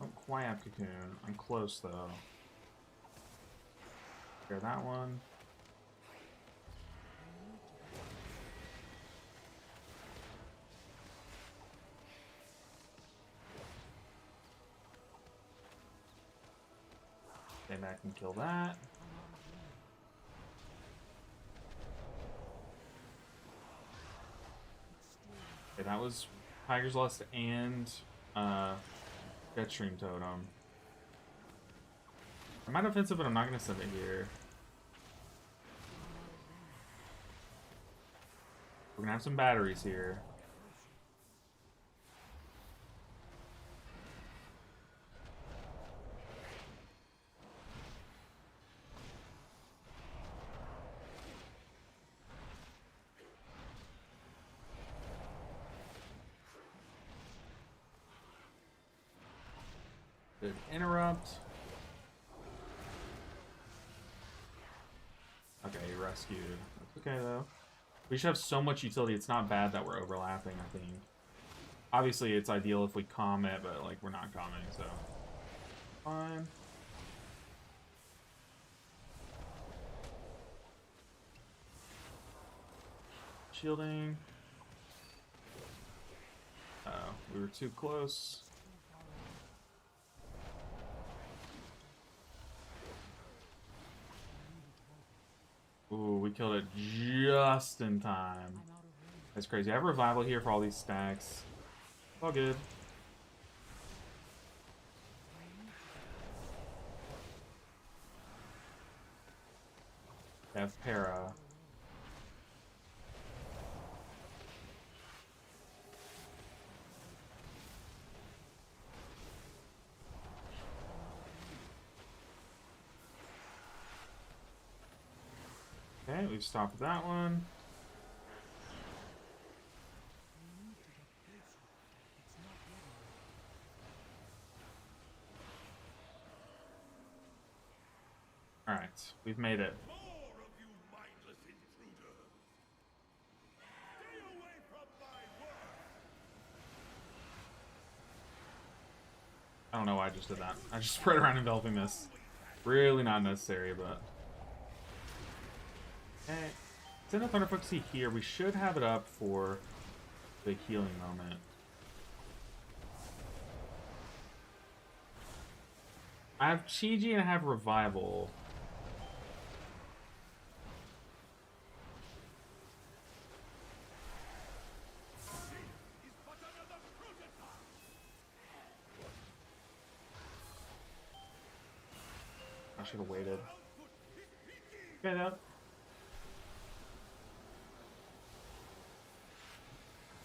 Don't quite have cocoon. I'm close though. Clear that one. Stay back and kill that. Okay, that was Tiger's Lust and Jetstream Totem. I might offensive, but I'm not gonna send it here. We're gonna have some batteries here. Good interrupt. Okay, rescued. That's okay though. We should have so much utility. It's not bad that we're overlapping, I think. Obviously, it's ideal if we calm it, but like we're not calming, so fine. Shielding. Uh-oh, we were too close. Ooh, we killed it just in time. That's crazy. I have revival here for all these stacks. All good. I have para. Okay, we've stopped that one. Alright, we've made it. More of you mindless intruders! Stay away from my work! I don't know why I just did that. I just spread around enveloping this. Really not necessary, but... Okay. Send a Thunderfoot Sea here. We should have it up for the healing moment. I have Chi-Ji and I have Revival. I should have waited. Get up.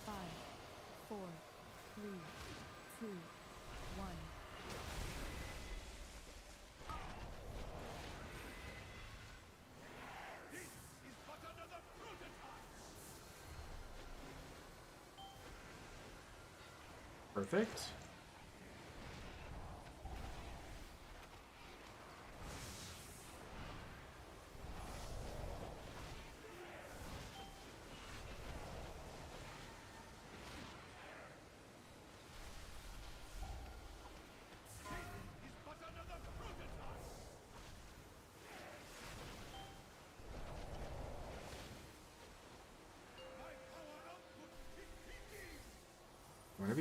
5, 4, 3, 2, 1. Perfect.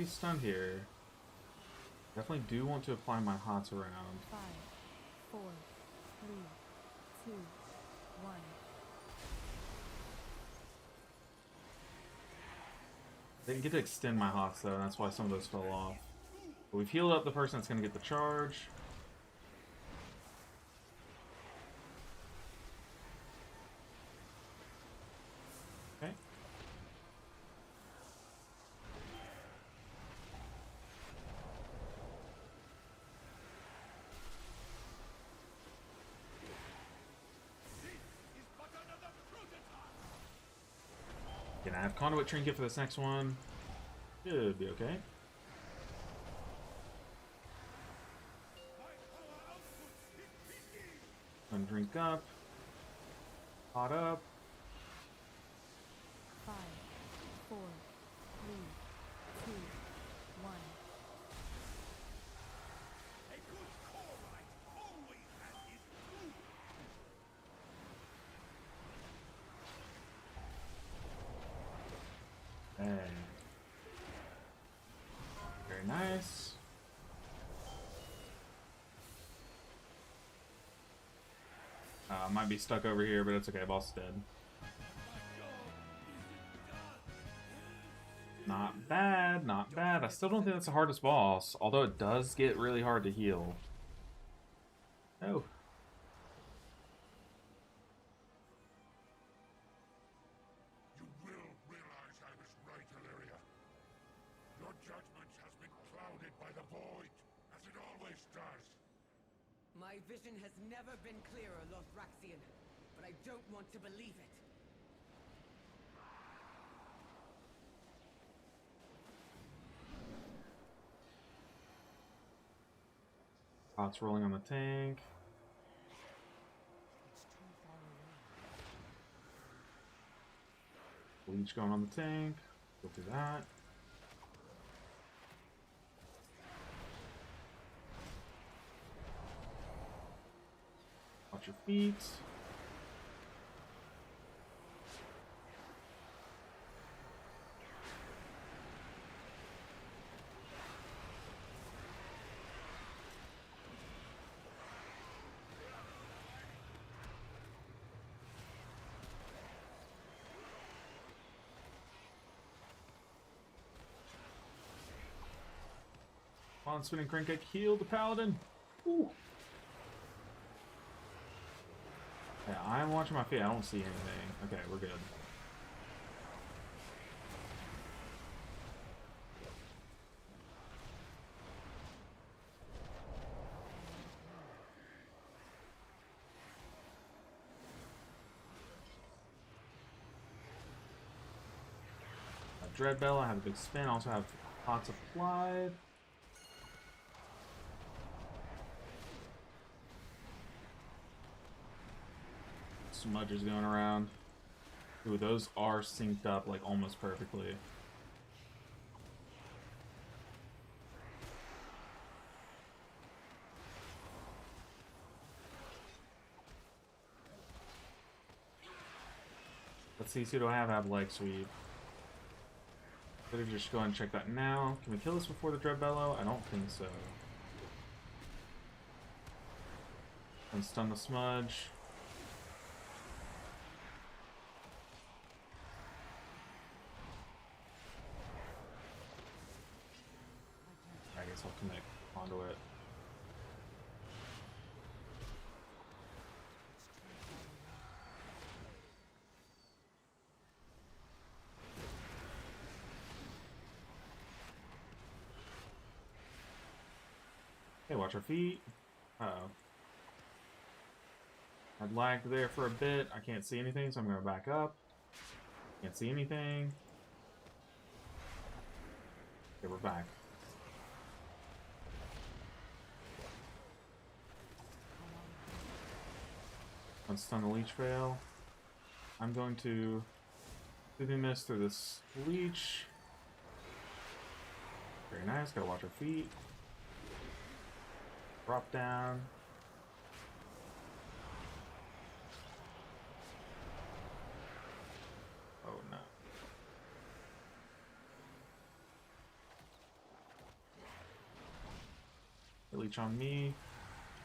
be stunned here. Definitely do want to apply my hots around. 5, 4, 3, 2, 1. Didn't get to extend my hots though, and that's why some of those fell off. But we've healed up the person that's going to get the charge. Okay. Gonna have conduit trinket for this next one. Should be okay. Drink up. Hot up. 5, 4, 3, 2, 1. A good Corvite always has his food. Hey. Very nice. Might be stuck over here, but it's okay. Boss is dead. Not bad, not bad. I still don't think that's the hardest boss, although it does get really hard to heal. Oh. You will realize I was right, Illyria. Your judgment has been clouded by the void, as it always does. My vision has never been clearer, Lothraxian, but I don't want to believe it. Pots rolling on the tank. Leech going on the tank. Go through that. Watch your feet. Come on, spinning crank kick, heal the paladin. Ooh. Yeah, I'm watching my feet. I don't see anything. Okay, we're good. Dread Bell, I have a big spin. I also have pots applied. Smudges going around. Ooh, those are synced up like almost perfectly. Let's see who do I have. I have leg sweep. Better just go ahead and check that now. Can we kill this before the Dread Bellow? I don't think so. And stun the smudge. I guess I'll connect onto it. Okay, watch our feet. Uh-oh. I'd lagged there for a bit. I can't see anything, so I'm going to back up. Can't see anything. Okay, we're back. Unstun the leech fail. I'm going to Soothing Mist through this leech. Very nice. Gotta watch our feet. Drop down. Oh no. Leech on me.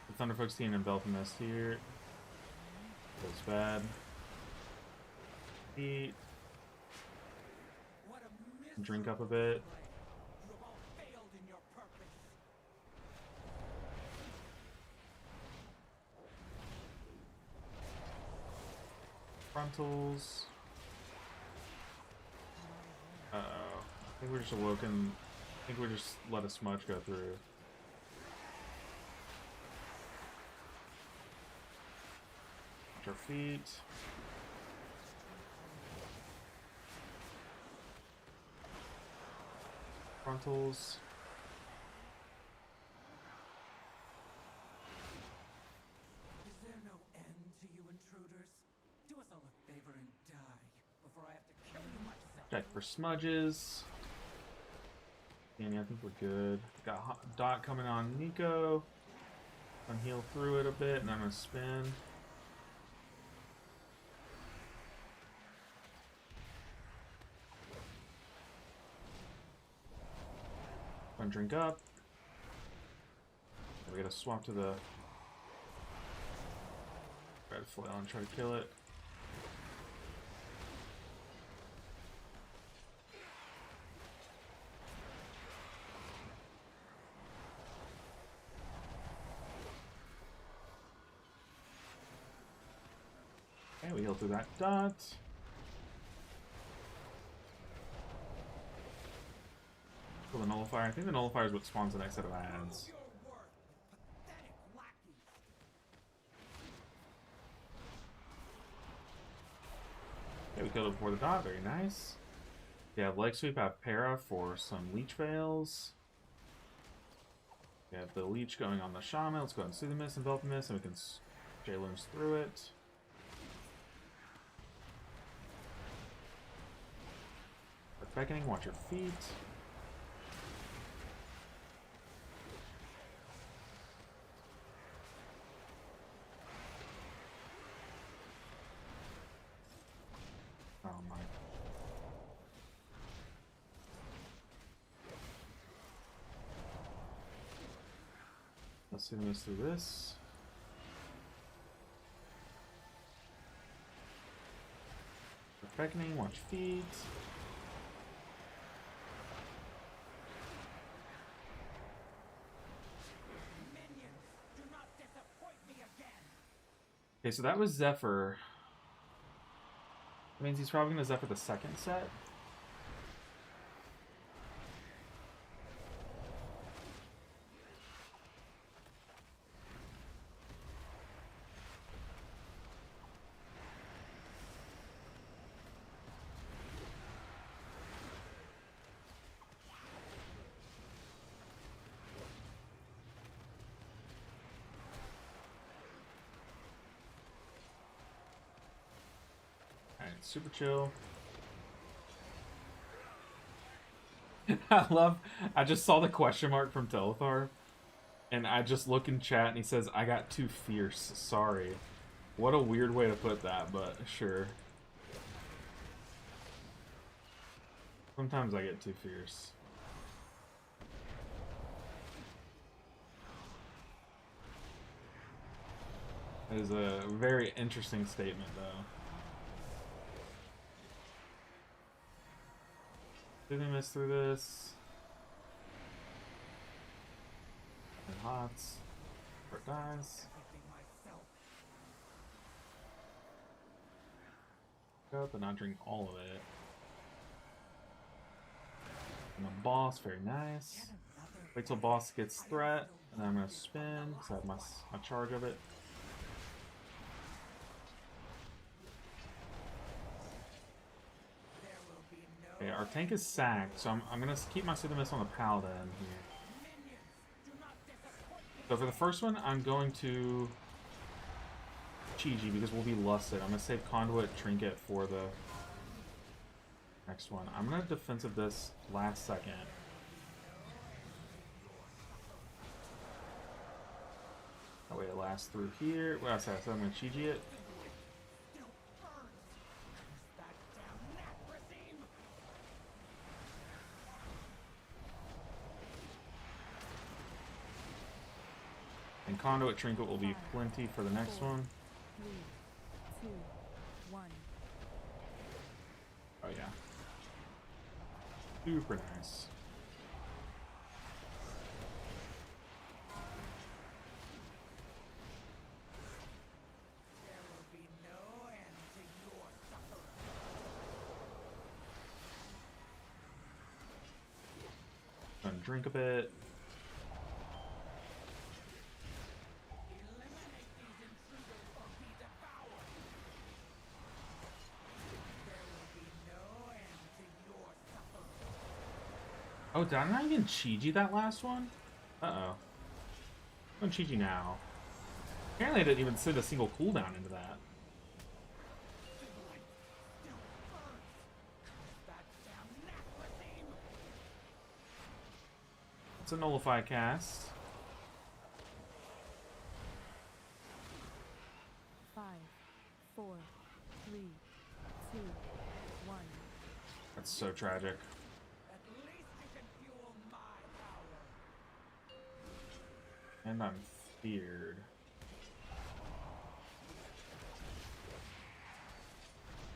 The Thunderfolk's team enveloping us here. Feels bad. Eat. What a Drink up a bit. You have all failed in your purpose. Frontals. Uh-oh. I think we're just awoken. I think we just let a smudge go through. Watch our feet. Frontals. Is there no end to you intruders? Do us all a favor and die before I have to kill you myself. Check for smudges. Danny, I think we're good. Got Dot coming on Nico. Unheal through it a bit, and I'm gonna spin. One drink up. We gotta swap to the red flail and try to kill it. Okay, we heal through that dot. Kill the nullifier. I think the nullifier is what spawns the next set of ads. Your worth, pathetic lackey. Okay, we killed it before the dot. Very nice. We have leg sweep. I have para for some leech fails. We have the leech going on the shaman. Let's go ahead and soothe the mist, envelop the mist, and we can J-Looms through it. Beckoning, watch your feet. Oh my. Let's see this through this. Beckoning, watch feet. Okay, so that was Zephyr. That means he's probably going to Zephyr the second set. Super chill. I just saw the question mark from Telethar, and I just look in chat and he says, I got too fierce, sorry. What a weird way to put that, but sure. Sometimes I get too fierce. That is a very interesting statement, though. Did they miss through this? And hots. Or it dies. Up and not drink all of it. And the boss, very nice. Wait till boss gets threat, and then I'm gonna spin because I have my charge of it. Okay, our tank is sacked, so I'm gonna keep my Soothe the Mist on the Paladin here. So for the first one, I'm going to Chi-Ji because we'll be lusted. I'm gonna save Conduit Trinket for the next one. I'm gonna defensive this last second. That way it lasts through here. Well, so I'm gonna Chi-Ji it. And Conduit Trinket will be plenty for the next one. 3, 2, 1. Oh yeah. Super nice. There will be no end to your suffering. Gonna drink a bit. Eliminate these intruders or be devoured. There will be no end to your suffering. Oh, did I not even Chi-Ji that last one? Uh-oh. I'm Chi-Ji now. Apparently I didn't even send a single cooldown into that. Light still burns. That damn necrotheme. It's a nullify cast. 5, 4, 3, 2, 1. That's so tragic. At least you can fuel my power. And I'm feared.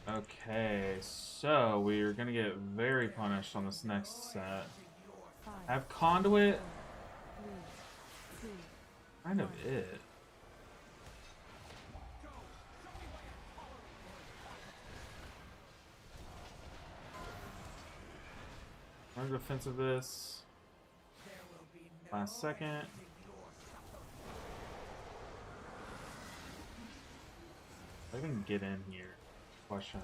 Okay, so we're gonna get very punished on this next set. 5, I have Conduit, 3, 2. kind of it. I'm defensive this. Last second. I can get in here. Question.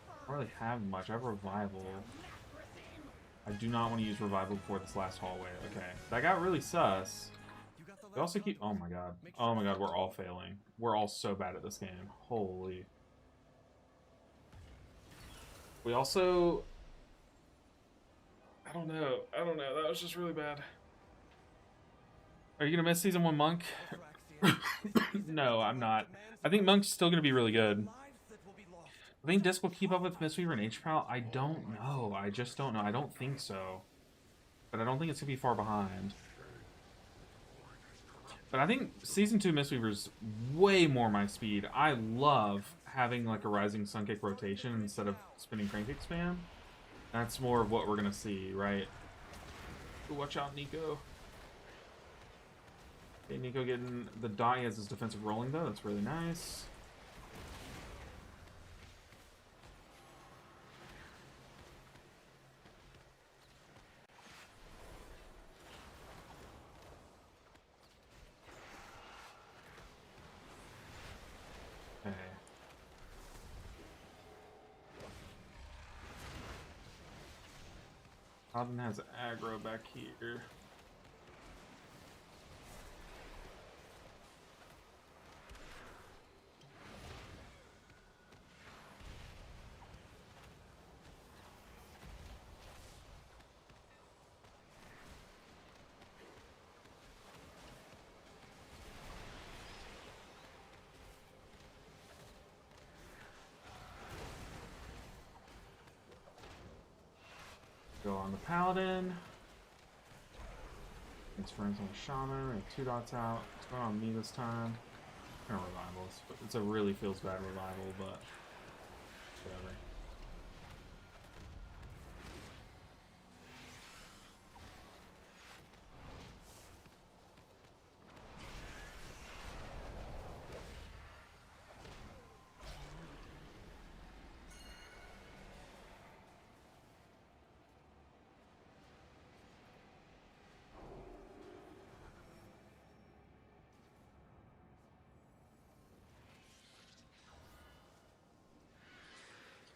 I don't really have much. I have revival. I do not want to use revival before this last hallway. Okay. That got really sus. We also keep... Oh my god. Oh my god, we're all failing. We're all so bad at this game. Holy. We also... I don't know. That was just really bad. Are you going to miss Season 1 Monk? No, I'm not. I think Monk's still going to be really good. I think Disc will keep up with Mistweaver and H-Prowl. I don't know. I just don't know. I don't think so. But I don't think it's going to be far behind. But I think Season 2 Mistweaver's way more my speed. I love having like a Rising Sun Kick rotation instead of spinning Crank Kick spam. That's more of what we're going to see, right? Ooh, watch out, Nico. Okay, Nico getting the die as his defensive rolling though. That's really nice. Okay. Paladin has aggro back here. Go on the Paladin. Transference on the Shaman. We have 2 dots out. It's going on me this time. Kind of revivals. But it's a really feels bad revival, but whatever.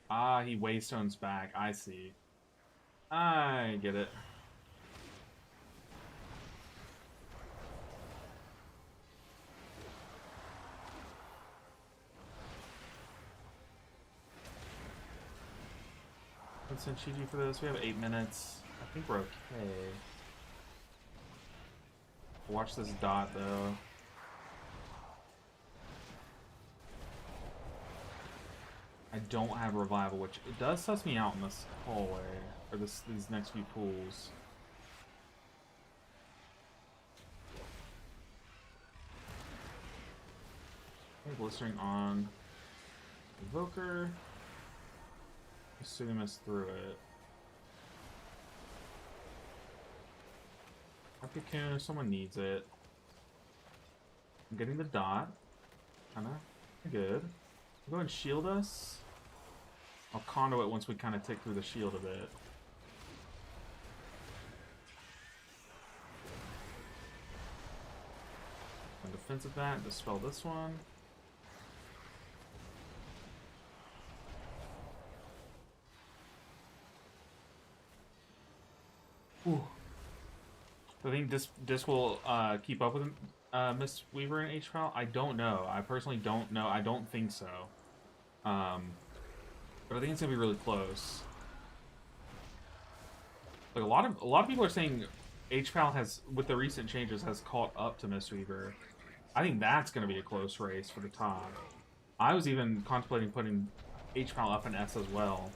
Ah, he Waystone's back. I see. I get it. Let's send Chi-Ji for this. We have 8 minutes. I think we're okay. Watch this dot, though. I don't have revival, which it does suss me out in this hallway. or these next few pools. Okay, blistering on Evoker. Assuming us through it. A cocoon if someone needs it. I'm getting the dot. Kinda good. Go ahead and shield us. I'll conduit once we kind of tick through the shield a bit. And defensive that, dispel this one. Ooh. I think this will keep up with Mistweaver and HPAL. I don't know. I personally don't know. I don't think so. But I think it's gonna be really close. Like a lot of people are saying HPAL has, with the recent changes, has caught up to Mistweaver. I think that's gonna be a close race for the top. I was even contemplating putting HPAL up in S as well.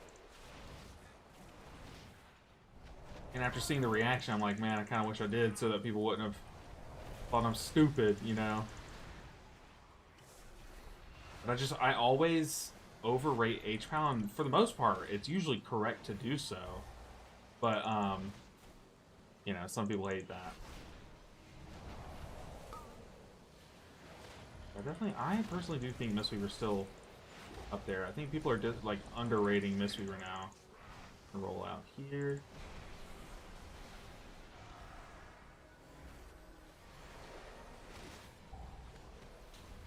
And after seeing the reaction, I'm like, man, I kind of wish I did so that people wouldn't have thought I'm stupid, you know? But I always overrate HPAL, and for the most part, it's usually correct to do so. But, you know, some people hate that. I personally do think Mistweaver's still up there. I think people are just, like, underrating Mistweaver now. Roll out here.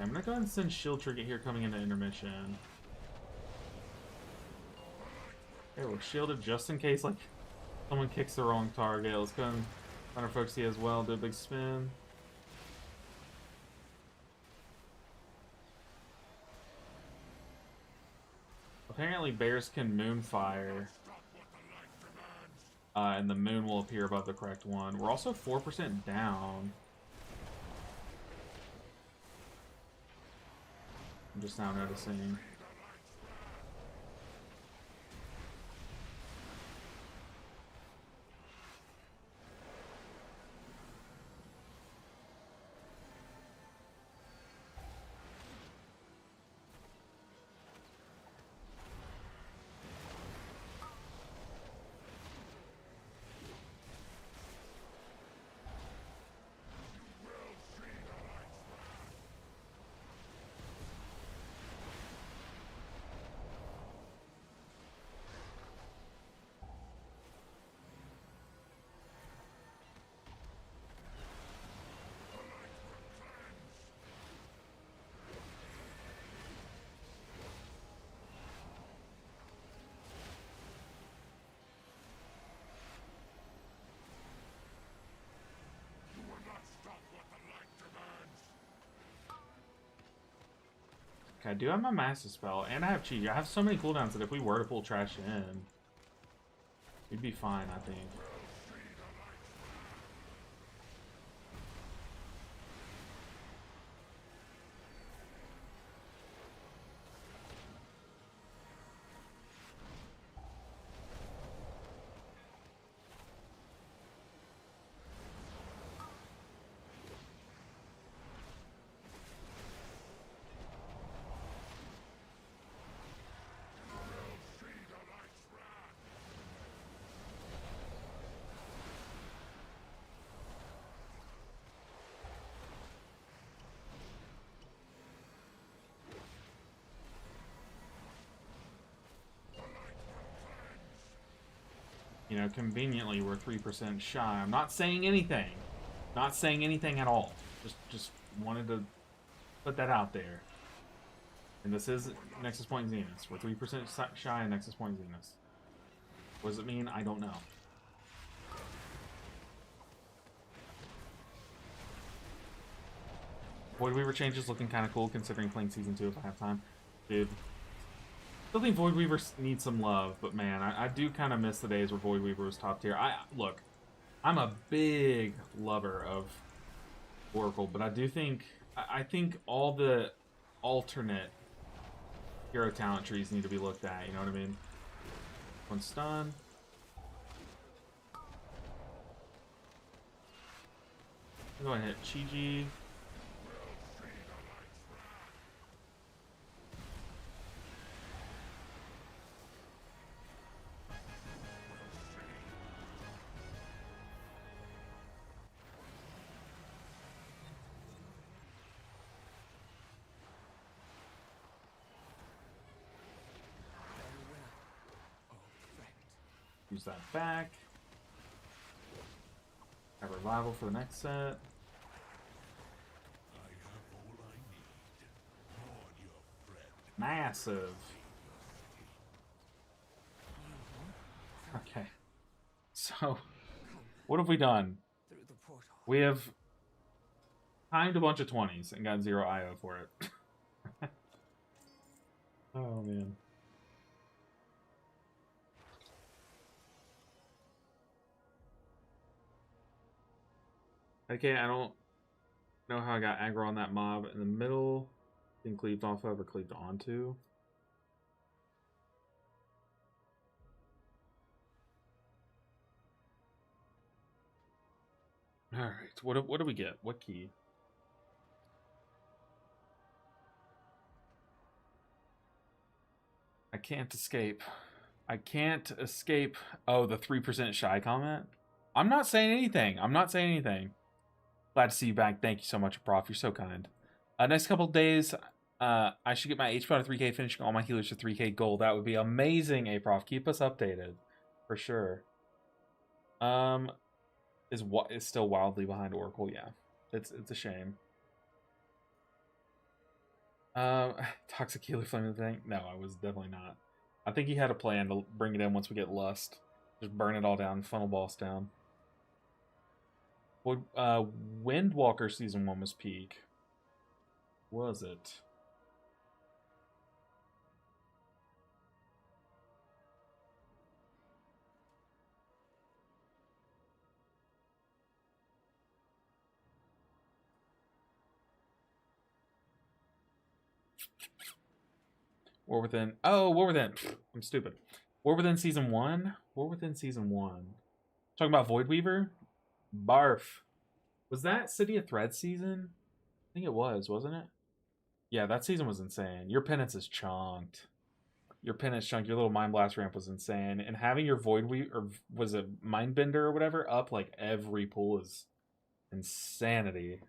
I'm gonna go ahead and send Shield Trinket here coming into intermission. Okay, we're shielded just in case, like, someone kicks the wrong target. Let's go ahead and run our folks here as well, do a big spin. Apparently bears can moonfire. And the moon will appear above the correct one. We're also 4% down. I'm just now noticing. Okay, I do have my Master Spell, and I have Chi. I have so many cooldowns that if we were to pull trash in, we'd be fine, I think. You know, conveniently, we're 3% shy. I'm not saying anything. Not saying anything at all. Just wanted to put that out there. And this is Nexus Point Zenith. We're 3% shy of Nexus Point Zenith. What does it mean? I don't know. Void Weaver changes looking kind of cool considering playing Season 2 if I have time. Dude. Still think Void Weaver needs some love, but man, I do kind of miss the days where Void Weaver was top tier. Look, I'm a big lover of Oracle, but I do think, I think all the alternate hero talent trees need to be looked at, you know what I mean? One stun. Go ahead and hit Chi-Ji. Use that back. Have revival for the next set. I have all I need. Mourn your friend. Massive. Okay. So, what have we done? Through the portal. We have timed a bunch of 20s and got 0 IO for it. Oh, man. Okay, I don't know how I got aggro on that mob in the middle. Been cleaved off of or cleaved onto. Alright, what do we get? What key? I can't escape. I can't escape. Oh, the 3% shy comment? I'm not saying anything. I'm not saying anything. Glad to see you back. Thank you so much, Prof. You're so kind. Next couple days, I should get my HP on 3K, finishing all my healers to 3K gold. That would be amazing, Prof. Keep us updated. For sure. Is still wildly behind Oracle, yeah. It's a shame. Toxic healer flame thing? No, I was definitely not. I think he had a plan to bring it in once we get Lust. Just burn it all down, funnel boss down. Would Windwalker season 1 was peak? Was it? War Within. Oh, War Within. I'm stupid. War Within season 1? War Within season 1. Talking about Voidweaver? Barf. Was that City of Thread season? I think it was, wasn't it? Yeah, that season was insane. Your penance is chunked. Your penance chunk, your little Mind Blast ramp was insane. And having your Voidweaver, or was it Mindbender or whatever, up like every pool is insanity.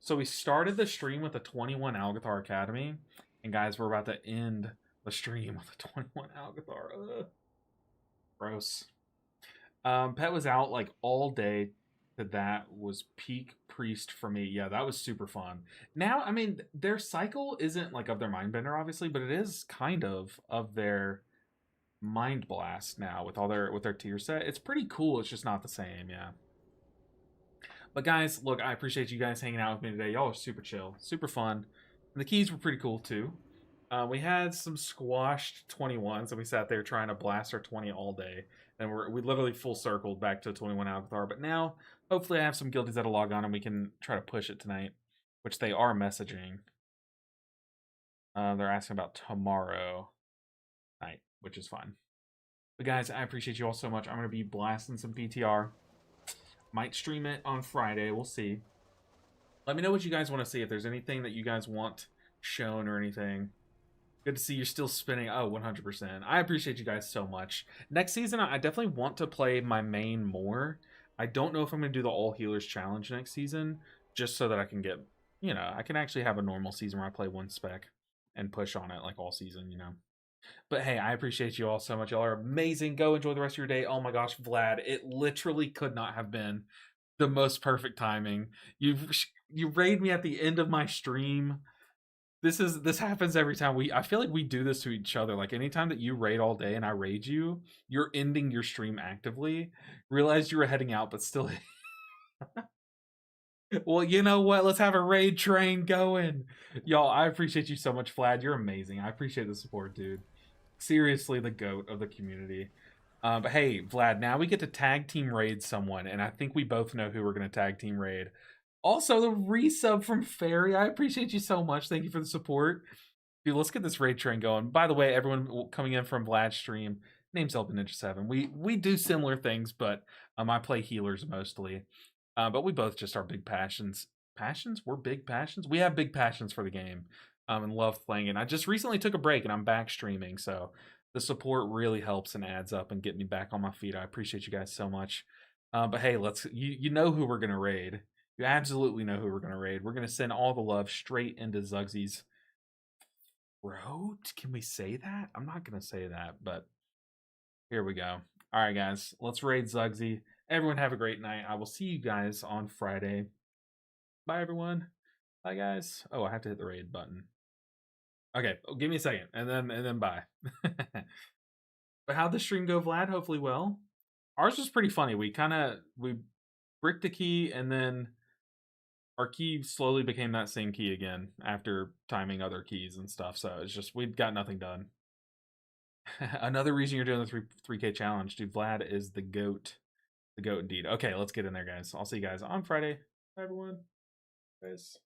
So we started the stream with the 21 Algathar Academy, and guys, we're about to end the stream with the 21 Algathar. Ugh. Gross. Pet was out like all day. That was peak priest for me. Yeah, that was super fun. Now, I mean, their cycle isn't like of their Mindbender, obviously, but it is kind of their Mind Blast now with their tier set. It's pretty cool. It's just not the same. Yeah. But guys, look, I appreciate you guys hanging out with me today. Y'all are super chill, super fun. And the keys were pretty cool too. We had some squashed 21s, and we sat there trying to blast our 20 all day. And we literally full circled back to 21 Alcathar. But now, hopefully I have some guildies that'll log on and we can try to push it tonight. Which they are messaging. They're asking about tomorrow night, which is fine. But guys, I appreciate you all so much. I'm going to be blasting some PTR. Might stream it on Friday. We'll see. Let me know what you guys want to see. If there's anything that you guys want shown or anything. Good to see you're still spinning. Oh, 100%. I appreciate you guys so much. Next season, I definitely want to play my main more. I don't know if I'm going to do the All Healers Challenge next season. Just so that I can get, you know, I can actually have a normal season where I play one spec and push on it like all season, you know. But hey, I appreciate you all so much. Y'all are amazing. Go enjoy the rest of your day. Oh my gosh, Vlad, it literally could not have been the most perfect timing. You raid me at the end of my stream. This happens every time. I feel like we do this to each other. Like anytime that you raid all day and I raid you, you're ending your stream actively. Realized you were heading out, but still. Well, you know what? Let's have a raid train going. Y'all, I appreciate you so much, Vlad. You're amazing. I appreciate the support, dude. Seriously, the GOAT of the community. But hey, Vlad, now we get to tag team raid someone, and I think we both know who we're going to tag team raid. Also, the resub from Fairy. I appreciate you so much. Thank you for the support. Dude, let's get this raid train going. By the way, everyone coming in from Vlad's stream, name's Elvin Ninja 7. We do similar things, but I play healers mostly. But we both just are big passions. Passions? We're big passions? We have big passions for the game and love playing it. I just recently took a break and I'm back streaming, so the support really helps and adds up and get me back on my feet. I appreciate you guys so much. But hey, you know who we're going to raid. You absolutely know who we're going to raid. We're going to send all the love straight into Zugsy's throat. Can we say that? I'm not going to say that, but here we go. All right, guys, let's raid Zugsy. Everyone have a great night. I will see you guys on Friday. Bye, everyone. Bye, guys. Oh, I have to hit the raid button. Okay, give me a second, and then bye. But how'd the stream go, Vlad? Hopefully well. Ours was pretty funny. We bricked a key, and then our key slowly became that same key again after timing other keys and stuff. So it's just we've got nothing done. Another reason you're doing the 3K challenge, dude. Vlad is the goat. The goat indeed. Okay, let's get in there, guys. I'll see you guys on Friday. Bye, everyone. Guys.